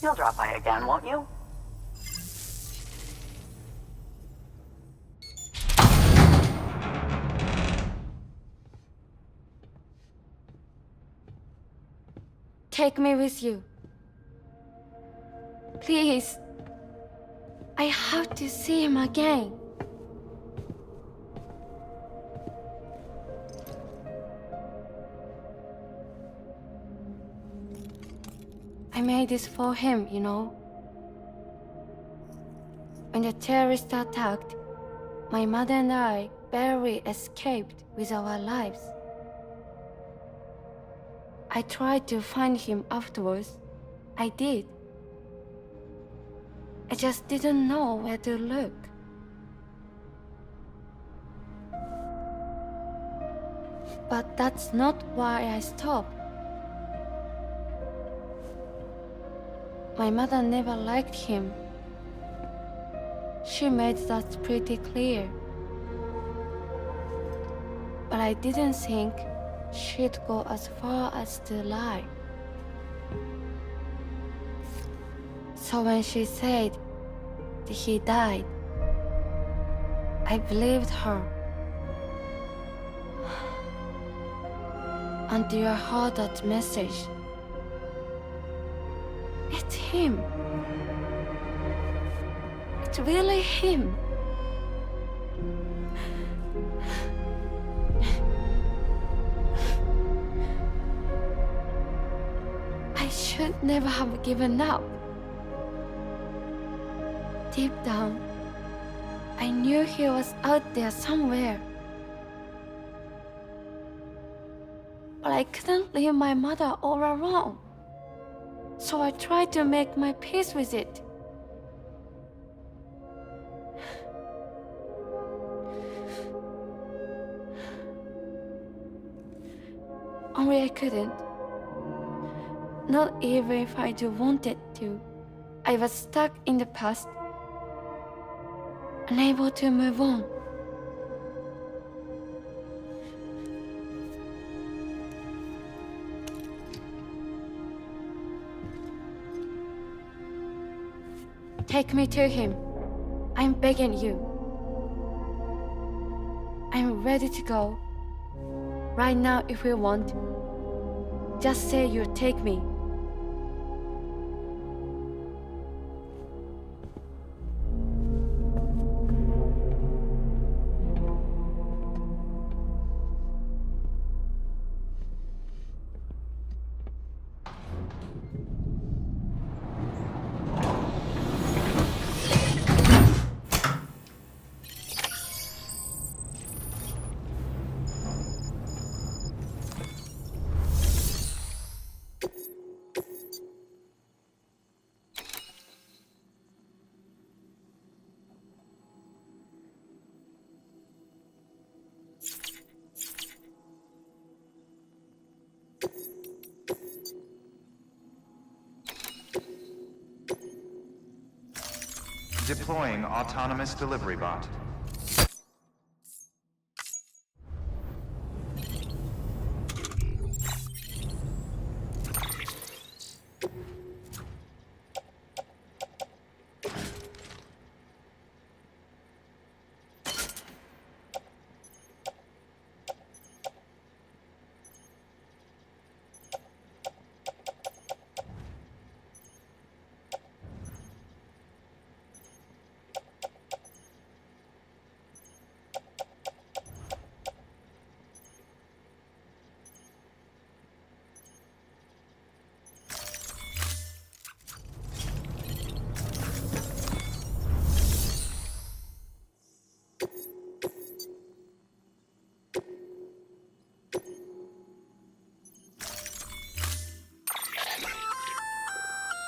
You'll drop by again, won't you? Take me with you. Please. I have to see him again. I made this for him, you know. When the terrorists attacked, my mother and I barely escaped with our lives. I tried to find him afterwards. I did. I just didn't know where to look. But that's not why I stopped. My mother never liked him. She made that pretty clear. But I didn't think she'd go as far as to lie. So when she said that he died, I believed her. Until I heard that message. It's him. It's really him. I should never have given up. Deep down, I knew he was out there somewhere. But I couldn't leave my mother all alone. So I tried to make my peace with it. Only I couldn't. Not even if I wanted to. I was stuck in the past, unable to move on. take me to him. I'm begging you. I'm ready to go. Right now if you want. Just say you'll take me. Deploying autonomous delivery bot.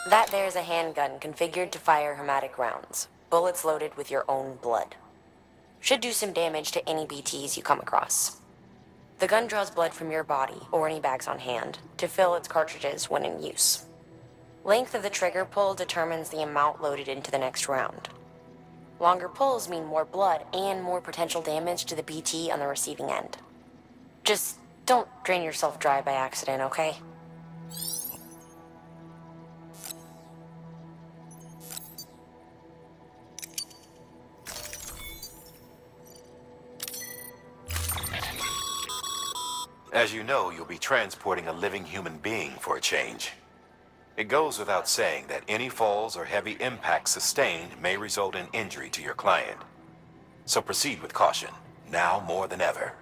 That there's a handgun configured to fire hematic rounds, bullets loaded with your own blood. Should do some damage to any BTs you come across. The gun draws blood from your body, or any bags on hand, to fill its cartridges when in use. Length of the trigger pull determines the amount loaded into the next round. Longer pulls mean more blood and more potential damage to the BT on the receiving end. Just don't drain yourself dry by accident, okay? As you know, you'll be transporting a living human being for a change. It goes without saying that any falls or heavy impacts sustained may result in injury to your client. So proceed with caution, now more than ever.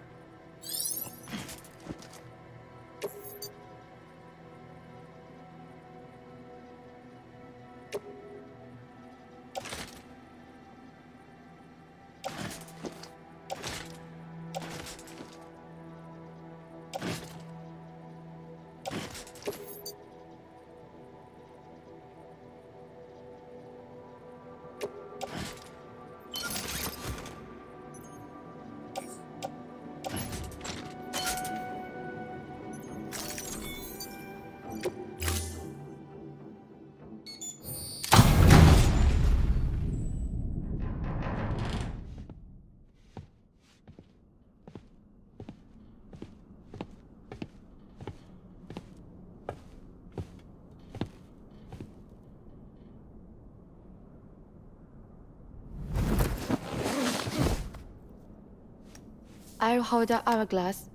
I'll hold the hourglass.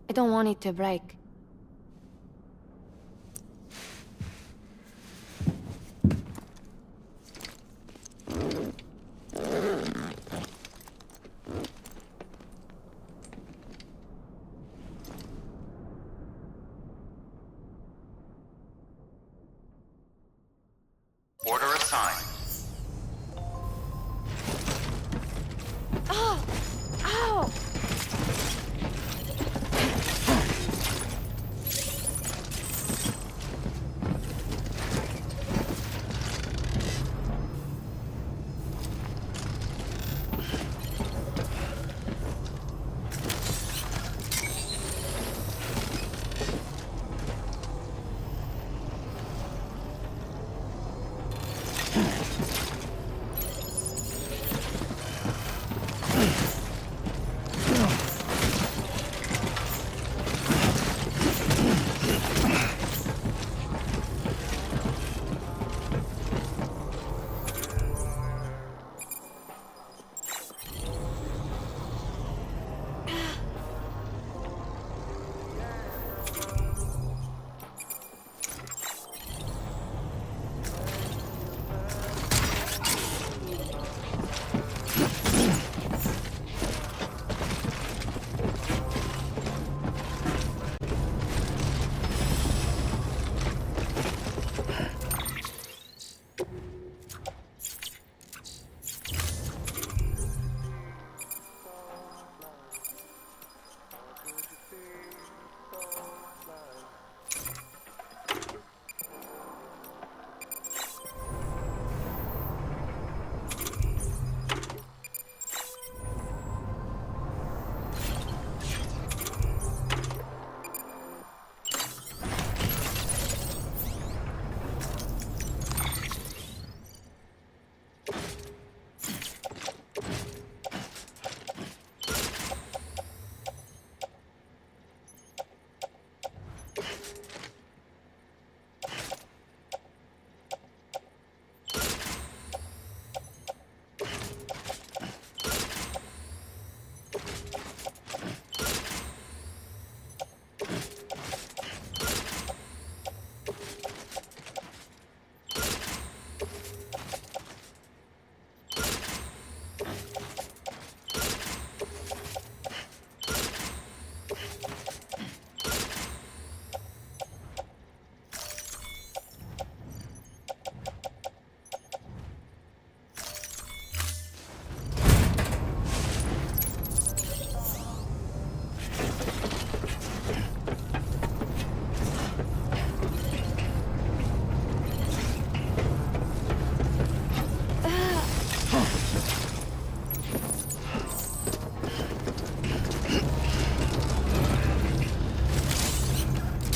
I don't want it to break. Order assigned. Oh! Ow!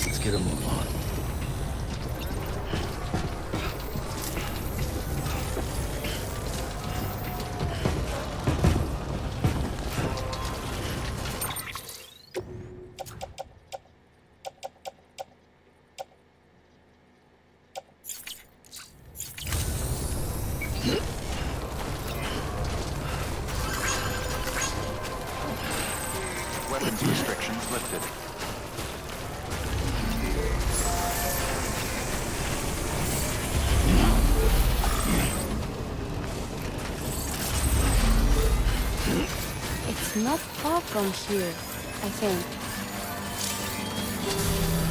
Let's get a move on. Weapons restrictions lifted. It's not far from here, I think.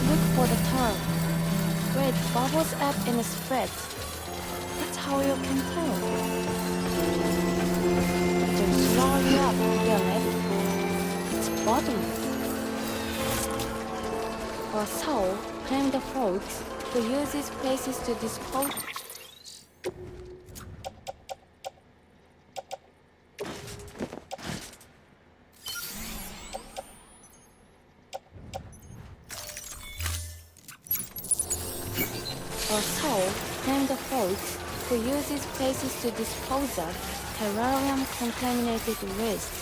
Look for the turn. Where it bubbles up and spreads. That's how you can tell. Then slowly up, feel it. It's bottomless. Or so claim the folks who use these places to dispose. Or so claim the folks who use these places to dispose of terrarium-contaminated waste.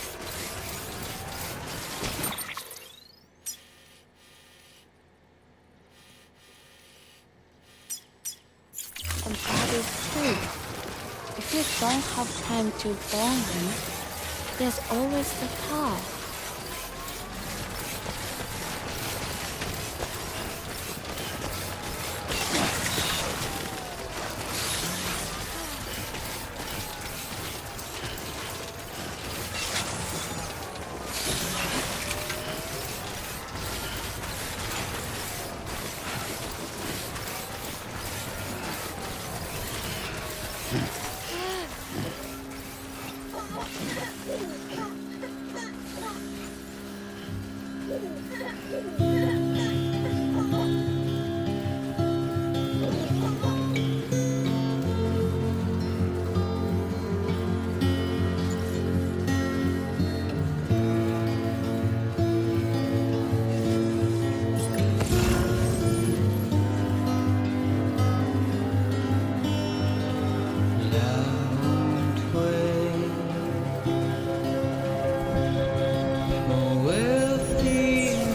And that is true. If you don't have time to burn them, there's always the car. Wealthiness.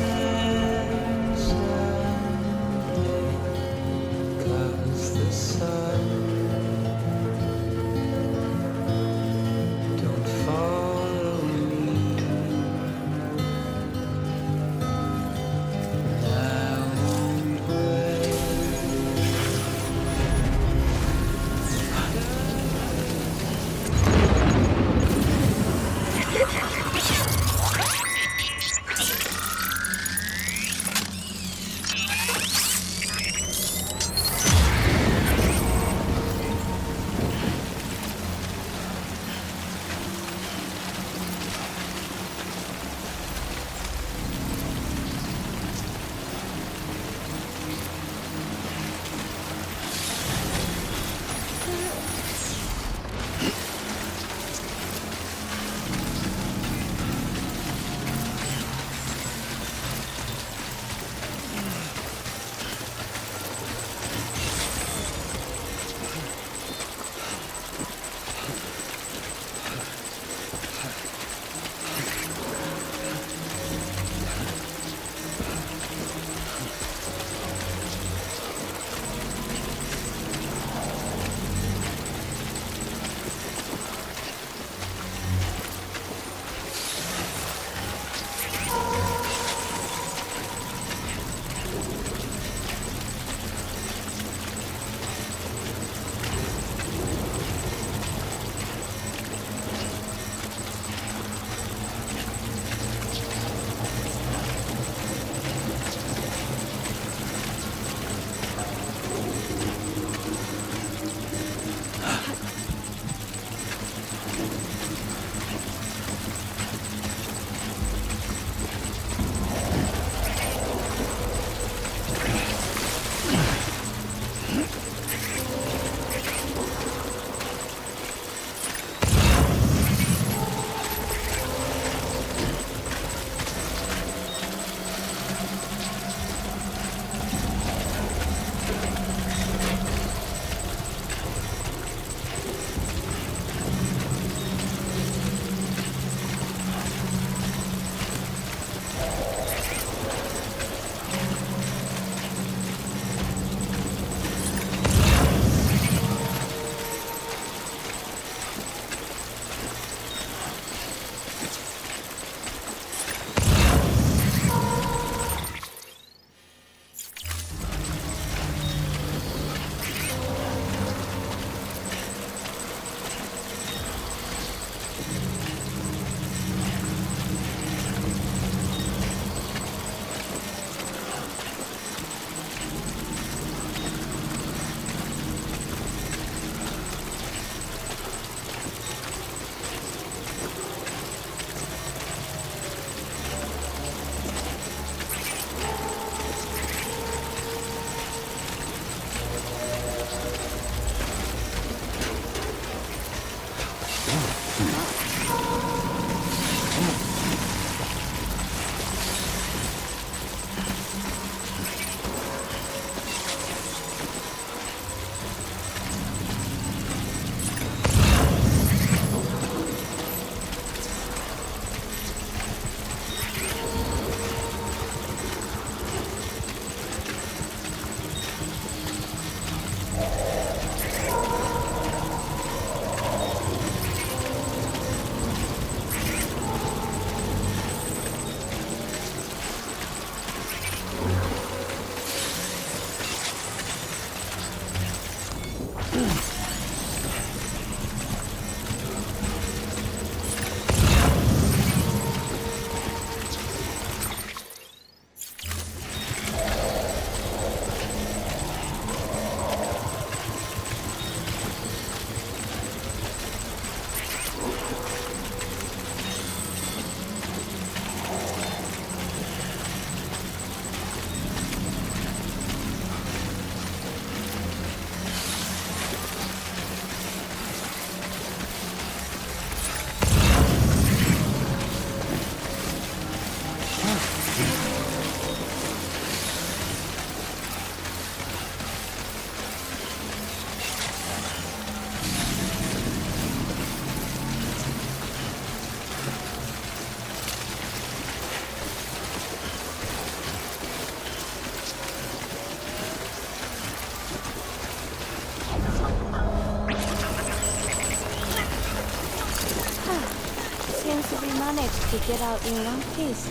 seems we managed to get out in one piece.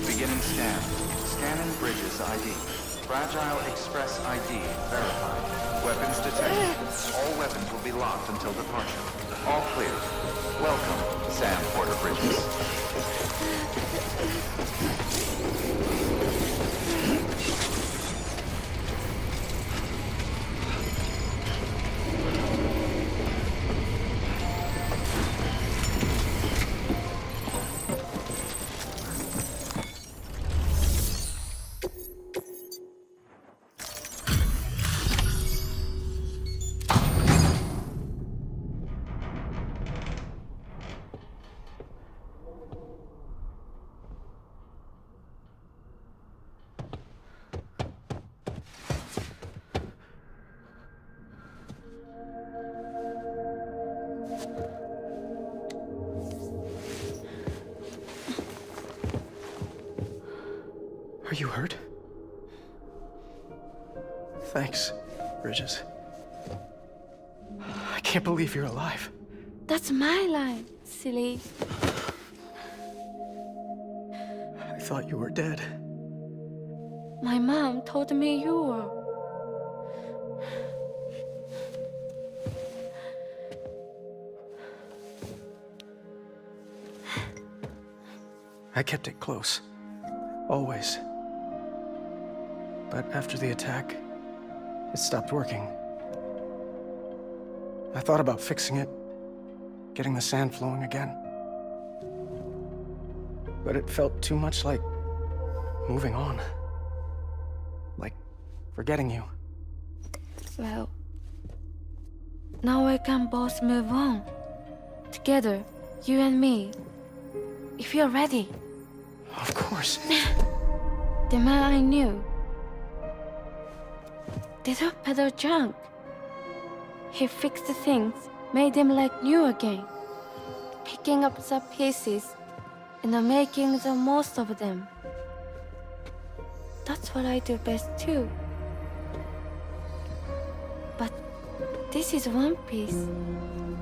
Beginning scan. Scanning Bridges ID. Fragile Express ID verified. Weapons detected. All weapons will be locked until departure. All clear. Welcome, Sam Porter Bridges. Are you hurt? Thanks, Bridges. I can't believe you're alive. That's my line, silly. I thought you were dead. My mom told me you were. I kept it close. Always. But after the attack, it stopped working. I thought about fixing it, getting the sand flowing again. But it felt too much like moving on. Like forgetting you. Well, now we can both move on. Together, you and me. If you're ready. Of course. The man I knew. They do peddle junk. He fixed the things, made them like new again. Picking up the pieces and making the most of them. That's what I do best too. But this is one piece.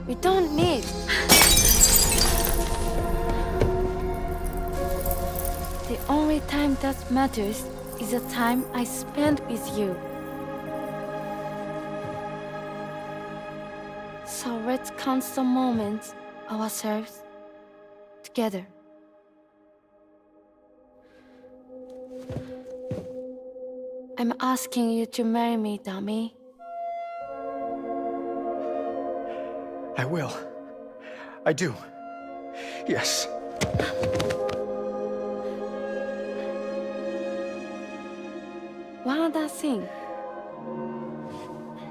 We don't need. The only time that matters is the time I spend with you. So let's count the moments ourselves together. I'm asking you to marry me, dummy. I will. I do. Yes. One other thing.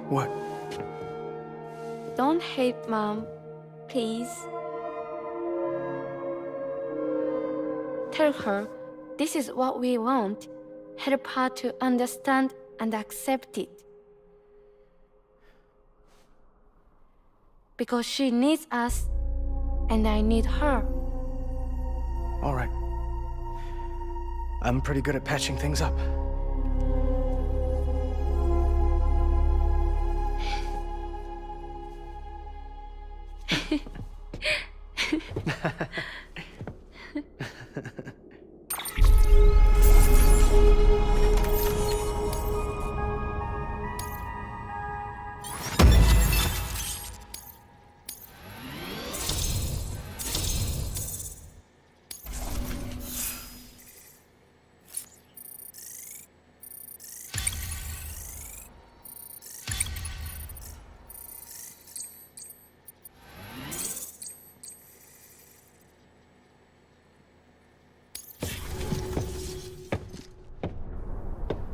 What? Don't hate Mom, please. Tell her this is what we want. Help her to understand and accept it. Because she needs us, and I need her. All right. I'm pretty good at patching things up.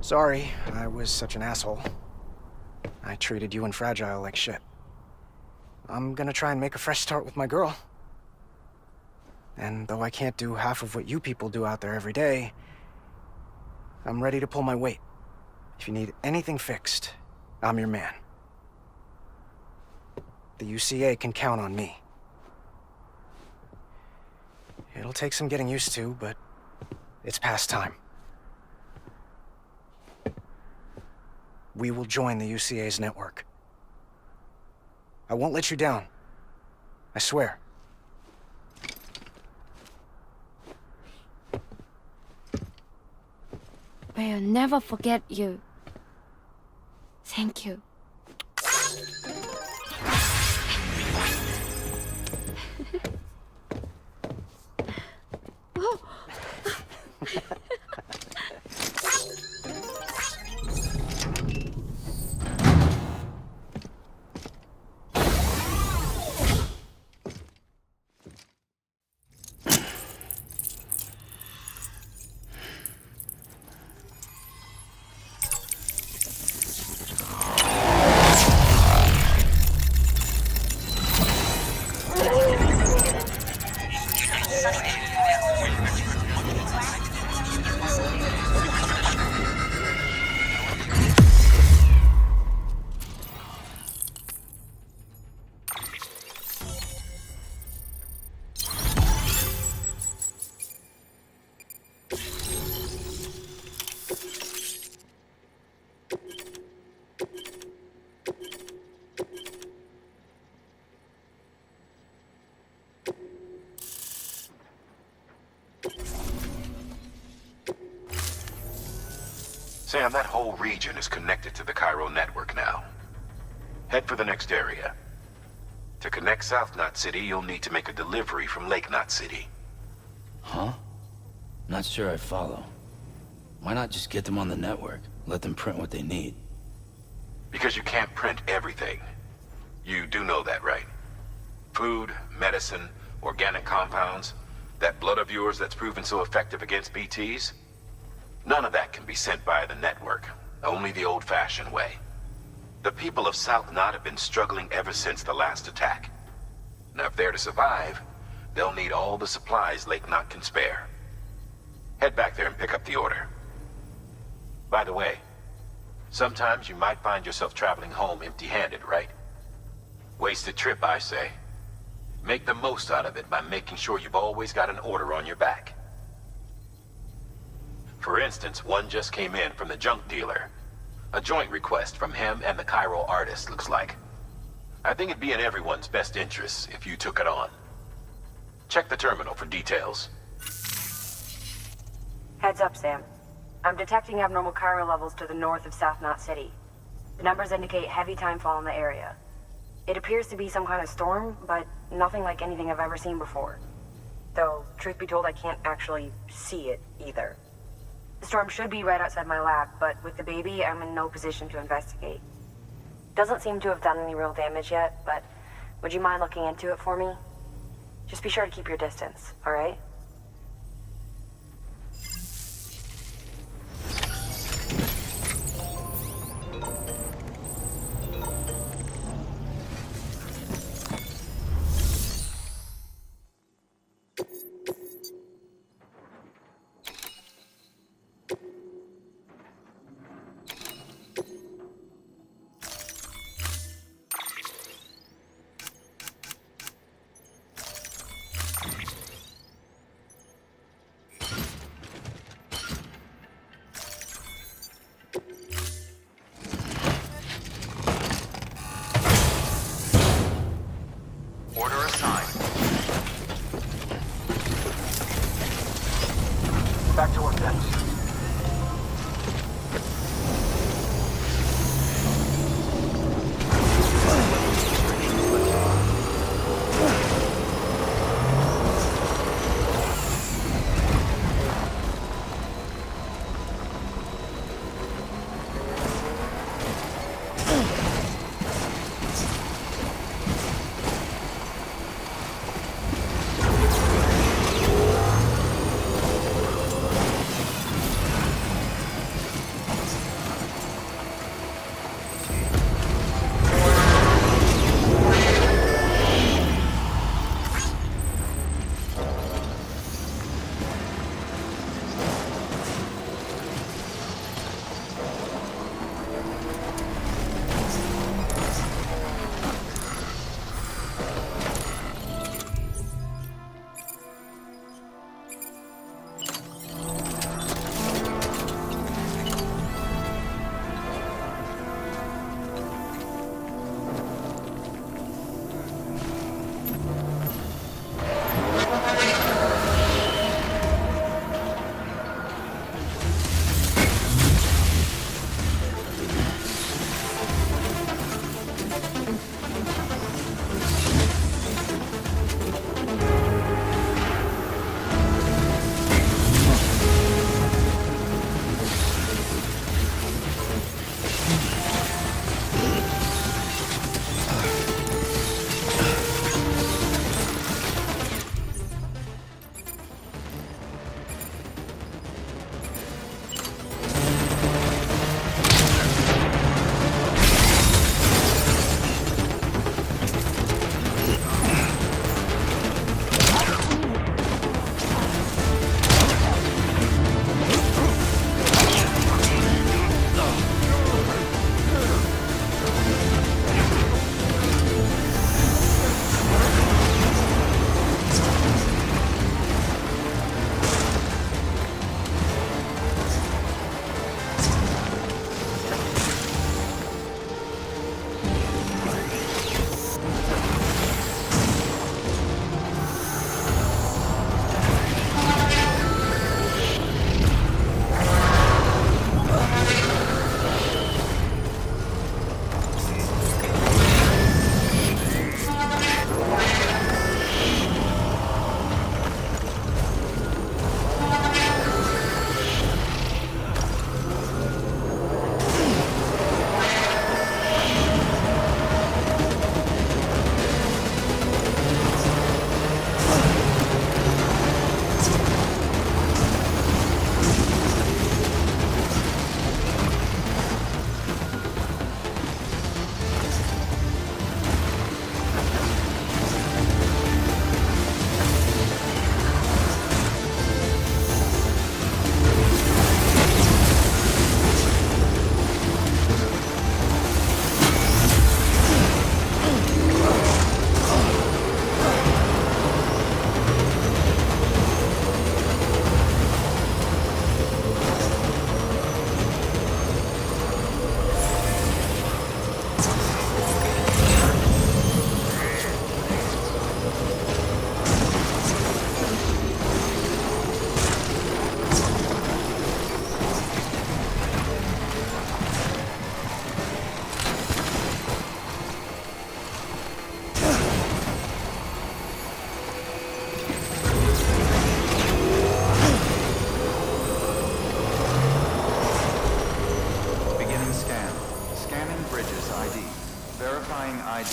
Sorry, I was such an asshole. I treated you and Fragile like shit. I'm gonna try and make a fresh start with my girl. And though I can't do half of what you people do out there every day, I'm ready to pull my weight. If you need anything fixed, I'm your man. The UCA can count on me. It'll take some getting used to, but it's past time. We will join the UCA's network. won't let you down. I swear. We'll never forget you. Thank you. Sam, that whole region is connected to the Cairo network now. Head for the next area. To connect South Knot City, you'll need to make a delivery from Lake Knot City. Huh? Not sure I follow. Why not just get them on the network? Let them print what they need. Because you can't print everything. You do know that, right? Food, medicine, organic compounds, that blood of yours that's proven so effective against BTs? None of that can be sent via the network. Only the old-fashioned way. The people of South Knot have been struggling ever since the last attack. Now, if they're to survive, they'll need all the supplies Lake Knot can spare. Head back there and pick up the order. By the way, sometimes you might find yourself traveling home empty-handed, right? Wasted trip, I say. Make the most out of it by making sure you've always got an order on your back. For instance, one just came in from the junk dealer. A joint request from him and the Cairo artist, looks like. I think it'd be in everyone's best interest if you took it on. Check the terminal for details. Heads up, Sam. I'm detecting abnormal Cairo levels to the north of South Knot City. The numbers indicate heavy timefall in the area. It appears to be some kind of storm, but nothing like anything I've ever seen before. Though, truth be told, I can't actually see it either. The storm should be right outside my lab, but with the baby, I'm in no position to investigate. Doesn't seem to have done any real damage yet, but would you mind looking into it for me? Just be sure to keep your distance, alright?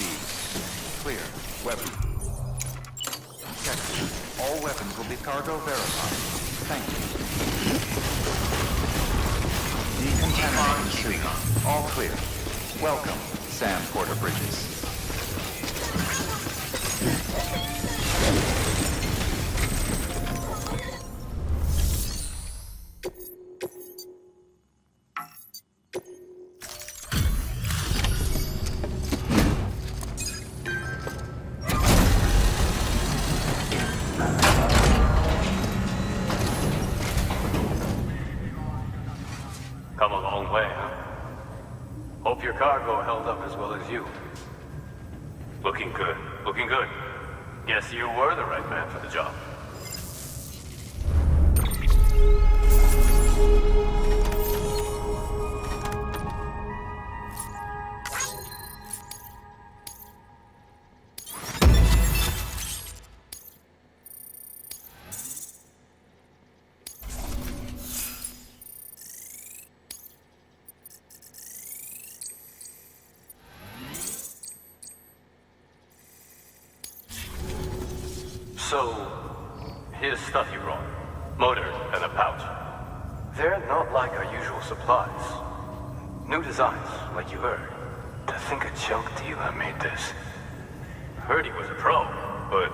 IDs. Clear. Weapon. Check. All weapons will be cargo verified. Thank you. Decontaminating suit. All clear. Welcome, Sam Porter Bridges. Come a long way, huh? Hope your cargo held up as well as you. Looking good. Looking good. Guess you were the right man for the job. So, here's stuff you brought. Motor and a pouch. They're not like our usual supplies. New designs, like you heard. To think a junk dealer made this. Heard he was a pro, but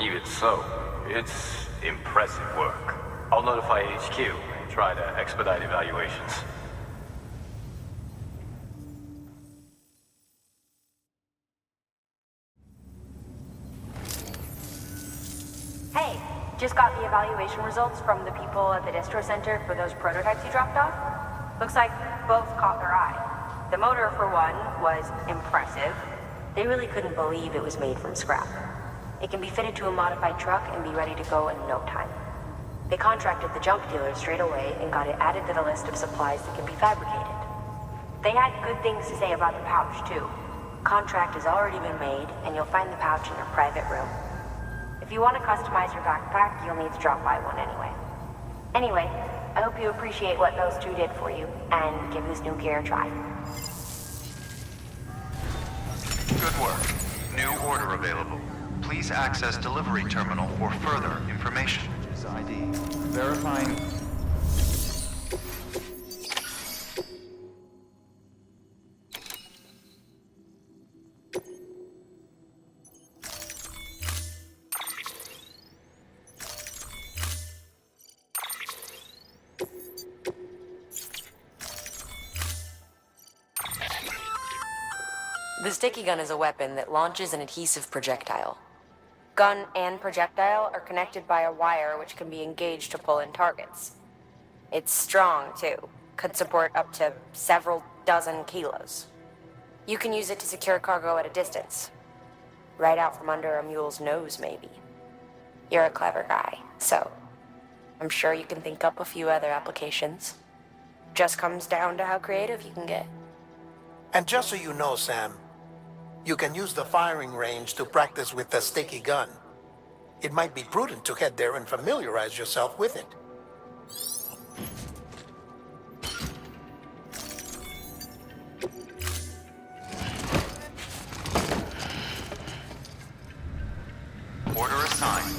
even so, it's impressive work. I'll notify HQ and try to expedite evaluations. Hey, just got the evaluation results from the people at the distro center for those prototypes you dropped off. Looks like both caught their eye. The motor, for one, was impressive. They really couldn't believe it was made from scrap. It can be fitted to a modified truck and be ready to go in no time. They contracted the junk dealer straight away and got it added to the list of supplies that can be fabricated. They had good things to say about the pouch, too. Contract has already been made, and you'll find the pouch in your private room. If you want to customize your backpack, you'll need to drop by one anyway. Anyway, I hope you appreciate what those two did for you, and give this new gear a try. Good work. New order available. Please access delivery terminal for further information. ID. Verifying. The sticky gun is a weapon that launches an adhesive projectile. Gun and projectile are connected by a wire which can be engaged to pull in targets. It's strong, too. Could support up to several dozen kilos. You can use it to secure cargo at a distance. Right out from under a mule's nose, maybe. You're a clever guy, so I'm sure you can think up a few other applications. Just comes down to how creative you can get. And just so you know, Sam, you can use the firing range to practice with the sticky gun. It might be prudent to head there and familiarize yourself with it. Order assigned.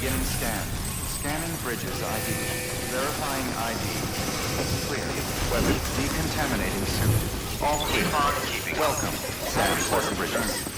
Beginning scan. Scanning bridges ID. Verifying ID. Clear. Weapons decontaminating suit. All clear. Welcome. Transport bridges.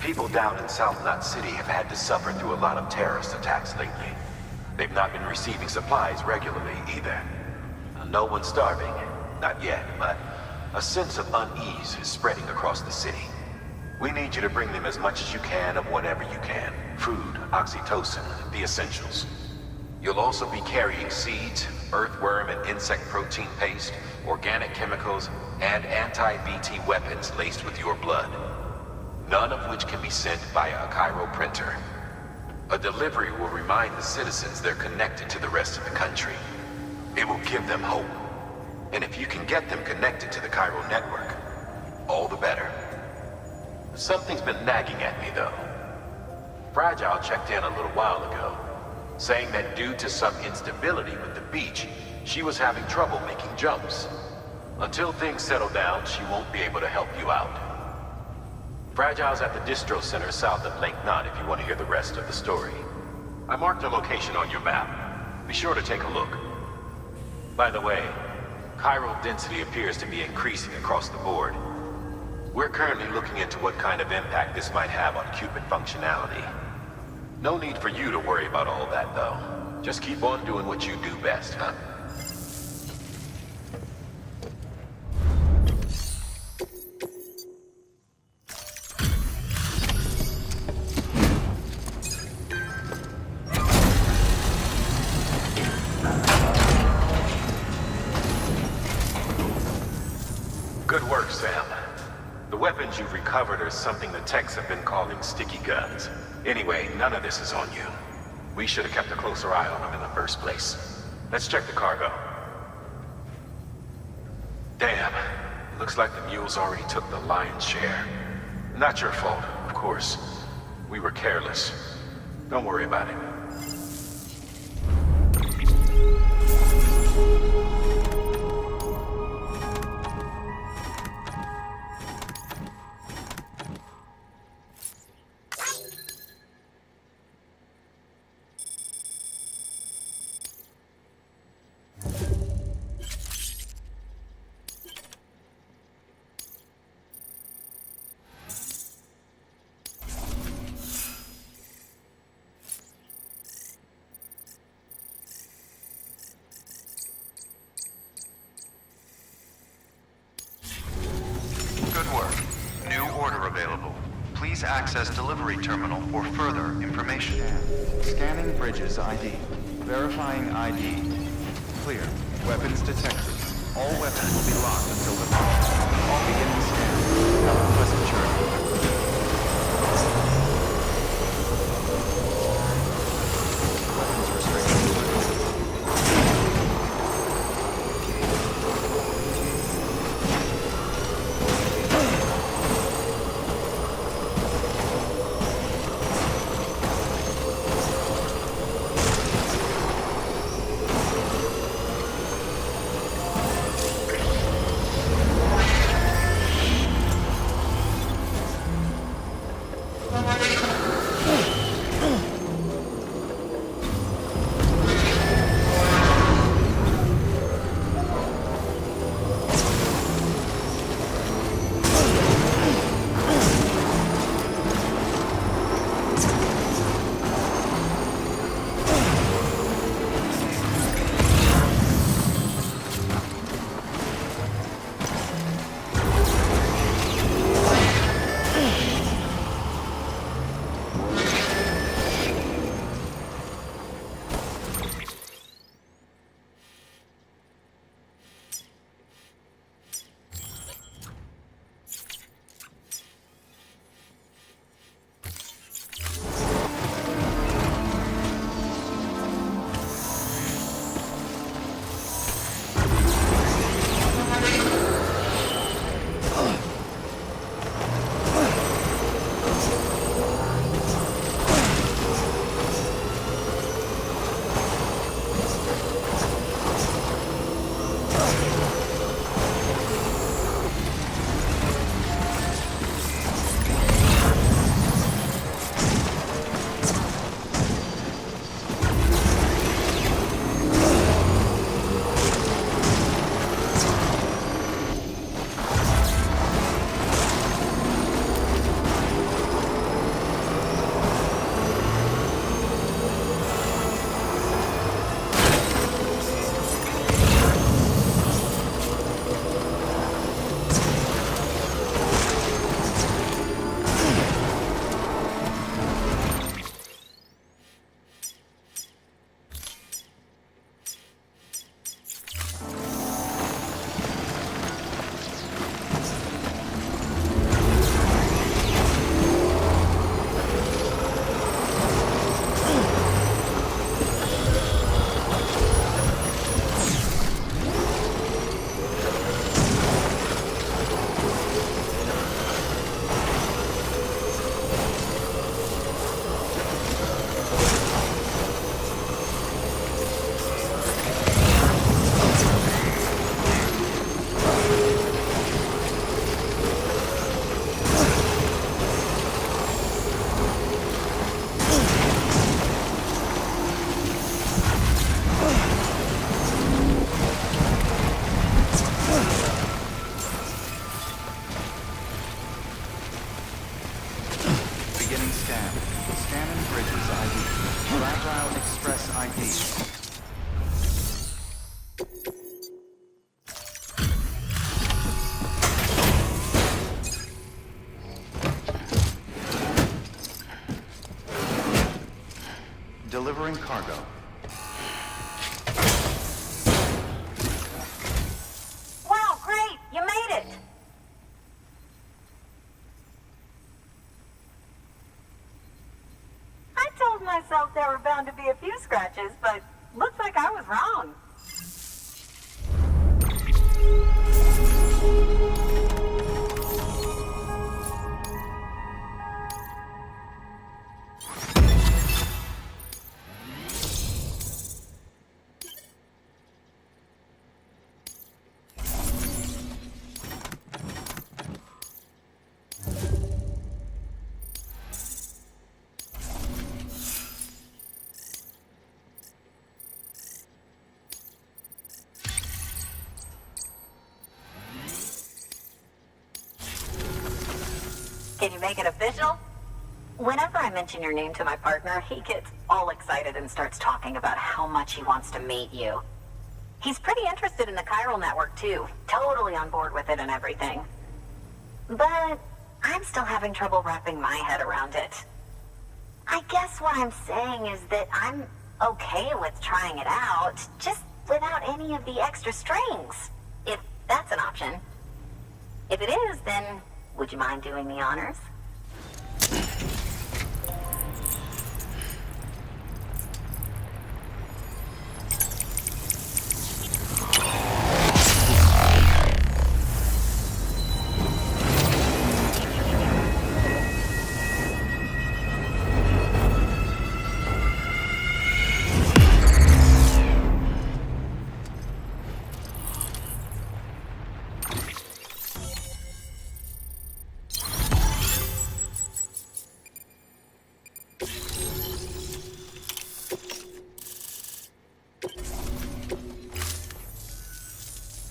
People down in South Knot City have had to suffer through a lot of terrorist attacks lately. They've not been receiving supplies regularly either. No one's starving, not yet, but a sense of unease is spreading across the city. We need you to bring them as much as you can of whatever you can. Food, oxytocin, the essentials. You'll also be carrying seeds, earthworm and insect protein paste, organic chemicals, and anti-BT weapons laced with your blood. None of which can be sent via a Cairo printer. A delivery will remind the citizens they're connected to the rest of the country. It will give them hope. And if you can get them connected to the Cairo network, all the better. Something's been nagging at me, though. Fragile checked in a little while ago, saying that due to some instability with the beach, she was having trouble making jumps. Until things settle down, she won't be able to help you out. Fragile's at the distro center south of Lake Knot if you want to hear the rest of the story. I marked a location on your map. Be sure to take a look. By the way, chiral density appears to be increasing across the board. We're currently looking into what kind of impact this might have on Cupid functionality. No need for you to worry about all that, though. Just keep on doing what you do best, huh? Good work, Sam. The weapons you've recovered are something the techs have been calling sticky guns. Anyway, none of this is on you. We should have kept a closer eye on them in the first place. Let's check the cargo. Damn. Looks like the mules already took the lion's share. Not your fault, of course. We were careless. Don't worry about it. Good work. New order available. Please access delivery terminal for further information. Scanning Bridges ID. Verifying ID. Clear. Weapons detected. All weapons will be locked until departure. All beginning scan. Have a pleasant journey. Weapons restricted. Beginning scan. Scanning Bridges ID. Fragile Express ID. Delivering cargo. Wow, great! You made it! I told myself there were bound to be a few scratches, but looks like I was wrong. Can you make it official? Whenever I mention your name to my partner, he gets all excited and starts talking about how much he wants to meet you. He's pretty interested in the chiral network too, totally on board with it and everything. But I'm still having trouble wrapping my head around it. I guess what I'm saying is that I'm okay with trying it out, just without any of the extra strings, if that's an option. If it is, then would you mind doing the honors?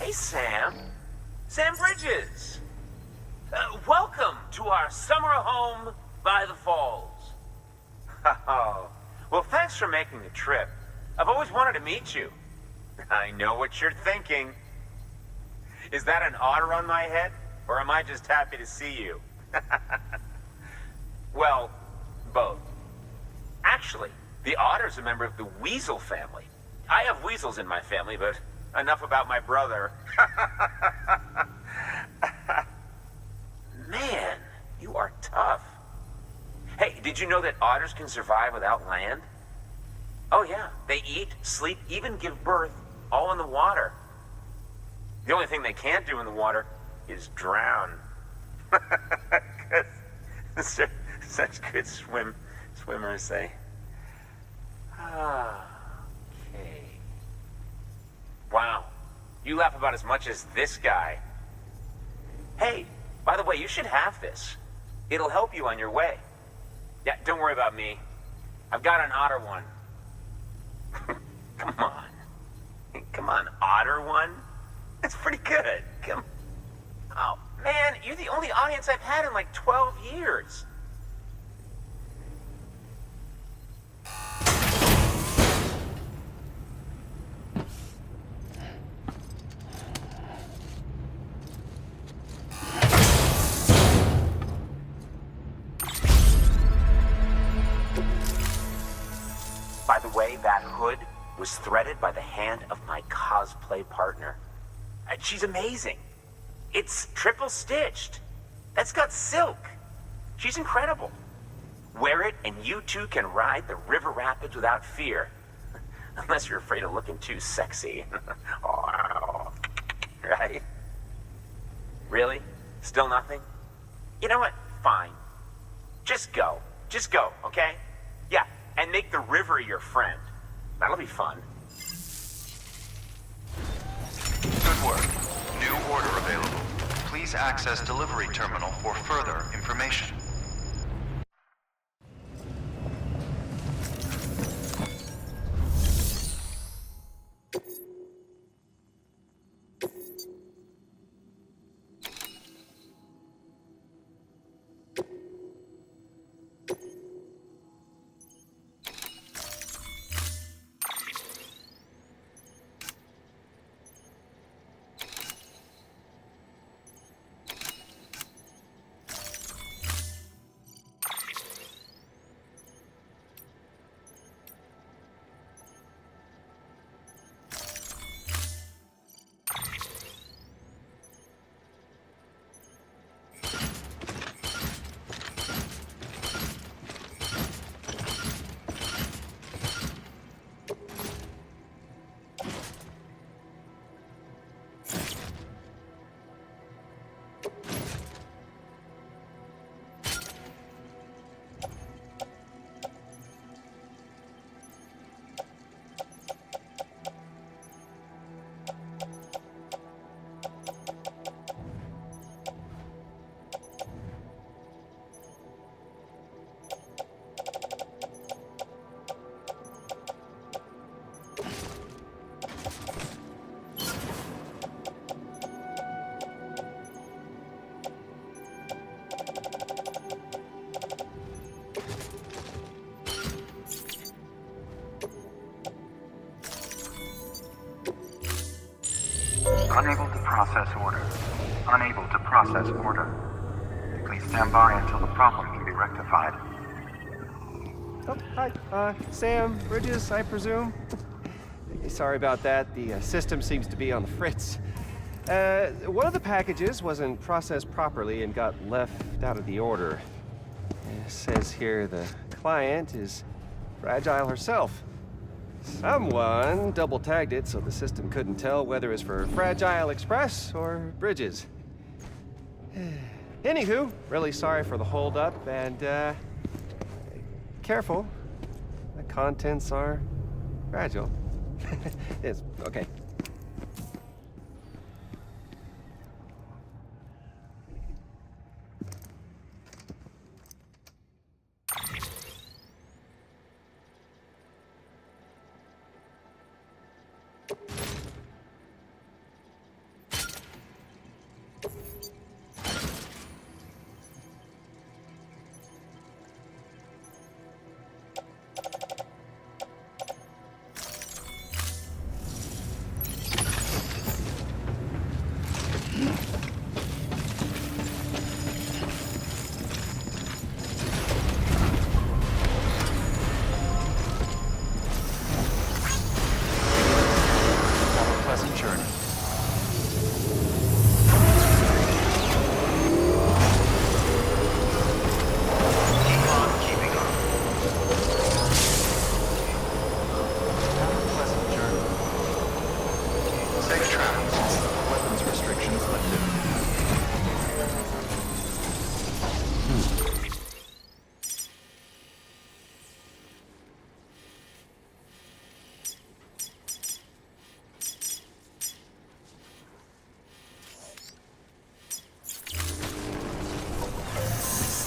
Hey, Sam. Sam Bridges. Welcome to our summer home by the falls. Oh, well, thanks for making the trip. I've always wanted to meet you. I know what you're thinking. Is that an otter on my head, or am I just happy to see you? Well, both. Actually, the otter's a member of the weasel family. I have weasels in my family, but enough about my brother. Man, you are tough. Hey, did you know that otters can survive without land? Oh yeah, they eat, sleep, even give birth, all in the water. The only thing they can't do in the water is drown. 'Cause they're such good swimmers, they... Okay. Wow, you laugh about as much as this guy. Hey, by the way, you should have this. It'll help you on your way. Yeah, don't worry about me. I've got an otter one. Come on. Come on, otter one? That's pretty good. Come. Oh, man, you're the only audience I've had in like 12 years. By the way, that hood was threaded by the hand of my cosplay partner. She's amazing. It's triple stitched. That's got silk. She's incredible. Wear it and you too can ride the river rapids without fear. Unless you're afraid of looking too sexy. Oh, right? Really? Still nothing? You know what? Fine. Just go. Just go, okay? Yeah, and make the river your friend. That'll be fun. Good work. New order available. Please access delivery terminal for further information. Unable to process order. Unable to process order. Please stand by until the problem can be rectified. Oh, hi. Sam, Bridges, I presume? Sorry about that. The system seems to be on the fritz. One of the packages wasn't processed properly and got left out of the order. It says here the client is Fragile herself. Someone double-tagged it so the system couldn't tell whether it's for Fragile Express or Bridges. Anywho, really sorry for the holdup, and, careful. The contents are fragile. It's okay.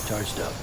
Charged up.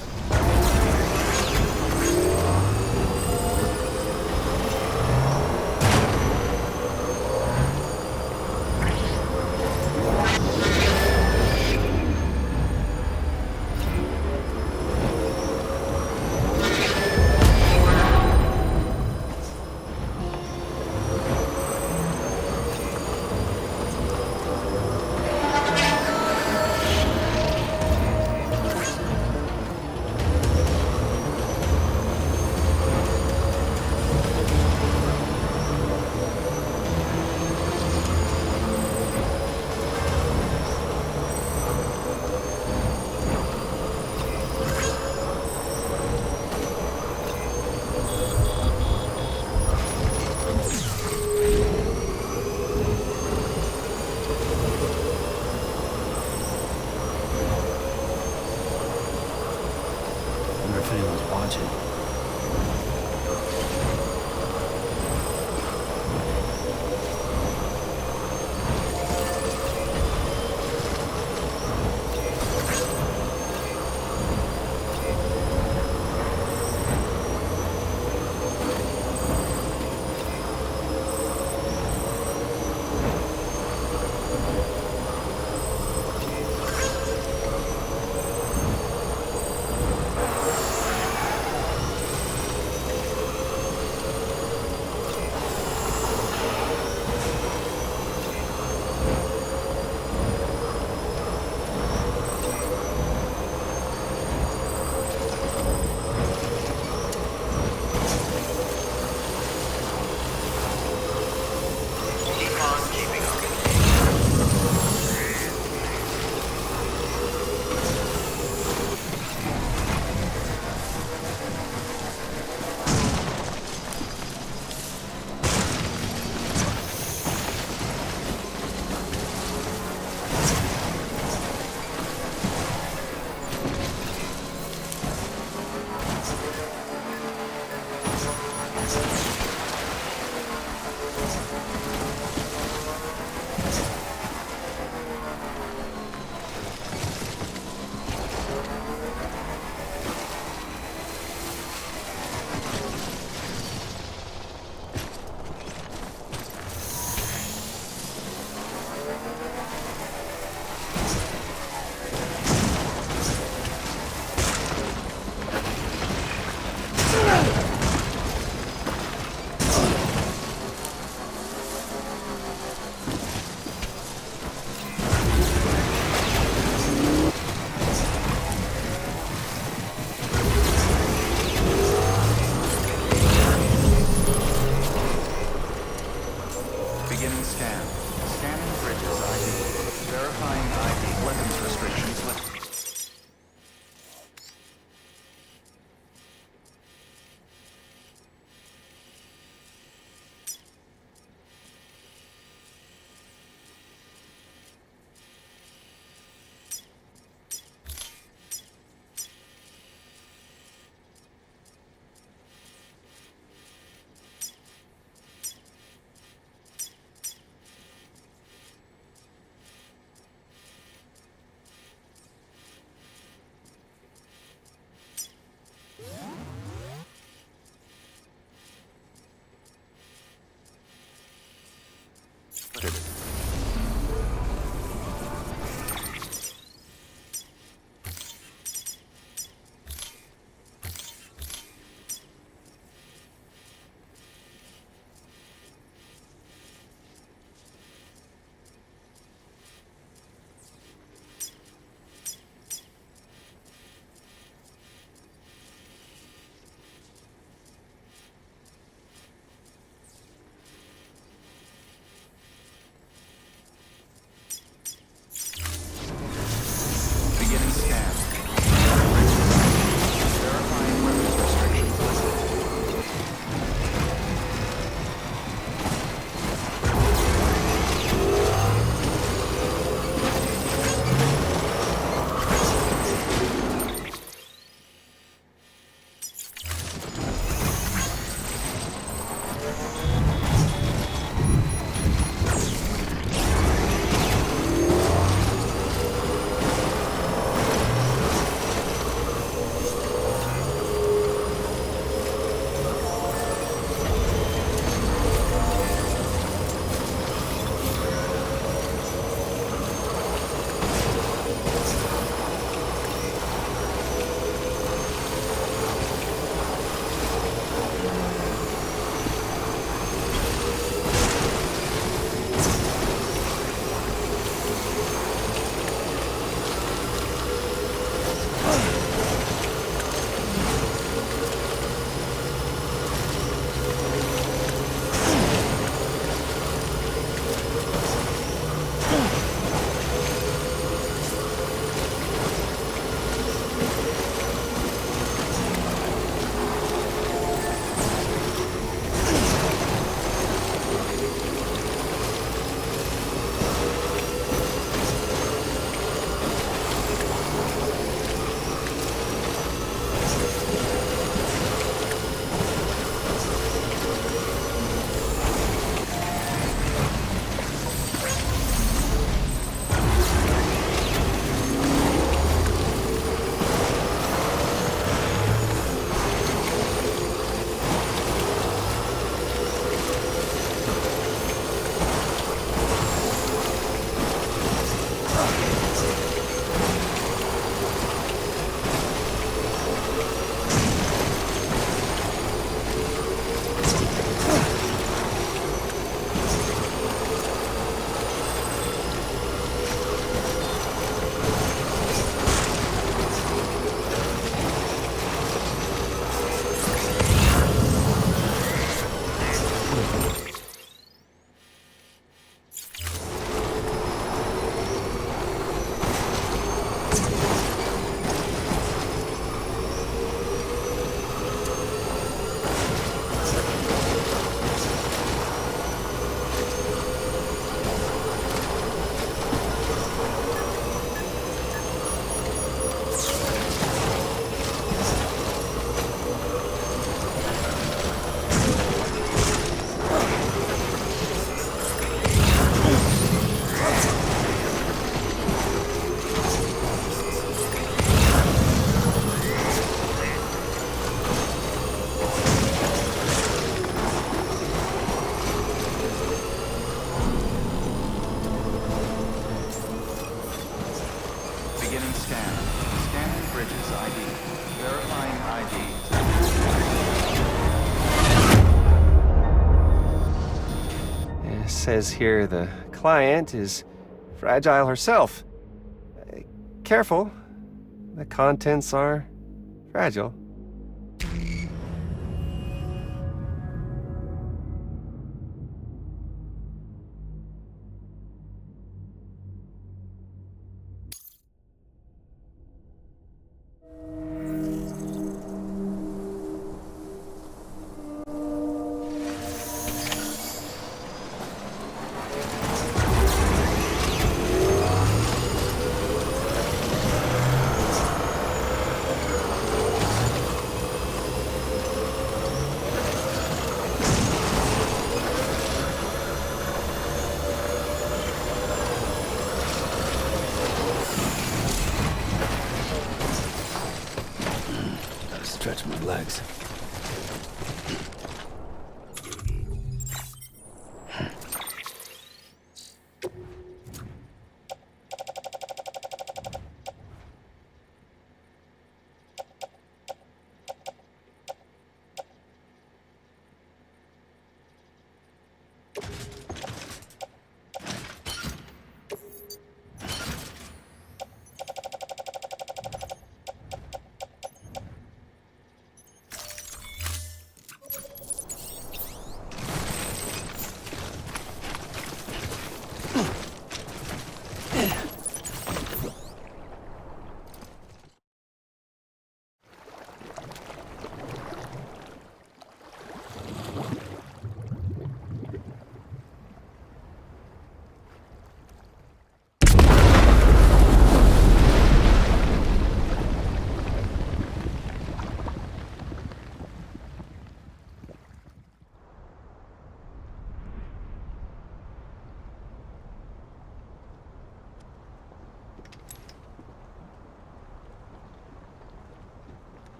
says here the client is Fragile herself. Careful. The contents are fragile. Stretch my legs.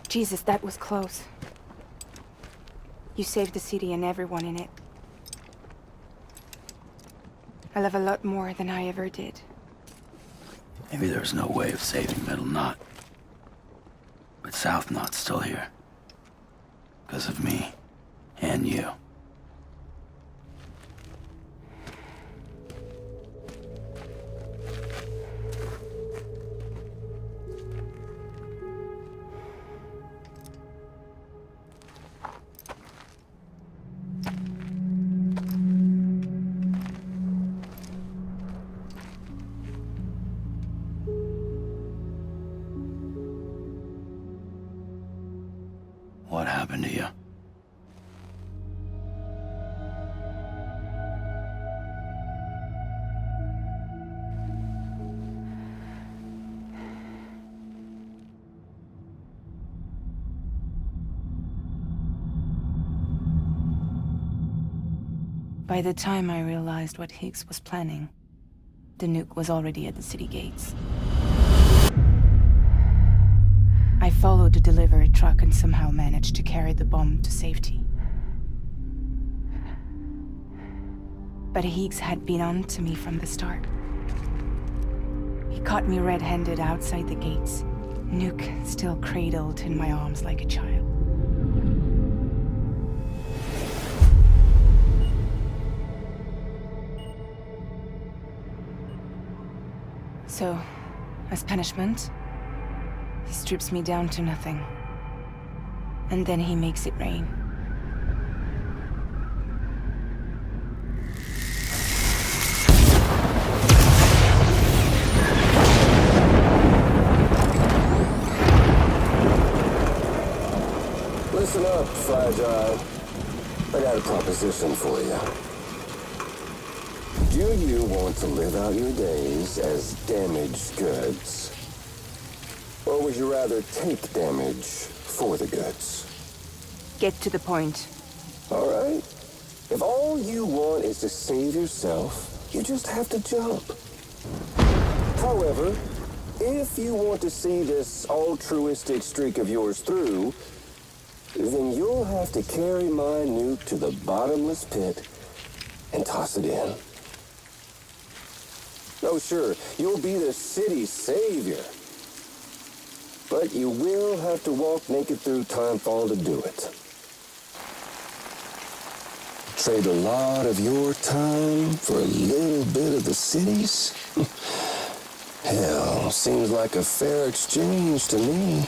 Jesus, that was close. You saved the city and everyone in it. I love a lot more than I ever did. Maybe there's no way of saving Middle Knot. But South Knot's still here. Because of me. And you. What happened to you? By the time I realized what Higgs was planning, the nuke was already at the city gates. I followed the delivery truck and somehow managed to carry the bomb to safety. But Higgs had been on to me from the start. He caught me red-handed outside the gates, nuke still cradled in my arms like a child. So, as punishment, he strips me down to nothing. And then he makes it rain. Listen up, Fragile. I got a proposition for you. Do you want to live out your days as damaged goods? Or would you rather take damage for the goods? Get to the point. All right. If all you want is to save yourself, you just have to jump. However, if you want to see this altruistic streak of yours through, then you'll have to carry my nuke to the bottomless pit and toss it in. Oh, sure, you'll be the city's savior. But you will have to walk naked through Timefall to do it. Trade a lot of your time for a little bit of the city's? Hell, seems like a fair exchange to me.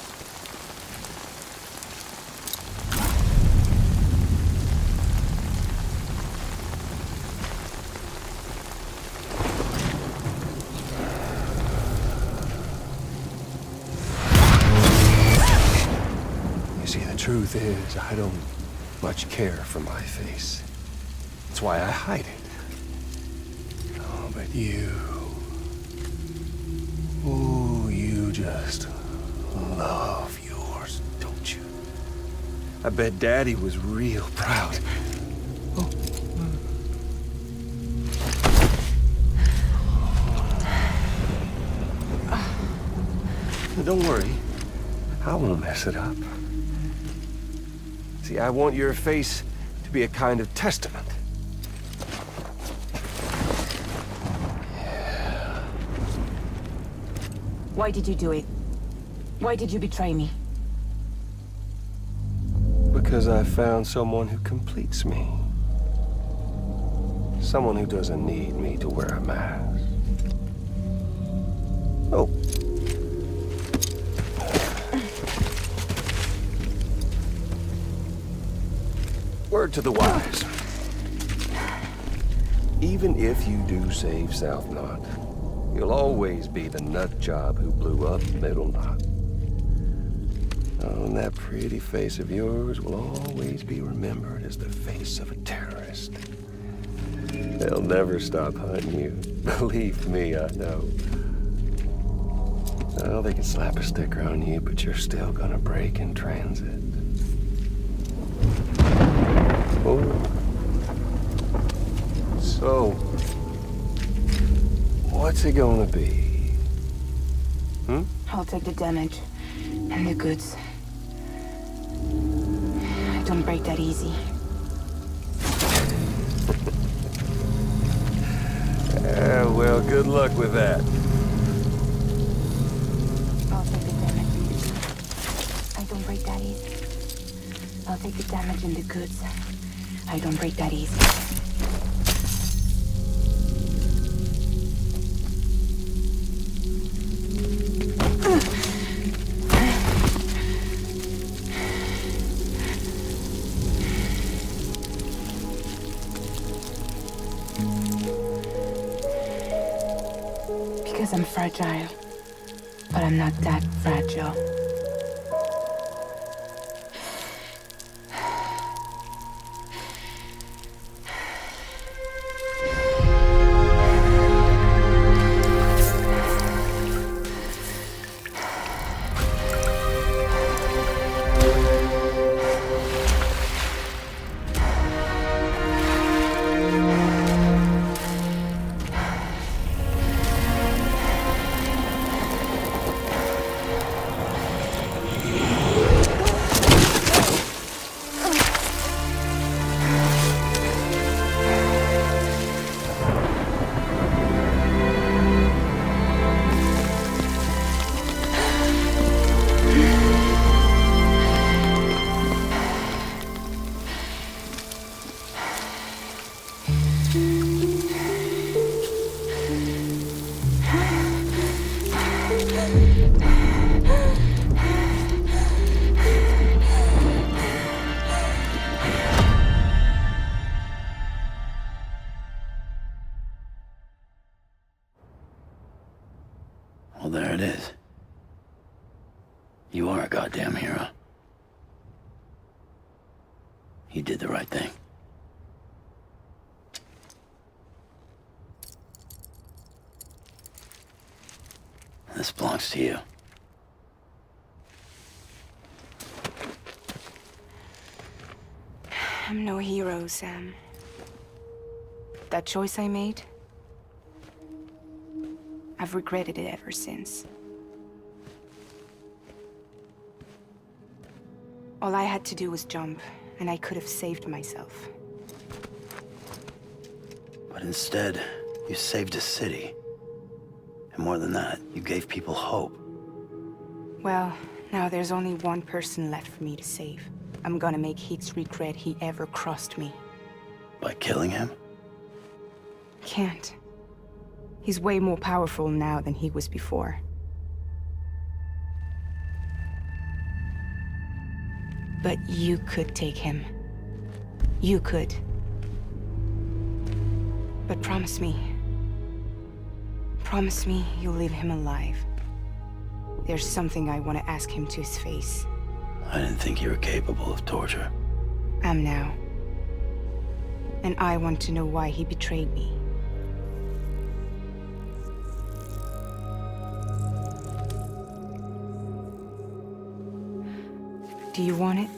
You see, the truth is, I don't much care for my face. That's why I hide it. Oh, but you... Ooh, you just love yours, don't you? I bet Daddy was real proud. Oh. Don't worry. I won't mess it up. See, I want your face to be a kind of testament. Why did you do it? Why did you betray me? Because I found someone who completes me. Someone who doesn't need me to wear a mask. Oh. Word to the wise. Even if you do save South Knot, you'll always be the nut job who blew up Middle Knot. Oh, and that pretty face of yours will always be remembered as the face of a terrorist. They'll never stop hunting you. Believe me, I know. Well, they can slap a sticker on you, but you're still gonna break in transit. Oh. So, what's it gonna be? Hmm? I'll take the damage and the goods. I don't break that easy. Well, good luck with that. I'll take the damage. I don't break that easy. I'll take the damage and the goods. I don't break that easy. Because I'm fragile. But I'm not that fragile. Well, there it is. You are a goddamn hero. You did the right thing. This belongs to you. I'm no hero, Sam. That choice I made, I've regretted it ever since. All I had to do was jump, and I could have saved myself. But instead, you saved a city. And more than that, you gave people hope. Well, now there's only one person left for me to save. I'm gonna make Hicks regret he ever crossed me. By killing him? Can't. He's way more powerful now than he was before. But you could take him. You could. But promise me. Promise me you'll leave him alive. There's something I want to ask him to his face. I didn't think you were capable of torture. Am now. And I want to know why he betrayed me. Do you want it?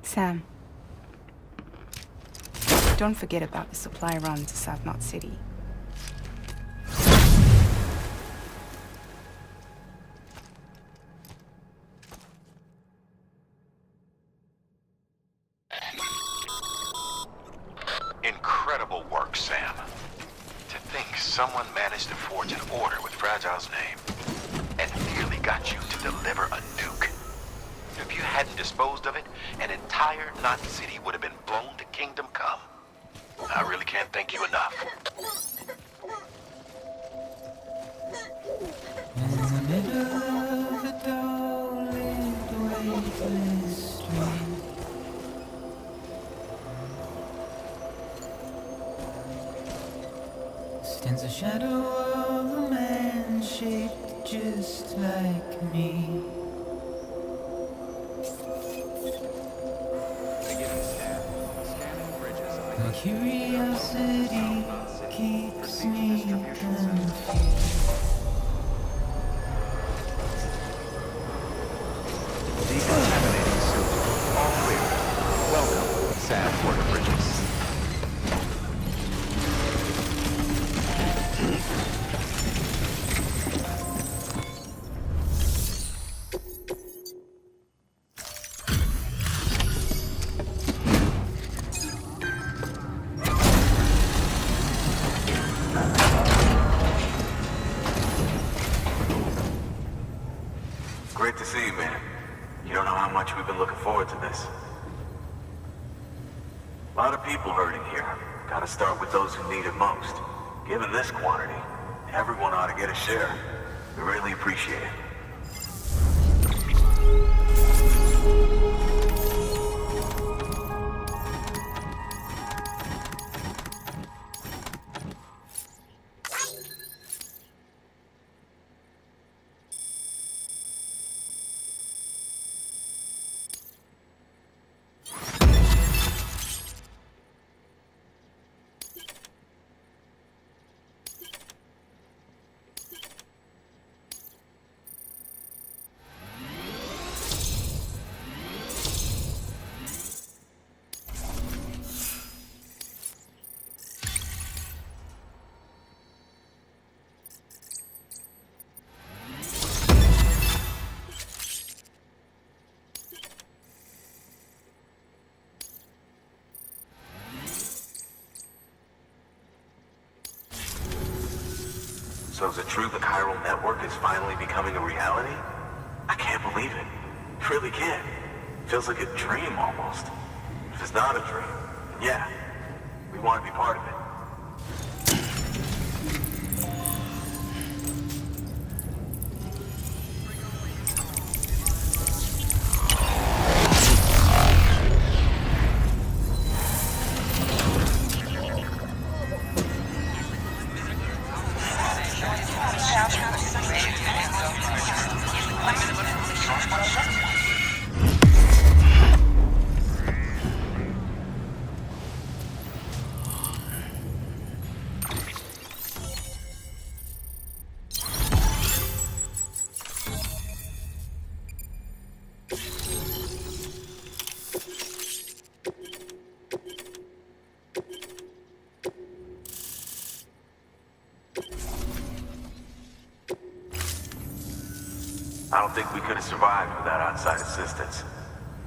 Sam. Don't forget about the supply run to South Knot City. Incredible work, Sam. To think someone managed to forge an order with Fragile's name and nearly got you to deliver a nuke. If you hadn't disposed of it, an entire Knot City would have been blown to Kingdom Come. I really can't thank you enough. In the middle of a dull-lit, weightless street, stands a shadow of a man shaped just like me. My curiosity keeps me confused. Decontaminating suit. All clear. Welcome, Sam Porter Bridges. Great to see you, man. You don't know how much we've been looking forward to this. A lot of people hurting here. Gotta start with those who need it most. Given this quantity, everyone ought to get a share. We really appreciate it. So is it true the chiral network is finally becoming a reality? I can't believe it. Really can't. Feels like a dream almost. If it's not a dream, then yeah, we want to be part of it. I don't think we could have survived without outside assistance.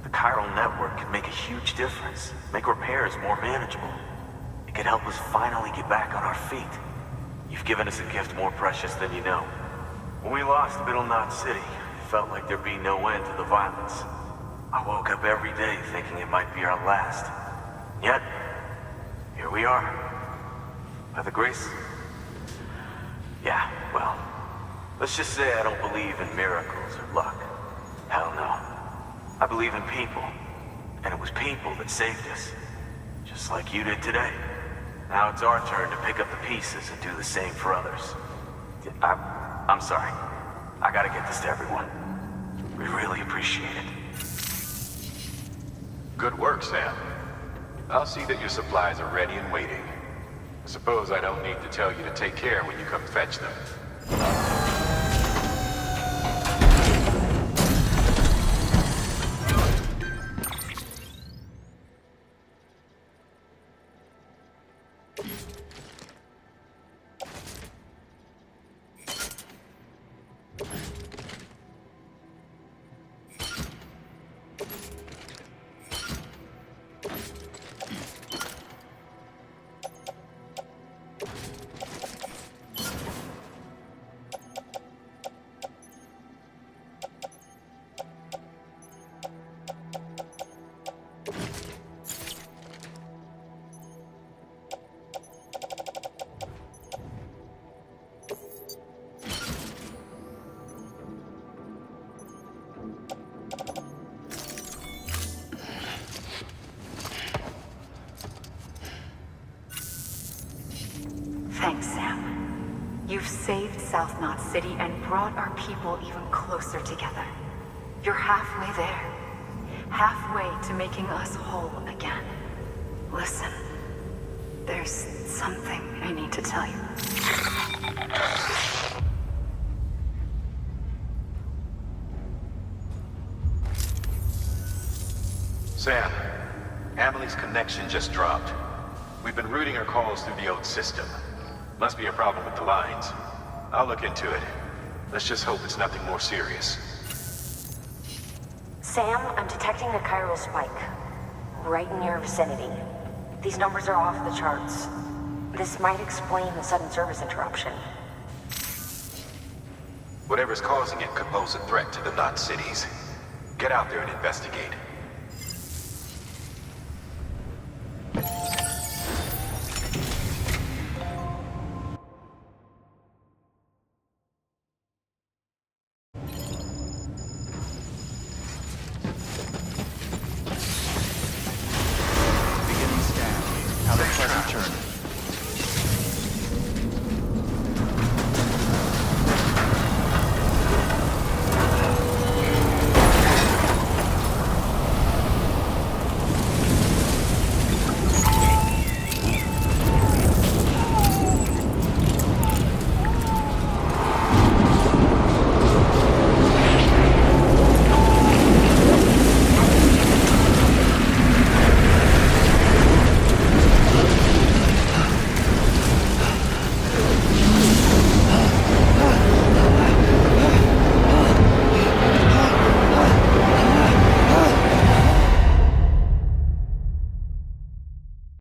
The chiral network could make a huge difference, make repairs more manageable. It could help us finally get back on our feet. You've given us a gift more precious than you know. When we lost Middle Knot City, it felt like there'd be no end to the violence. I woke up every day thinking it might be our last. Yet, here we are. By the grace... Yeah, well, let's just say I don't believe in miracles or luck. Hell no. I believe in people. And it was people that saved us. Just like you did today. Now it's our turn to pick up the pieces and do the same for others. I'm sorry. I gotta get this to everyone. We really appreciate it. Good work, Sam. I'll see that your supplies are ready and waiting. I suppose I don't need to tell you to take care when you come fetch them. Thanks, Sam. You've saved South Knot City and brought our people even closer together. You're halfway there. Halfway to making us whole again. Listen, there's something I need to tell you. Sam, Amelie's connection just dropped. We've been routing her calls through the old system. Must be a problem with the lines. I'll look into it. Let's just hope it's nothing more serious. Sam, I'm detecting a chiral spike. Right in your vicinity. These numbers are off the charts. This might explain the sudden service interruption. Whatever's causing it could pose a threat to the Knot cities. Get out there and investigate.